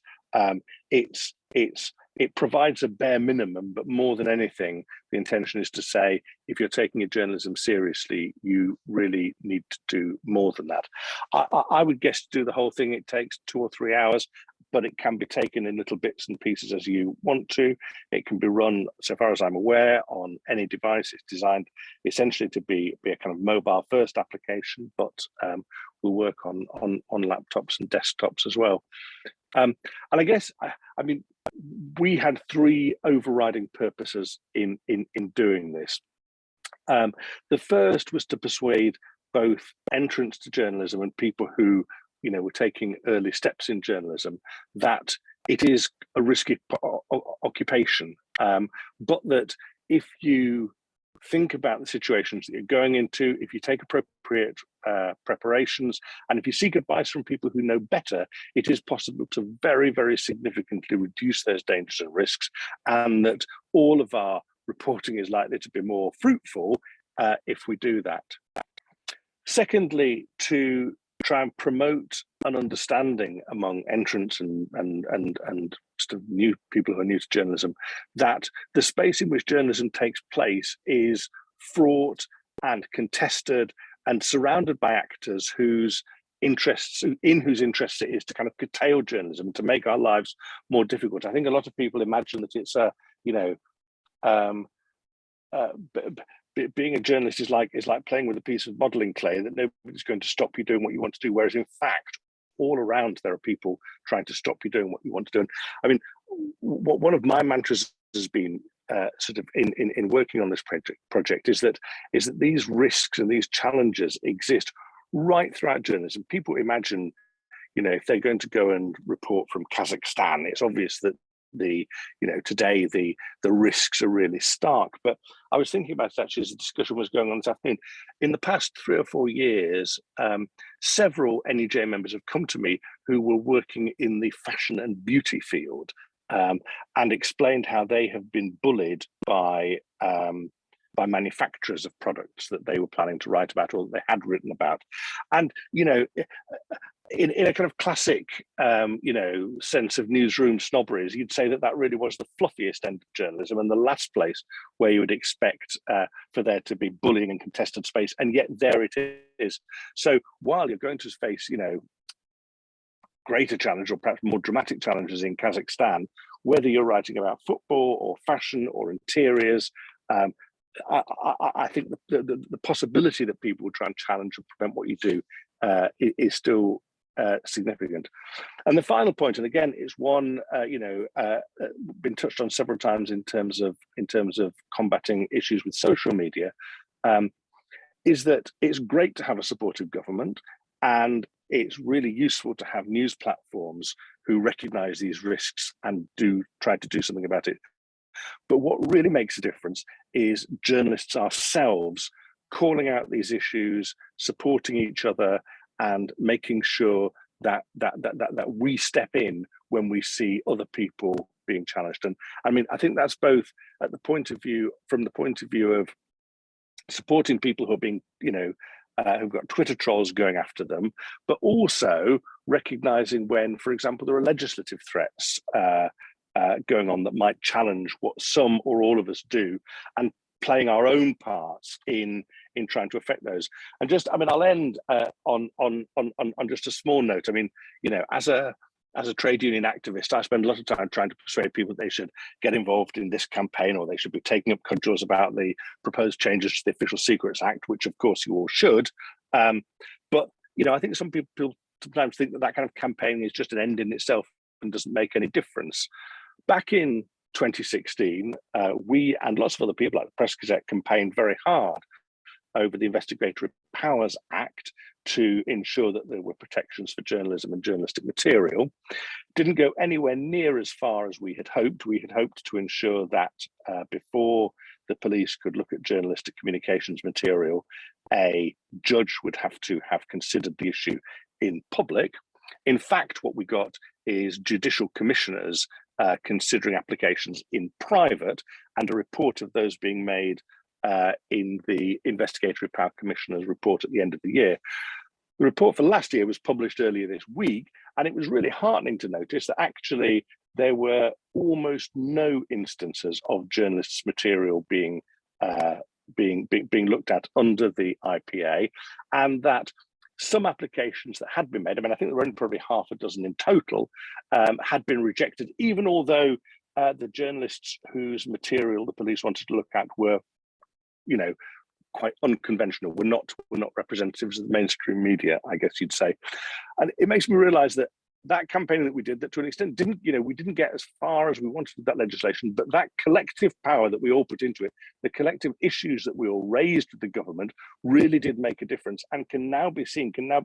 It provides a bare minimum, but more than anything, the intention is to say, if you're taking your journalism seriously, you really need to do more than that. I would guess to do the whole thing, it takes 2 or 3 hours, but it can be taken in little bits and pieces as you want to. It can be run, so far as I'm aware, on any device. It's designed essentially to be a kind of mobile first application, but will work on laptops and desktops as well. And I guess, I mean, we had 3 overriding purposes in doing this. The first was to persuade both entrants to journalism and people who were taking early steps in journalism that it is a risky occupation, but that if you think about the situations that you're going into, if you take appropriate preparations, and if you seek advice from people who know better, it is possible to very, very significantly reduce those dangers and risks, and that all of our reporting is likely to be more fruitful if we do that. Secondly, to try and promote an understanding among entrants and sort of new people who are new to journalism that the space in which journalism takes place is fraught and contested and surrounded by actors whose interests it is to kind of curtail journalism, to make our lives more difficult. I think a lot of people imagine that it's being a journalist is like playing with a piece of modeling clay, that nobody's going to stop you doing what you want to do, whereas in fact all around there are people trying to stop you doing what you want to do. And I mean, one of my mantras has been sort of in working on this project is that these risks and these challenges exist right throughout journalism. People imagine, you know, if they're going to go and report from Kazakhstan, it's obvious that today the risks are really stark. But I was thinking about it actually as the discussion was going on this afternoon. In the past 3 or 4 years, several NEJ members have come to me who were working in the fashion and beauty field, and explained how they have been bullied by manufacturers of products that they were planning to write about or that they had written about. And, you know, in a kind of classic, sense of newsroom snobberies, you'd say that really was the fluffiest end of journalism and the last place where you would expect for there to be bullying and contested space. And yet there it is. So while you're going to face, you know, greater challenge or perhaps more dramatic challenges in Kazakhstan, whether you're writing about football or fashion or interiors, I think the possibility that people will try and challenge and prevent what you do is still significant. And the final point, and again, it's one been touched on several times in terms of combating issues with social media, is that it's great to have a supportive government, and it's really useful to have news platforms who recognise these risks and do try to do something about it. But what really makes a difference is journalists ourselves calling out these issues, supporting each other, and making sure that we step in when we see other people being challenged. And I mean, I think that's both from the point of view of supporting people who are being, who've got Twitter trolls going after them, but also recognizing when, for example, there are legislative threats going on that might challenge what some or all of us do, and playing our own parts in trying to affect those. And just, I mean, I'll end on just a small note. I mean, as a trade union activist, I spend a lot of time trying to persuade people that they should get involved in this campaign, or they should be taking up cudgels about the proposed changes to the Official Secrets Act, which of course you all should. But I think some people sometimes think that kind of campaign is just an end in itself and doesn't make any difference. Back in 2016, we and lots of other people like the Press Gazette campaigned very hard over the Investigatory Powers Act to ensure that there were protections for journalism and journalistic material. Didn't go anywhere near as far as we had hoped. We had hoped to ensure that before the police could look at journalistic communications material, a judge would have to have considered the issue in public. In fact, what we got is judicial commissioners considering applications in private, and a report of those being made in the Investigatory Power Commissioner's report at the end of the year. The report for last year was published earlier this week, and it was really heartening to notice that actually there were almost no instances of journalists' material being looked at under the IPA, and that some applications that had been made, I mean, I think there were only probably half a dozen in total, had been rejected, even although the journalists whose material the police wanted to look at were, quite unconventional. We're not representatives of the mainstream media, I guess you'd say. And it makes me realize that campaign that we did, that to an extent we didn't get as far as we wanted with that legislation, but that collective power that we all put into it, the collective issues that we all raised with the government, really did make a difference, and can now be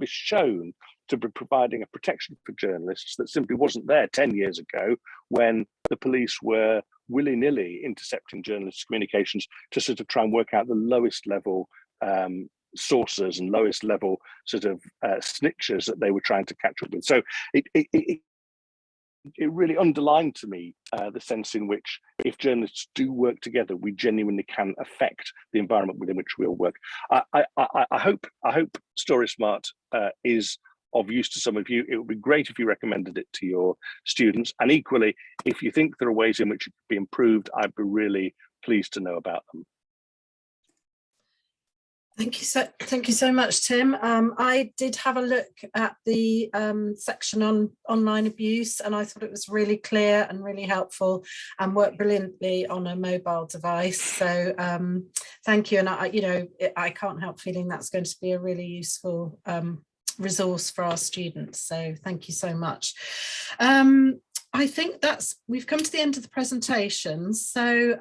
shown to be providing a protection for journalists that simply wasn't there 10 years ago, when the police were willy-nilly intercepting journalists' communications to sort of try and work out the lowest level sources and lowest level sort of snitches that they were trying to catch up with. So it really underlined to me the sense in which, if journalists do work together, we genuinely can affect the environment within which we all work. I hope StorySmart is of use to some of you. It would be great if you recommended it to your students, and equally, if you think there are ways in which it could be improved, I'd be really pleased to know about them. Thank you so much, Tim. I did have a look at the section on online abuse, and I thought it was really clear and really helpful, and worked brilliantly on a mobile device. So thank you, and I can't help feeling that's going to be a really useful resource for our students. So thank you so much. I think we've come to the end of the presentation. So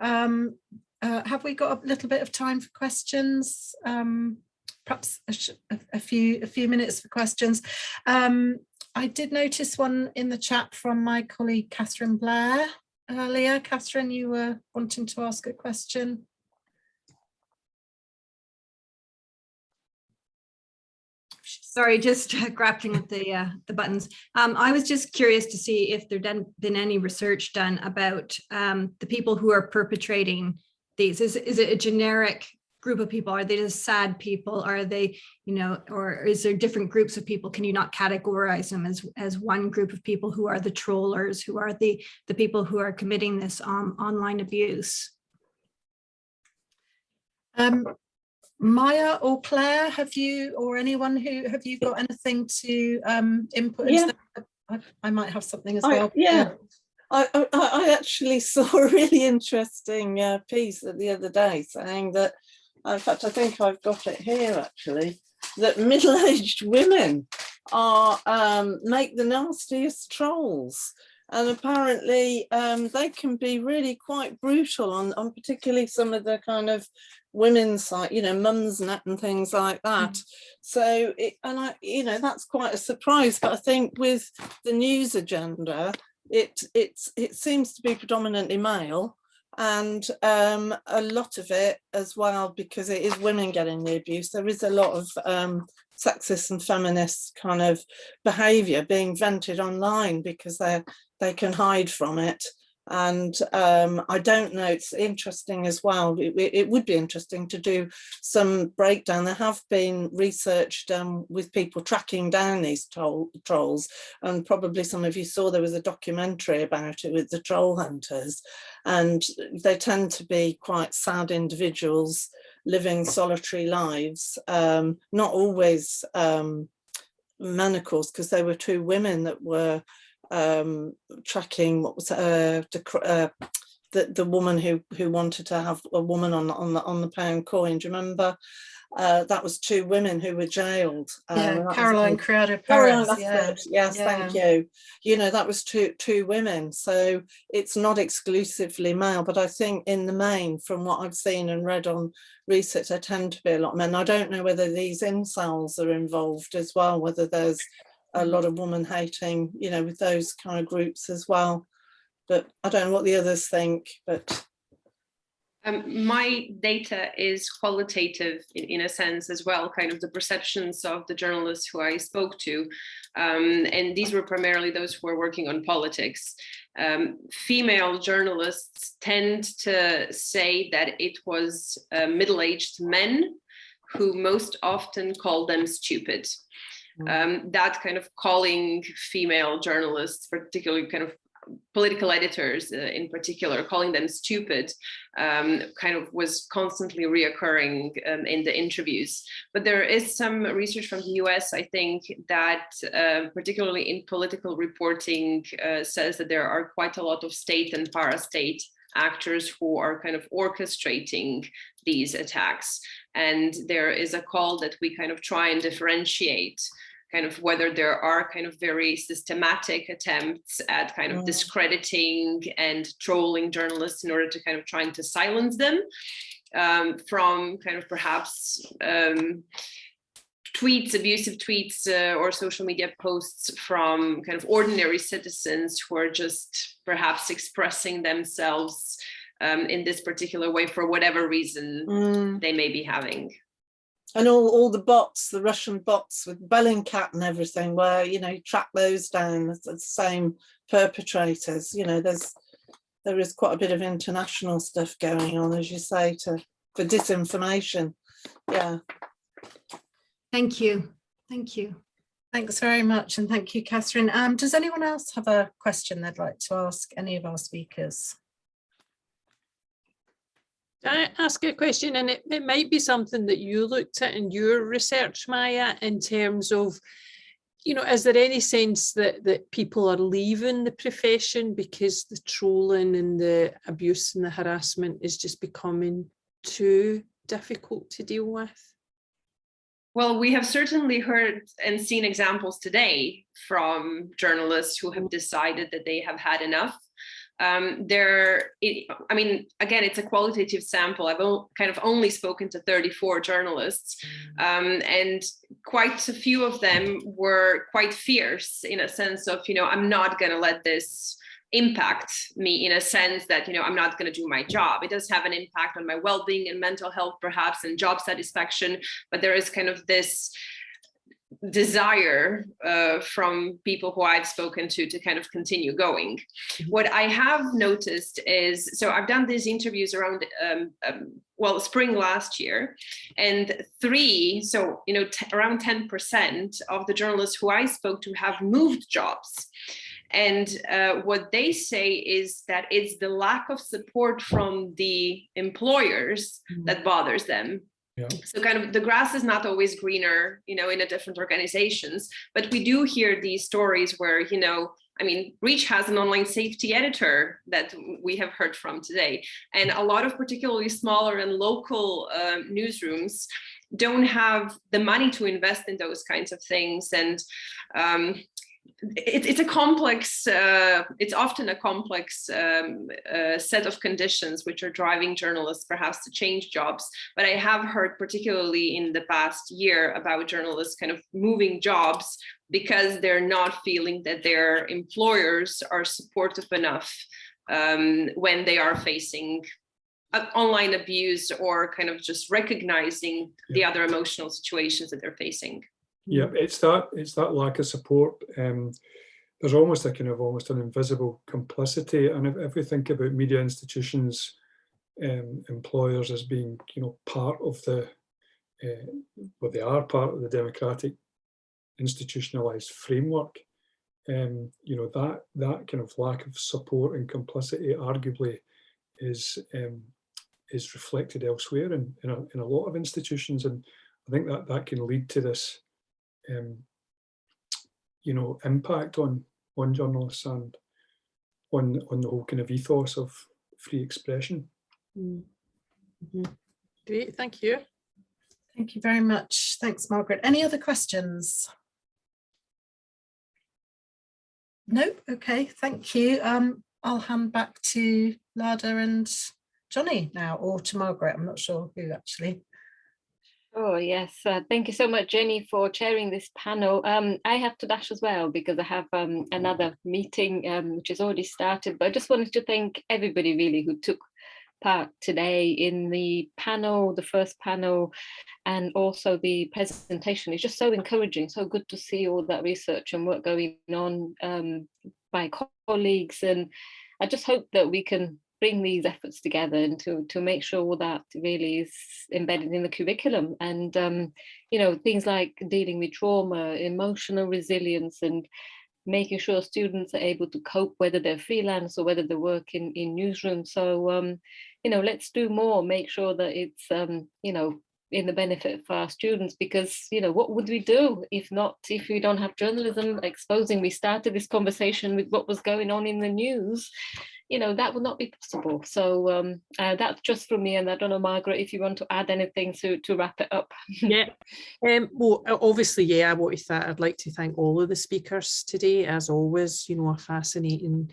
have we got a little bit of time for questions? Perhaps a few minutes for questions. I did notice one in the chat from my colleague Catherine Blair earlier. Catherine, you were wanting to ask a question. Sorry, just grappling with the buttons. I was just curious to see if there'd been any research done about the people who are perpetrating these. Is it a generic group of people? Are they just sad people? Are they, or is there different groups of people? Can you not categorize them as one group of people who are the trollers, who are the people who are committing this online abuse? Maya or Claire, have you, or anyone have you got anything to input into that? I might have something as well. I actually saw a really interesting piece the other day saying that, in fact, I think I've got it here actually, that middle-aged women are make the nastiest trolls. And apparently they can be really quite brutal on particularly some of the kind of women's site, Mumsnet and things like that. So, that's quite a surprise. But I think with the news agenda, it seems to be predominantly male, and a lot of it as well, because it is women getting the abuse. There is a lot of sexist and feminist kind of behaviour being vented online because they can hide from it. And I don't know, it's interesting as well. It would be interesting to do some breakdown. There have been research done with people tracking down these trolls, and probably some of you saw there was a documentary about it with the troll hunters, and they tend to be quite sad individuals living solitary lives, not always menopause, because there were two women that were tracking what was the woman who wanted to have a woman on the pound coin. Do you remember? That was two women who were jailed. Caroline Criado Perez. Yes, thank you. That was two women. So it's not exclusively male, but I think in the main, from what I've seen and read on research, there tend to be a lot of men. I don't know whether these incels are involved as well, whether there's a lot of woman hating, with those kind of groups as well. But I don't know what the others think, but. My data is qualitative in a sense as well, kind of the perceptions of the journalists who I spoke to. And these were primarily those who were working on politics. Female journalists tend to say that it was middle-aged men who most often call them stupid. That kind of calling female journalists, particularly kind of political editors in particular, calling them stupid, kind of was constantly reoccurring in the interviews. But there is some research from the US, I think, that particularly in political reporting says that there are quite a lot of state and para-state actors who are kind of orchestrating these attacks. And there is a call that we kind of try and differentiate kind of whether there are kind of very systematic attempts at kind of discrediting and trolling journalists in order to kind of trying to silence them, from kind of perhaps tweets, abusive tweets or social media posts from kind of ordinary citizens who are just perhaps expressing themselves in this particular way for whatever reason they may be having. And all the bots, the Russian bots with Bellingcat and everything, where, you track those down, the same perpetrators. There is quite a bit of international stuff going on, as you say, for disinformation. Yeah. Thank you. Thank you. Thanks very much. And thank you, Catherine. Does anyone else have a question they'd like to ask any of our speakers? Can I ask a question? And it might be something that you looked at in your research, Maya, in terms of, is there any sense that people are leaving the profession because the trolling and the abuse and the harassment is just becoming too difficult to deal with? Well, we have certainly heard and seen examples today from journalists who have decided that they have had enough. I mean, again, it's a qualitative sample. I've kind of only spoken to 34 journalists, and quite a few of them were quite fierce in a sense of, I'm not going to let this impact me, in a sense that, I'm not going to do my job. It does have an impact on my well-being and mental health, perhaps, and job satisfaction, but there is kind of this desire from people who I've spoken to kind of continue going. What I have noticed is, so I've done these interviews around spring last year, and around 10% of the journalists who I spoke to have moved jobs. And what they say is that it's the lack of support from the employers that bothers them. Yeah. So kind of the grass is not always greener, in a different organizations, but we do hear these stories where, I mean, Reach has an online safety editor that we have heard from today. And a lot of particularly smaller and local newsrooms don't have the money to invest in those kinds of things. And it's a complex, it's often a complex set of conditions which are driving journalists perhaps to change jobs. But I have heard, particularly in the past year, about journalists kind of moving jobs because they're not feeling that their employers are supportive enough when they are facing online abuse, or kind of just recognizing the other emotional situations that they're facing. Yeah, it's that lack of support. There's almost an invisible complicity, and if we think about media institutions, employers as being part of the, they are part of the democratic institutionalized framework. That kind of lack of support and complicity arguably is reflected elsewhere in a lot of institutions, and I think that can lead to this impact on journalists and on the whole kind of ethos of free expression. Mm-hmm. Great, thank you. Thank you very much. Thanks, Margaret. Any other questions? Nope. Okay, thank you. I'll hand back to Lada and Johnny now, or to Margaret. I'm not sure who actually. Oh, yes. Thank you so much, Jenny, for chairing this panel. I have to dash as well because I have another meeting which has already started, but I just wanted to thank everybody really who took part today in the panel, the first panel, and also the presentation. It's just so encouraging, so good to see all that research and work going on by colleagues. And I just hope that we can bring these efforts together and to make sure that really is embedded in the curriculum. And things like dealing with trauma, emotional resilience, and making sure students are able to cope, whether they're freelance or whether they work in newsrooms. So let's do more, make sure that it's in the benefit for our students, because what would we do if we don't have journalism exposing? We started this conversation with what was going on in the news. That would not be possible. So that's just from me, and I don't know, Margaret, if you want to add anything to wrap it up. Yeah, well, obviously, I'd like to thank all of the speakers today. As always, a fascinating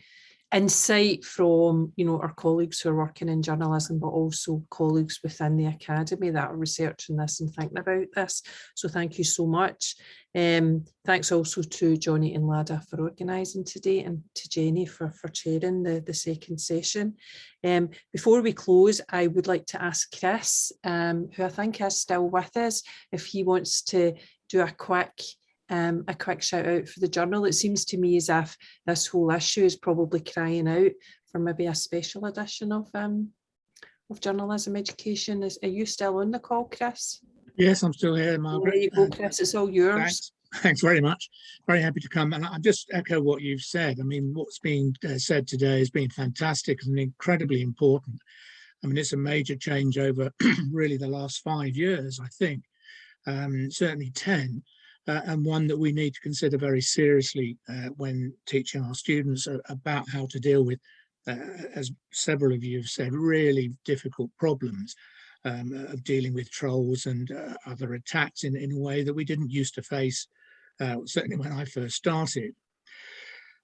insight from our colleagues who are working in journalism, but also colleagues within the academy that are researching this and thinking about this. So thank you so much. Thanks also to Johnny and Lada for organising today, and to Jenny for chairing the second session. Before we close, I would like to ask Chris, who I think is still with us, if he wants to do a quick shout out for the journal. It seems to me as if this whole issue is probably crying out for maybe a special edition of journalism education. Are you still on the call, Chris? Yes, I'm still here, Margaret. There you go, Chris, it's all yours. Thanks very much. Very happy to come. And I just echo what you've said. I mean, what's been said today has been fantastic and incredibly important. I mean, it's a major change over really the last 5 years, I think, certainly 10. And one that we need to consider very seriously when teaching our students about how to deal with, as several of you have said, really difficult problems. of dealing with trolls and other attacks in a way that we didn't used to face, certainly when I first started.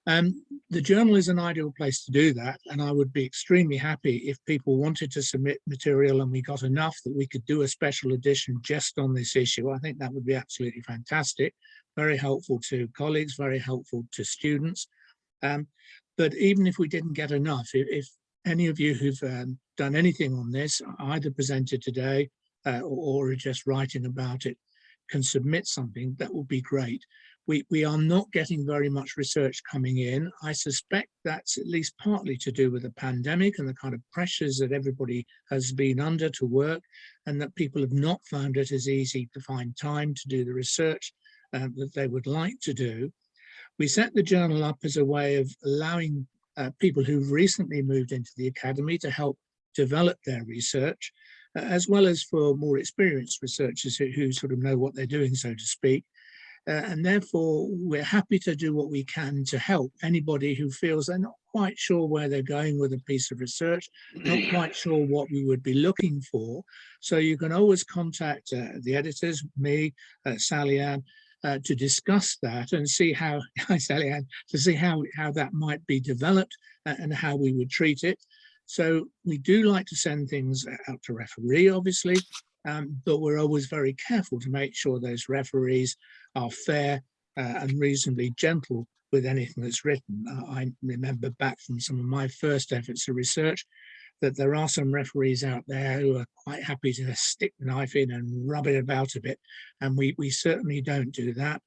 The journal is an ideal place to do that, and I would be extremely happy if people wanted to submit material and we got enough that we could do a special edition just on this issue. I think that would be absolutely fantastic, very helpful to colleagues, very helpful to students. But even if we didn't get enough, if any of you who've done anything on this, either presented today or are just writing about it, can submit something, that would be great. We are not getting very much research coming in. I suspect that's at least partly to do with the pandemic and the kind of pressures that everybody has been under to work, and that people have not found it as easy to find time to do the research that they would like to do. We set the journal up as a way of allowing people who've recently moved into the academy to help develop their research, as well as for more experienced researchers who sort of know what they're doing, so to speak. And therefore, we're happy to do what we can to help anybody who feels they're not quite sure where they're going with a piece of research, not quite sure what we would be looking for. So you can always contact the editors, me, Sally Ann, to discuss that and see how, Sally Ann, to see how that might be developed and how we would treat it. So we do like to send things out to referee, obviously, but we're always very careful to make sure those referees are fair and reasonably gentle with anything that's written. I remember back from some of my first efforts of research that there are some referees out there who are quite happy to stick the knife in and rub it about a bit, and we certainly don't do that.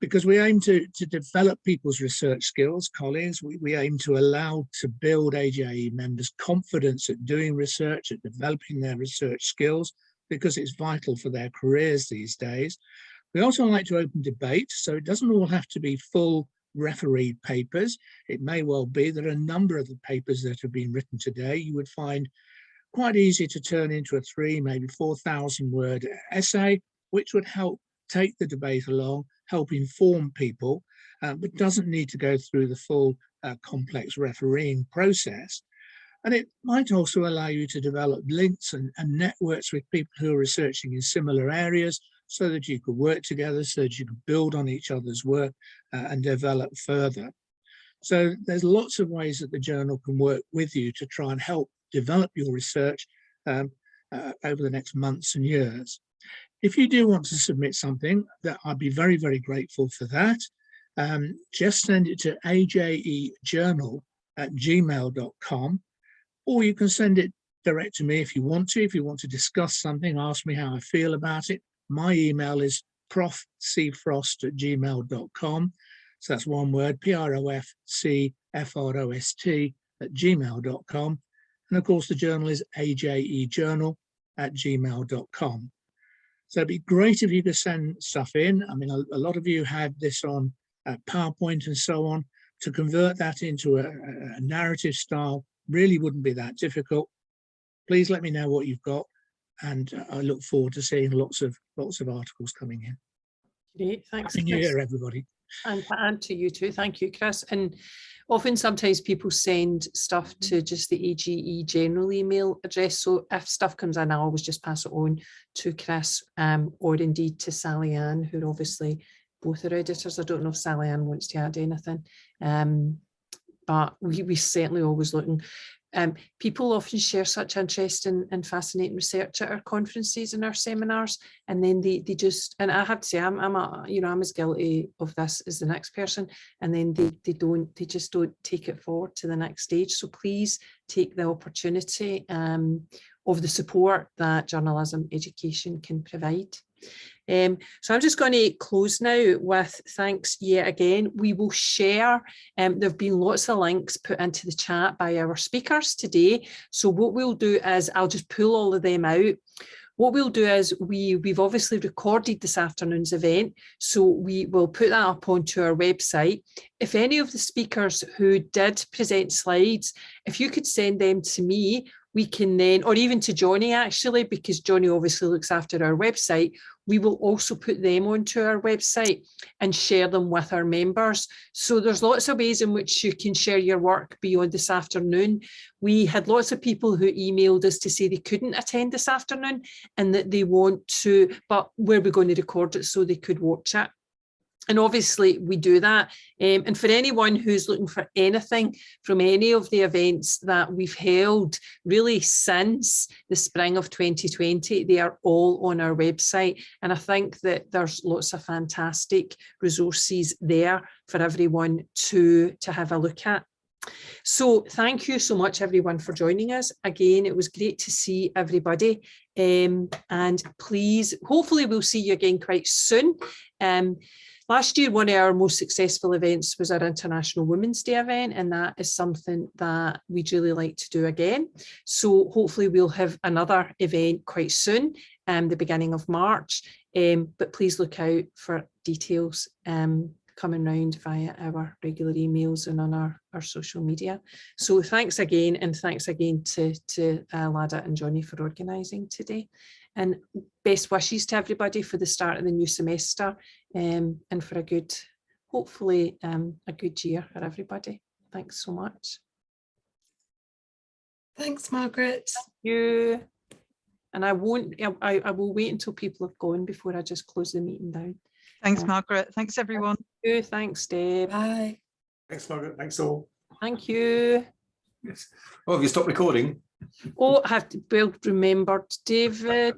Because we aim to develop people's research skills, colleagues. We aim to allow to build AJE members' confidence at doing research, at developing their research skills, because it's vital for their careers these days. We also like to open debate, so it doesn't all have to be full refereed papers. It may well be that a number of the papers that have been written today you would find quite easy to turn into a 3,000, maybe 4,000 word essay, which would help take the debate along, help inform people, but doesn't need to go through the full complex refereeing process. And it might also allow you to develop links and networks with people who are researching in similar areas, so that you could work together, so that you could build on each other's work and develop further. So there's lots of ways that the journal can work with you to try and help develop your research over the next months and years. If you do want to submit something, that I'd be very, very grateful for that. Just send it to ajejournal@gmail.com, or you can send it direct to me if you want to. If you want to discuss something, ask me how I feel about it. My email is profcfrost@gmail.com. So that's one word, profcfrost@gmail.com. And of course, the journal is ajejournal@gmail.com. So it'd be great if you could send stuff in. I mean, a lot of you had this on PowerPoint and so on. To convert that into a narrative style really wouldn't be that difficult. Please let me know what you've got. And I look forward to seeing lots of articles coming in. Great, thanks. Happy New Year, everybody. And to you too. Thank you, Chris. And often sometimes people send stuff to just the AJE general email address. So if stuff comes in, I always just pass it on to Chris or indeed to Sally Ann, who are obviously both are editors. I don't know if Sally Ann wants to add anything, but we certainly always looking. People often share such interesting and fascinating research at our conferences and our seminars, and then they just, and I have to say I'm as guilty of this as the next person, and then they just don't take it forward to the next stage. So please take the opportunity of the support that journalism education can provide. So I'm just going to close now with thanks yet again. We will share, there have been lots of links put into the chat by our speakers today. So what we'll do is I'll just pull all of them out. What we'll do is we've obviously recorded this afternoon's event, so we will put that up onto our website. If any of the speakers who did present slides, if you could send them to me, we can then, or even to Johnny actually, because Johnny obviously looks after our website, we will also put them onto our website and share them with our members. So there's lots of ways in which you can share your work beyond this afternoon. We had lots of people who emailed us to say they couldn't attend this afternoon and that they want to, but were we going to record it so they could watch it? And obviously we do that. And for anyone who's looking for anything from any of the events that we've held really since the spring of 2020, they are all on our website. And I think that there's lots of fantastic resources there for everyone to have a look at. So thank you so much everyone for joining us. Again, it was great to see everybody. And please, hopefully we'll see you again quite soon. Last year, one of our most successful events was our International Women's Day event, and that is something that we'd really like to do again. So hopefully we'll have another event quite soon, the beginning of March, but please look out for details coming round via our regular emails and on our social media. So thanks again, and thanks again to Lada and Johnny for organising today. And best wishes to everybody for the start of the new semester, and for a good, hopefully a good year for everybody. Thanks so much. Thanks, Margaret. Thank you. And I will wait until people have gone before I just close the meeting down. Thanks, Margaret. Thanks, everyone. Thank you. Thanks, Deb. Bye. Thanks, Margaret. Thanks all. Thank you. Yes. Oh, have you stopped recording? Oh, I have to well remembered, David.